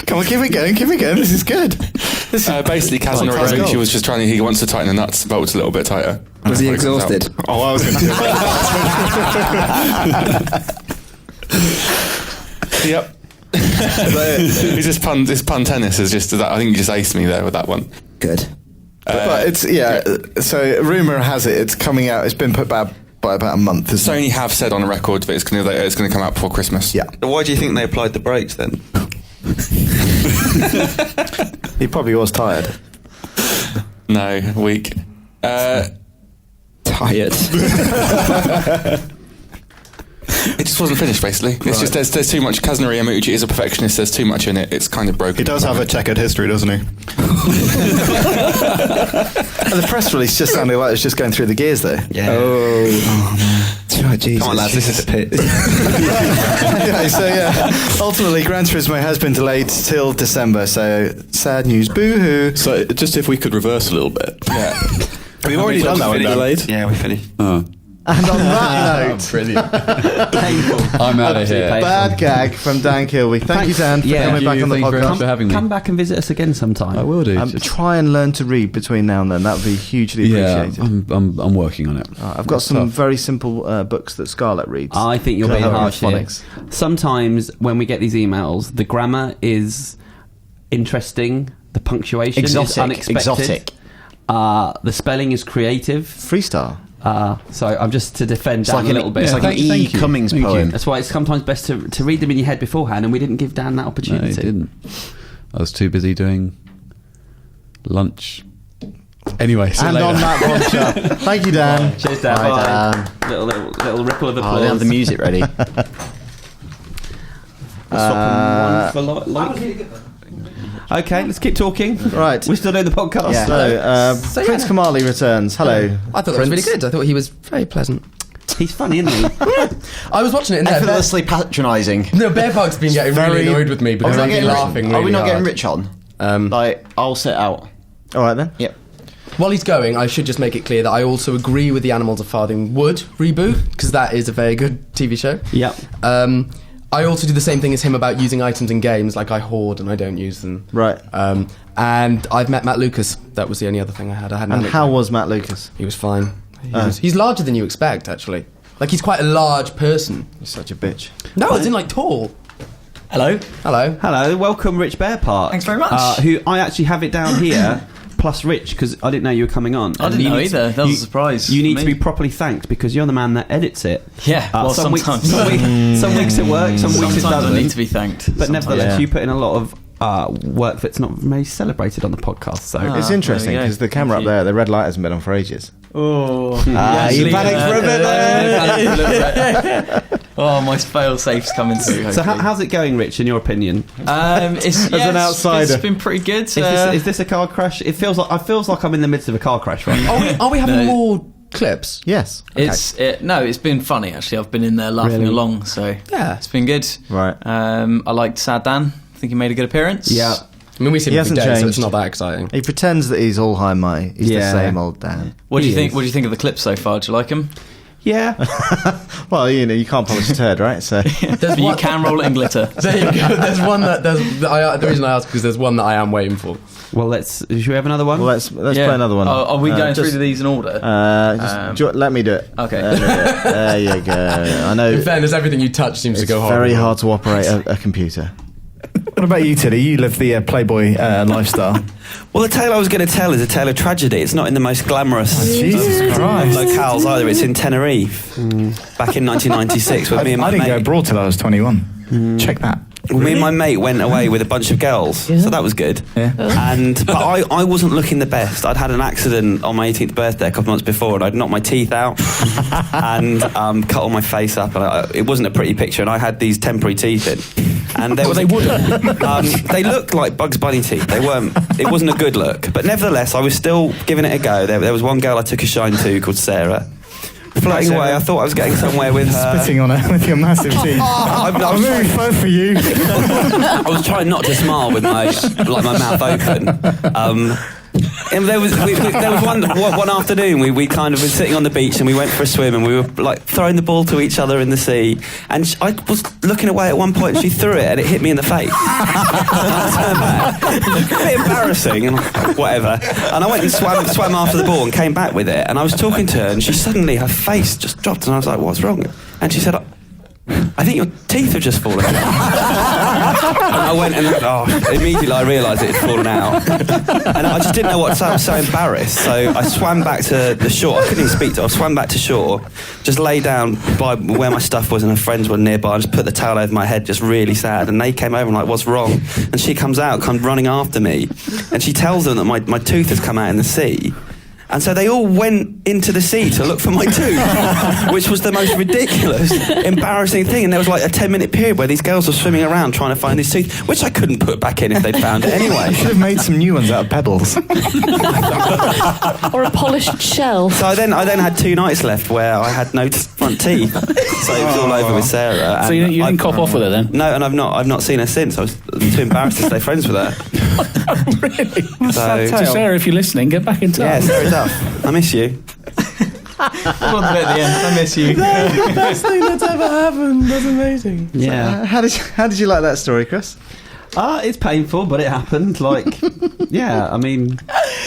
U: Come on, keep it going. This is good.
F: Basically, Kazunori was just he wants to tighten the nuts bolts a little bit tighter.
H: Was he exhausted?
U: Oh, I was going to do that.
F: Yep. It's just pun tennis is just that. I think you just aced me there with that one.
H: Good.
U: But it's so rumor has it it's coming out. It's been put back by about a month.
F: Sony have said on the record that it's going to come out before Christmas.
U: Yeah.
S: Why do you think they applied the brakes then?
U: He probably was tired.
F: No, weak.
H: Tired.
F: It just wasn't finished, basically. It's just there's too much. Kazunori Yamauchi is a perfectionist. There's too much in it. It's kind of broken.
Q: He does have a checkered history, doesn't he?
U: And the press release just sounded like it's just going through the gears, though.
H: Yeah.
U: Oh.
H: Oh, Jesus.
P: Come on, lads, this is the pit.
M: Anyway, so yeah, ultimately Gran Turismo has been delayed till December, so sad news, boo-hoo.
R: So just if we could reverse a little bit.
M: Yeah.
R: We've already done that one, delayed.
P: Yeah, we finished.
R: Oh.
A: And on that note,
B: brilliant. Painful.
O: I'm out of here.
A: Bad gag from Dan Kilby. Thank you, Dan, for coming back on the
O: Thank you very much
A: podcast.
O: for having me.
B: Come back and visit us again sometime.
O: I will do.
A: Try and learn to read between now and then. That would be hugely appreciated.
O: I'm working on it.
A: I've got some very simple books that Scarlett reads.
B: I think you're
A: Can
B: being
A: help with
B: harsh here. Sometimes when we get these emails, the grammar is interesting, the punctuation is unexpected.
C: Exotic.
B: The spelling is creative.
A: Freestyle.
B: So I'm just to defend Dan a little bit.
C: It's like an E. Cummings poem.
B: That's why it's sometimes best to read them in your head beforehand, and we didn't give Dan that opportunity.
O: No, he didn't. I was too busy doing lunch. Anyway,
A: and on that bombshell, thank you, Dan.
B: Cheers, Dan.
A: Bye, Dan.
B: Little ripple of applause.
C: They have the music ready.
B: Okay, let's keep talking.
A: Right.
B: We're still doing the podcast.
A: Yeah. So, Prince Kamali returns. Hello.
I: I thought that was really good. I thought he was very pleasant.
B: He's funny, isn't he?
I: I was watching it in there.
C: Effortlessly patronising.
I: No, Bear Park's been getting really annoyed with me because I'm laughing really
C: Are we not getting
I: hard.
C: Rich on? I'll sit out.
A: All right, then.
C: Yep.
I: While he's going, I should just make it clear that I also agree with the Animals of Farthing Wood reboot, because that is a very good TV show.
B: Yeah.
I: I also do the same thing as him about using items in games, like I hoard and I don't use them.
A: Right.
I: And I've met Matt Lucas. That was the only other thing I had.
A: And how was Matt Lucas?
I: He was fine. He's larger than you expect, actually. Like, he's quite a large person.
A: You're such a bitch.
I: No, it's in, like, tall.
V: Hello.
I: Hello.
B: Hello. Welcome, Rich Bear Park.
V: Thanks very much.
B: Who I actually have it down here. Plus Rich, because I didn't know you were coming on.
V: I didn't know either. That was a surprise.
B: You need
V: for
B: to
V: me.
B: be properly thanked because you're the man that edits it.
V: Yeah, well,
B: some
V: sometimes.
B: Some weeks it works, some weeks it
V: Sometimes
B: doesn't.
V: I need to be thanked.
B: But nevertheless, you put in a lot of work that's not very celebrated on the podcast. So
A: it's interesting because the camera up there, the red light hasn't been on for ages.
V: Oh,
A: you panicked for a bit there.
V: Oh, my fail-safe's coming through.
B: So how's it going, Rich, in your opinion?
V: As
A: an outsider,
V: it's been pretty good.
B: Is this a car crash? It feels like I'm in the midst of a car crash right now.
I: Are we having more clips?
A: Yes.
V: Okay. It's been funny actually. I've been in there laughing along, so
I: yeah,
V: it's been good.
A: Right.
V: I liked Sad Dan. I think he made a good appearance.
I: Yeah. I mean, we see him every
A: hasn't
I: day,
A: changed.
I: so it's not that exciting.
A: He pretends that he's all high and mighty. He's the same old Dan.
V: What do you think? What do you think of the clips so far? Do you like them?
B: Yeah.
A: Well, you can't polish a turd, right? So
V: but you can roll it in glitter.
I: There you go. There's one that the reason I asked because there's one that I am waiting for.
B: Well, should we have another one?
A: Well, let's play another one.
V: Are we going through these in order?
A: Let me do it.
V: Okay.
A: There you go. I know.
I: In fairness, everything you touch seems to go hard.
A: It's very hard to operate a computer.
M: What about you, Tilly? You live the Playboy lifestyle.
P: Well, the tale I was going to tell is a tale of tragedy. It's not in the most glamorous
M: Jesus Christ.
P: locales either. It's in Tenerife back in 1996 with me and my mate.
M: I didn't go abroad till I was 21. Check that.
P: Well, me and my mate went away with a bunch of girls, so that was good.
M: Yeah.
P: But I wasn't looking the best. I'd had an accident on my 18th birthday a couple months before, and I'd knocked my teeth out and cut all my face up, and it wasn't a pretty picture. And I had these temporary teeth in, and they wouldn't. They looked like Bugs Bunny teeth. They weren't. It wasn't a good look, but nevertheless, I was still giving it a go. There was one girl I took a shine to called Sarah. Floating away, I thought I was getting somewhere with her.
M: Spitting on her with your massive teeth. I'm moving fun for you.
P: I was trying not to smile with my mouth open. And there was one afternoon we kind of were sitting on the beach and we went for a swim and we were like throwing the ball to each other in the sea, and I was looking away at one point and she threw it and it hit me in the face. I turned back. A bit embarrassing and whatever, and I went and swam after the ball and came back with it, and I was talking to her and she suddenly, her face just dropped and I was like, what's wrong? And she said, I think your teeth have just fallen out. And I went and immediately I realised it had fallen out, and I just didn't know what to say. I was so embarrassed, so I swam back to the shore. I couldn't even speak to her. I swam back to shore, just lay down by where my stuff was, and her friends were nearby. I just put the towel over my head, just really sad, and they came over and like, what's wrong? And she comes running after me, and she tells them that my tooth has come out in the sea. And so they all went into the sea to look for my tooth, which was the most ridiculous, embarrassing thing. And there was like a 10-minute period where these girls were swimming around trying to find this tooth, which I couldn't put back in if they'd found it anyway.
Q: You should have made some new ones out of pebbles.
G: Or a polished shell.
P: So I then had 2 nights left where I had no front teeth. So it was all over with Sarah.
J: So you didn't cop off with her then?
P: No, and I've not seen her since. I was too embarrassed to stay friends with her.
J: Really? So Sarah, if you're listening, get back in touch.
P: Yeah, Sarah Duff. I miss you.
V: Well, at the end, I miss you.
I: That's the best thing that's ever happened. That's amazing.
B: Yeah.
A: How did you like that story, Chris?
B: It's painful, but it happened. Like, yeah, I mean,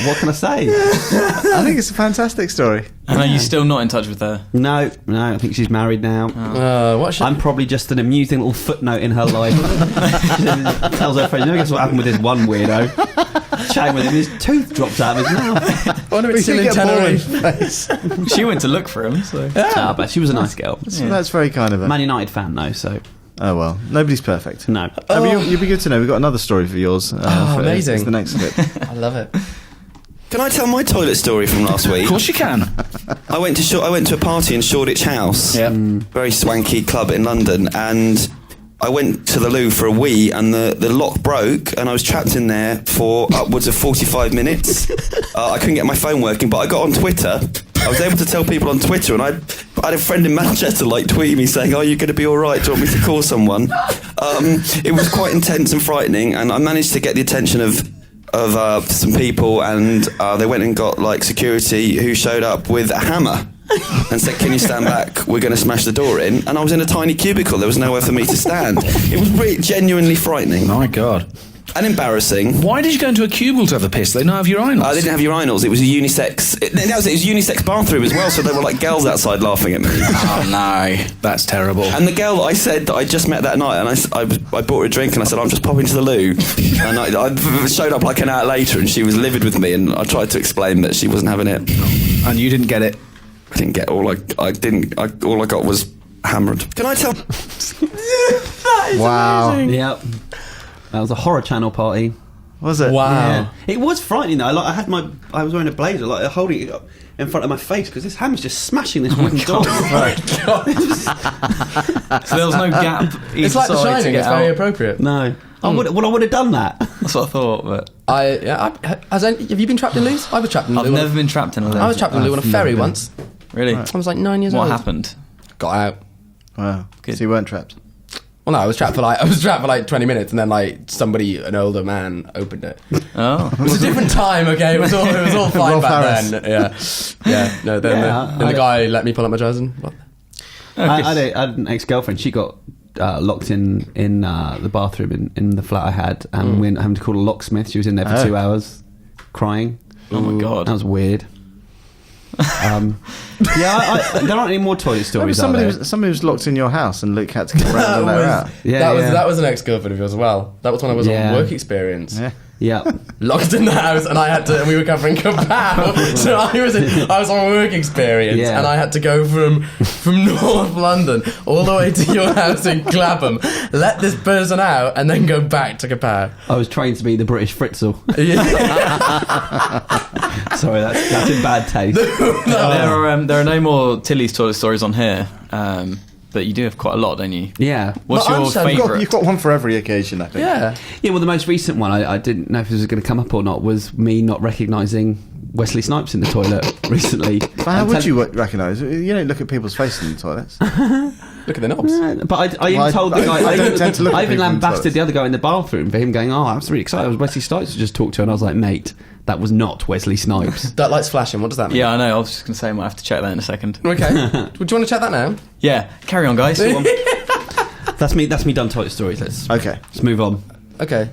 B: what can I say?
A: I think it's a fantastic story.
V: And are you still not in touch with her?
B: No, I think she's married now. I'm probably just an amusing little footnote in her life. Tells her friend, guess what happened with this one weirdo? Chatting with him, his tooth dropped out of his mouth.
I: I wonder if it's still in Tenerife.
V: She went to look for him, so...
B: Yeah, but she was a nice girl.
A: That's very kind of her.
B: Man United fan, though, so...
A: Oh, well. Nobody's perfect.
B: No.
A: You'd be good to know. We've got another story for yours.
I: Amazing.
A: It's the next clip.
I: I love it.
P: Can I tell my toilet story from last week?
J: Of course you can.
P: I went to a party in Shoreditch House, very swanky club in London, and I went to the loo for a wee, and the lock broke, and I was trapped in there for upwards of 45 minutes. I couldn't get my phone working, but I got on Twitter. I was able to tell people on Twitter, and I had a friend in Manchester tweet me saying, "Are you going to be all right? Do you want me to call someone?" It was quite intense and frightening, and I managed to get the attention of some people, and they went and got security, who showed up with a hammer and said, "Can you stand back? We're going to smash the door in." And I was in a tiny cubicle. There was nowhere for me to stand. It was really genuinely frightening.
J: My God.
P: And embarrassing.
J: Why did you go into a cubicle to have a piss? They don't have urinals.
P: They didn't have urinals. It was a unisex. It was a unisex bathroom as well. So there were girls outside laughing at me.
J: Oh no, that's terrible.
P: And the girl that I said that I just met that night, and I bought her a drink, and I said, "I'm just popping to the loo." And I showed up an hour later, and she was livid with me, and I tried to explain that she wasn't having it.
J: And you didn't get it.
P: I didn't get all all I got was hammered. Can I tell?
I: That is amazing.
B: Yep. That was a horror channel party.
A: Was it?
I: Wow.
B: Yeah. It was frightening though. I was wearing a blazer, holding it up in front of my face because this hammer's just smashing this wooden door.
V: Right. So there was no gap.
I: It's like The Shining. It's very appropriate.
B: No. I would have done that.
V: That's what I thought. But
I: have you been trapped in loos? I was trapped in a loo.
V: I've never been trapped in a loo.
I: I was trapped in a loo on a ferry once.
V: Really?
I: I was 9 years old.
V: What happened?
I: Got out.
A: Wow. So you weren't trapped?
I: Well, no, I was trapped for 20 minutes, and then an older man, opened it.
V: Oh,
I: it was a different time. Okay, it was all fine back then. Yeah. No, then the guy let me pull up my trousers.
B: I had an ex-girlfriend. She got locked in the bathroom in the flat I had, and we ended up having to call a locksmith. She was in there for 2 hours, crying.
V: Oh my God,
B: that was weird. There aren't any more toilet stories.
A: Somebody was locked in your house, and Luke had to come around and let her out.
I: That was an ex-girlfriend of yours as well. That was when I was on work experience.
B: Yeah.
I: Locked in the house, and we were covering kapow. So I was on work experience, and I had to go from North London all the way to your house in Clapham, let this person out, and then go back to kapow.
B: I was trained to be the British Fritzl. Sorry, that's in bad taste.
V: There are no more Tilly's toilet stories on here. But you do have quite a lot, don't you?
B: Yeah.
V: What's your favourite?
A: You've got one for every occasion, I think.
I: Yeah.
B: Well, the most recent one, I didn't know if this was going to come up or not, was me not recognising Wesley Snipes in the toilet recently.
A: But how would you recognise? You don't look at people's faces in the toilets.
I: Look at the knobs.
B: But I even told the guy, I even lambasted the other guy in the bathroom for him going, "Oh, I was really excited. I was Wesley Snipes to just talk to," and I was like, "Mate, that was not Weslly Snipes."
I: That light's flashing. What does that mean?
V: Yeah, I know. I was just going to say I might have to check that in a second.
I: Okay. Do you want to check that now?
V: Yeah. Carry on, guys.
B: That's me done toilet stories. Let's move on.
I: Okay.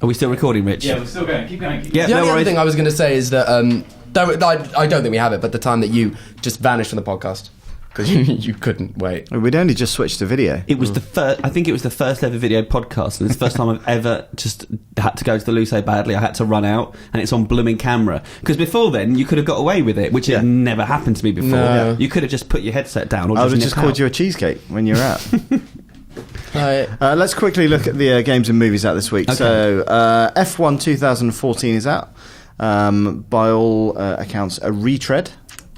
B: Are we still recording, Rich?
V: Yeah, we're still going. Keep going.
B: Yeah,
I: the only other thing I was going to say is that I don't think we have it, but the time that you just vanished from the podcast because you couldn't wait.
A: We'd only just switched to video.
B: It was I think it was the first ever video podcast, and it's the first time I've ever just had to go to the loo so badly I had to run out, and it's on blooming camera. Because before then, you could have got away with it, which had never happened to me before.
I: No.
B: You could have just put your headset down, or
A: I would have
B: just
A: just called you a cheesecake when you were out.
I: Right.
A: Let's quickly look at the games and movies out this week.
B: Okay.
A: So F1 2014 is out. by all accounts, a retread.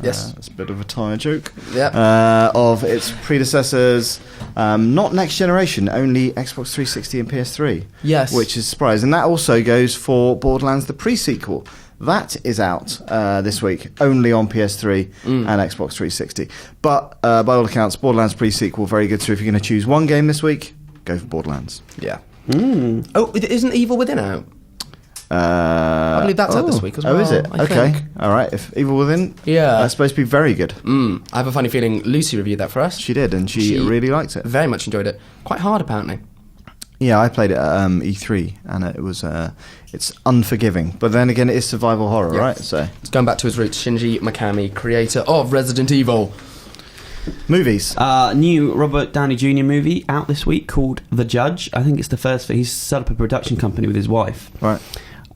L: Yes.
A: It's a bit of a tire joke.
L: Yeah.
A: Of its predecessors, not next generation, only Xbox 360 and PS3.
L: Yes.
A: Which is a surprise. And that also goes for Borderlands, the pre-sequel. That is out this week, only on PS3 and Xbox 360. But by all accounts, Borderlands pre-sequel, very good. So if you're going to choose one game this week, go for Borderlands.
L: Yeah. Oh, isn't Evil Within out? I believe that's out this week as well.
A: Oh, is it?
L: I
A: Okay.
L: think.
A: All right. If Evil Within,
L: Yeah.
A: that's supposed to be very good.
L: I have a funny feeling Lucy reviewed that for us.
A: She did, and she really liked it.
L: Very much enjoyed it. Quite hard, apparently.
A: Yeah, I played it at E3, and it was it's unforgiving. But then again, it is survival horror, right? So
L: it's going back to his roots. Shinji Mikami, creator of Resident Evil.
A: Movies.
B: New Robert Downey Jr. movie out this week called The Judge. I think it's the first. He's set up a production company with his wife.
A: Right.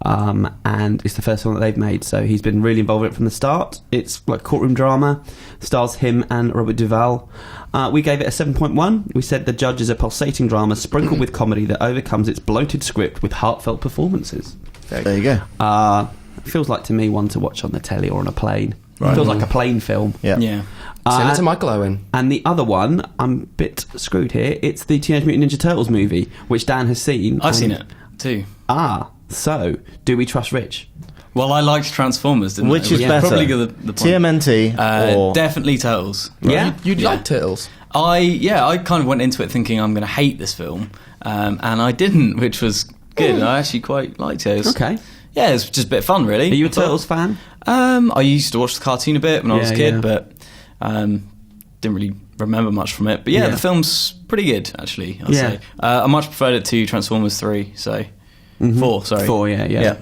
B: And it's the first one that they've made, so he's been really involved in it from the start. It's like courtroom drama, stars him and Robert Duvall. We gave it a 7.1. We said The Judge is a pulsating drama sprinkled with comedy that overcomes its bloated script with heartfelt performances.
A: There you go.
B: Feels like to me one to watch on the telly or on a plane.
A: Right.
B: Feels like a plane film.
L: Send it to Michael Owen.
B: And the other one, I'm a bit screwed here. It's the Teenage Mutant Ninja Turtles movie, which Dan has seen.
V: I've seen it too.
B: So do we trust Rich?
V: Well, I liked Transformers, didn't
A: Which
V: I?
A: is better?
V: Probably the point.
A: TMNT or
V: definitely Turtles.
B: Yeah?
L: You'd like Turtles?
V: I kind of went into it thinking I'm going to hate this film, and I didn't, which was good. I actually quite liked it. It was,
B: Okay.
V: Yeah, it was just a bit of fun, really.
B: Are you a Turtles fan?
V: I used to watch the cartoon a bit when I was a kid,
B: Yeah.
V: but didn't really remember much from it. But yeah, the film's pretty good, actually, I'd say. I much preferred it to Transformers 3, so... 4, sorry.
B: 4, yeah.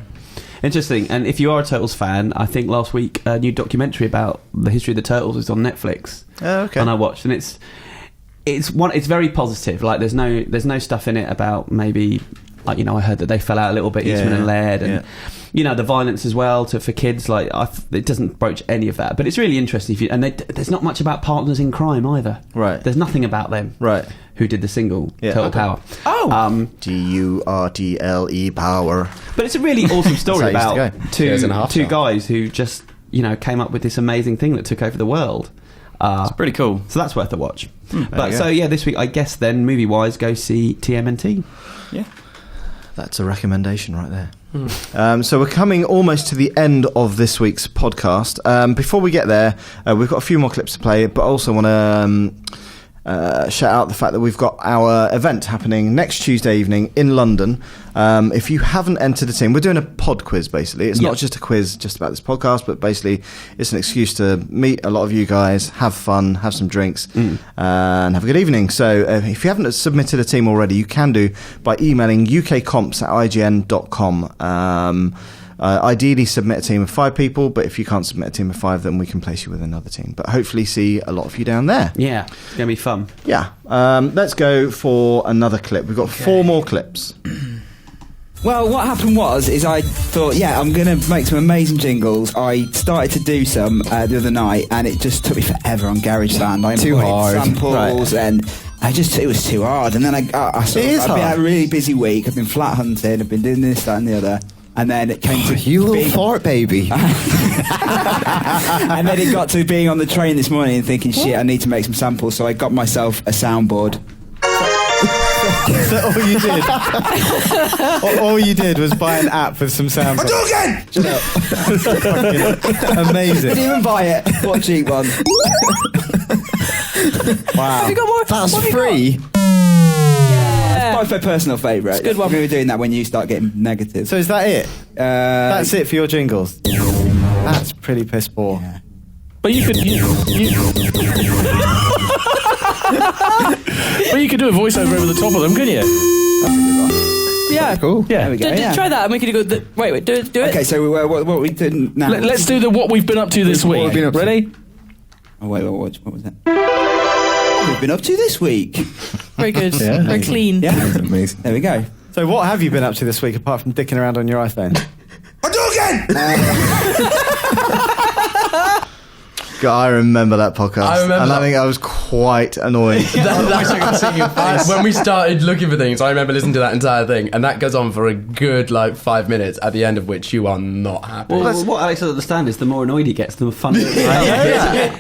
B: Interesting. And if you are a Turtles fan, I think last week a new documentary about the history of the Turtles is on Netflix.
A: Oh, okay.
B: And I watched, and it's very positive. Like there's no stuff in it about maybe, like, I heard that they fell out a little bit, Eastman and Laird, and the violence as well for kids. Like it doesn't broach any of that, but it's really interesting. There's not much about partners in crime either.
A: Right.
B: There's nothing about them.
A: Right.
B: Who did the single Total Power?
L: Oh,
A: Durtle Power.
B: But it's a really awesome story
A: That's how it
B: about
A: used to go.
B: two guys who just came up with this amazing thing that took over the world.
V: It's pretty cool.
B: So that's worth a watch. This week I guess then movie wise go see TMNT.
V: Yeah.
A: That's a recommendation right there. So we're coming almost to the end of this week's podcast. Before we get there, we've got a few more clips to play, but I also want to shout out the fact that we've got our event happening next Tuesday evening in London. If you haven't entered the team, we're doing a pod quiz basically. It's not just a quiz just about this podcast, but basically it's an excuse to meet a lot of you guys, have fun, have some drinks, and have a good evening. So if you haven't submitted a team already, you can do by emailing ukcomps@ign.com. Ideally submit a team of 5 people, but if you can't submit a team of 5, then we can place you with another team. But hopefully see a lot of you down there.
B: Yeah, it's going to be fun.
A: Yeah. Let's go for another clip. We've got 4 more clips.
H: Well, what happened is I thought, I'm going to make some amazing jingles. I started to do some the other night, and it just took me forever on GarageBand. I
A: Too hard.
H: samples, and it was too hard. And then I've been had a really busy week. I've been flat hunting. I've been doing this, that, and the other. And then it came to
U: you little fart baby.
H: And then it got to being on the train this morning and thinking, shit, I need to make some samples. So I got myself a soundboard.
U: Is that all you did? All you did was buy an app with some sound.
H: Hadouken!
U: Amazing.
H: Didn't even buy it. What a cheap one.
U: Wow.
G: Have you got more?
U: That's
G: what have you
U: free.
G: Yeah.
H: Both my personal favourite.
G: It's a good one.
H: I'm going to be doing that when you start getting negative.
U: So is that it? That's it for your jingles? That's pretty piss poor.
H: Yeah.
J: But you could... But you could do a voiceover over the top of them, couldn't you?
G: Yeah.
H: Cool.
J: Yeah.
H: There we go.
G: Try that, and we could go. Wait, do it.
H: Okay, so what are we doing now?
J: Let's do the what we've been up to this week.
U: we've been up to.
J: Ready?
H: Oh, wait, what was that? What we've been up to this week.
G: Very good.
U: Yeah.
G: Very clean.
H: Yeah.
U: Amazing.
H: There we go.
U: So what have you been up to this week apart from dicking around on your iPhone?
A: God, I remember that podcast.
L: I remember
A: and
L: that.
A: I think I was quite annoying.
I: When we started looking for things, I remember listening to that entire thing, and that goes on for a good 5 minutes, at the end of which you are not happy.
B: Well, what Alex doesn't understand is the more annoyed he gets, the more fun it is.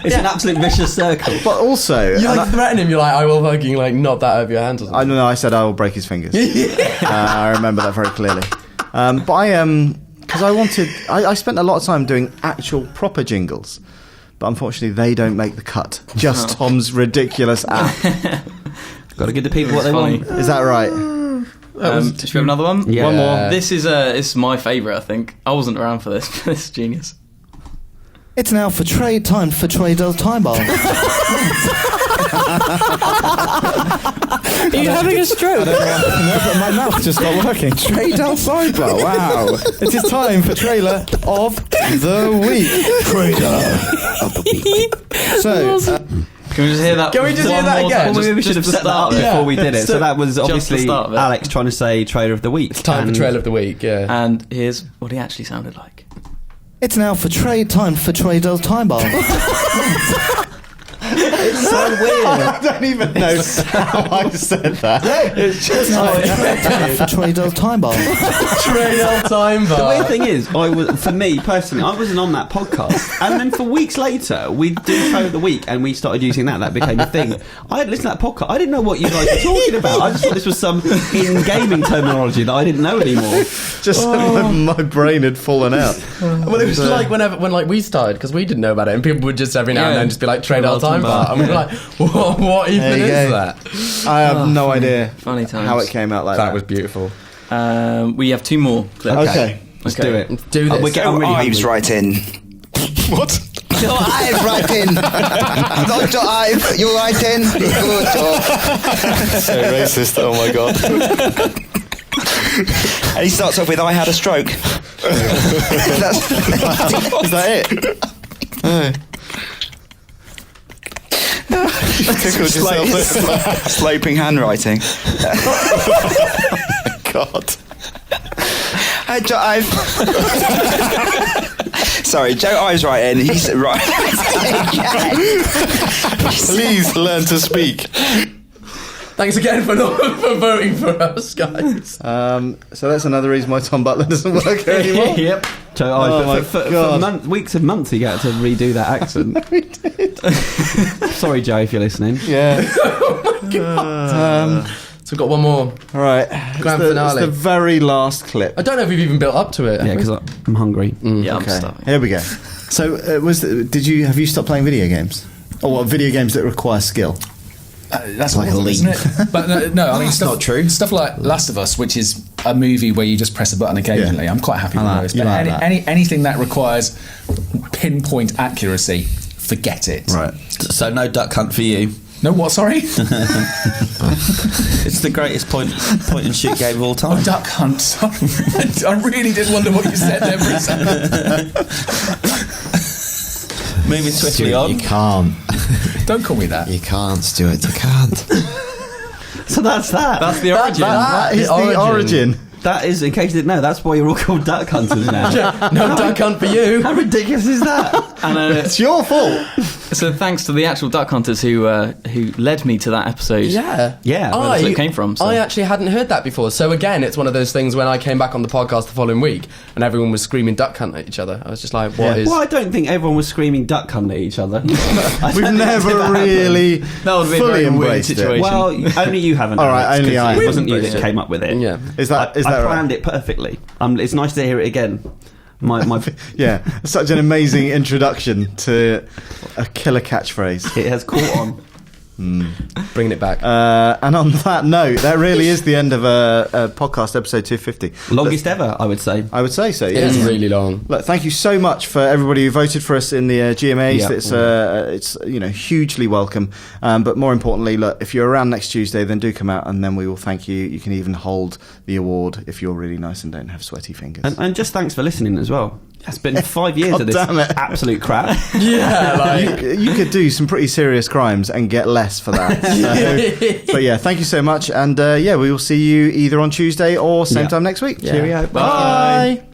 B: It's an absolute vicious circle.
A: But also,
I: you threaten him. You're like, I will fucking knock that out of your hands or something.
A: I don't know. I said I will break his fingers. I remember that very clearly. But because I spent a lot of time doing actual proper jingles, but unfortunately they don't make the cut. Just Tom's ridiculous app.
B: Got to give the people what they want.
A: Is that right?
V: Should we have another one?
B: Yeah.
V: One more. This is my favourite, I think. I wasn't around for this, but this is genius.
M: It's now for trade time for Trader's Time Bar.
G: Are you having a stroke?
M: No, but my mouth just stopped working. Trader's Time Bar. Wow. It is time for Trailer of the Week. Trailer of the Week. So...
V: can we just hear that?
I: Can we just hear that again?
B: Well, we should have set that up before we did it. So that was obviously Alex trying to say Trailer of the Week.
I: It's time for Trailer of the Week, yeah.
V: And here's what he actually sounded like.
M: It's now for time for Trader's Time Bar.
A: It's so weird. I don't even know how I said that. It's just
M: time for Trader's Time Bar.
I: Trader's Time Bar.
B: The weird thing is, for me personally, I wasn't on that podcast, and then for weeks later, we did Trailer of the Week, and we started using that. That became a thing. I had listened to that podcast. I didn't know what you guys were talking about. I just thought this was some in-gaming terminology that I didn't know anymore.
A: Just my brain had fallen out.
I: Well, it was when we started, because we didn't know about it, and people would just every now and then just be like Trader's Time Bar, and we were like, what even is that?
A: I have no idea
V: funny times.
A: How it came out like that.
I: That was beautiful.
V: We have 2 more clips.
A: Okay.
V: Let's
B: do it.
I: Let's do this.
V: We're getting really
N: Ives right in.
A: What?
N: Dr. Ives right in. Dr. Ives, you're right in. Good job.
A: So racist. Oh my god.
N: And he starts off with, I had a stroke.
A: Is that it?
N: Tickled yourself. Sloping handwriting.
A: God.
N: Hey, Joe Ives. Sorry, Joe Ives right in. He's right.
A: Please learn to speak.
I: Thanks again for voting for us, guys.
A: So that's another reason why Tom Butler doesn't work anymore.
B: Yep. So for weeks and months he got to redo that accent.
A: We did.
B: Sorry, Joe, if you're listening.
A: Yeah.
I: Oh my God. So we've got one more.
A: All right.
I: Grand finale.
A: It's the very last clip.
I: I don't know if we've even built up to it.
B: Yeah, because I'm hungry.
V: Yeah,
A: okay.
V: I'm starving.
A: Here we go. So have you stopped playing video games? Or video games that require skill?
T: That's like a leap, isn't it? But no, I mean, stuff, not true. Stuff like Last of Us, which is a movie where you just press a button occasionally. Yeah. I'm quite happy with those. But anything that requires pinpoint accuracy, forget it.
A: Right.
P: So no Duck Hunt for you.
T: No, what? Sorry.
P: It's the greatest point and shoot game of all time.
T: Oh, Duck Hunt. Sorry. I really did wonder what you said there for a second.
P: Moving swiftly on.
N: You can't.
T: Don't call me that.
N: You can't, Stuart. You can't.
B: So that's that.
V: That's the origin.
A: That is the origin.
B: That is, in case you didn't know, that's why you're all called duck hunters now.
I: No duck hunt for you.
B: How ridiculous is that?
V: And
A: it's your fault.
V: So thanks to the actual duck hunters who led me to that episode.
I: Yeah.
B: Yeah.
V: Where the clip came from. So.
I: I actually hadn't heard that before. So again, it's one of those things when I came back on the podcast the following week and everyone was screaming duck hunt at each other. I was just like, what is...
B: Well, I don't think everyone was screaming duck hunt at each other.
A: We've never really fully embraced it.
B: Well, only you haven't.
A: All right, only I.
B: It wasn't you that came up with it.
I: Yeah.
A: Is that
B: I
A: right?
B: planned it perfectly. It's nice to hear it again. My
A: yeah, such an amazing introduction to a killer catchphrase.
B: It has caught on.
I: Bringing it back.
A: And on that note, that really is the end of a podcast episode 250.
B: Longest ever, I would say.
A: I would say so. Yeah.
I: It's really long.
A: Look, thank you so much for everybody who voted for us in the GMAs.
B: Yep.
A: It's hugely welcome. But more importantly, look, if you're around next Tuesday, then do come out, and then we will thank you. You can even hold the award if you're really nice and don't have sweaty fingers.
B: And just thanks for listening as well. It's been 5 years of this absolute crap.
I: Yeah,
A: you could do some pretty serious crimes and get less for that. But yeah, thank you so much, and we will see you either on Tuesday or same time next week.
I: Yeah.
A: Cheerio.
I: Bye.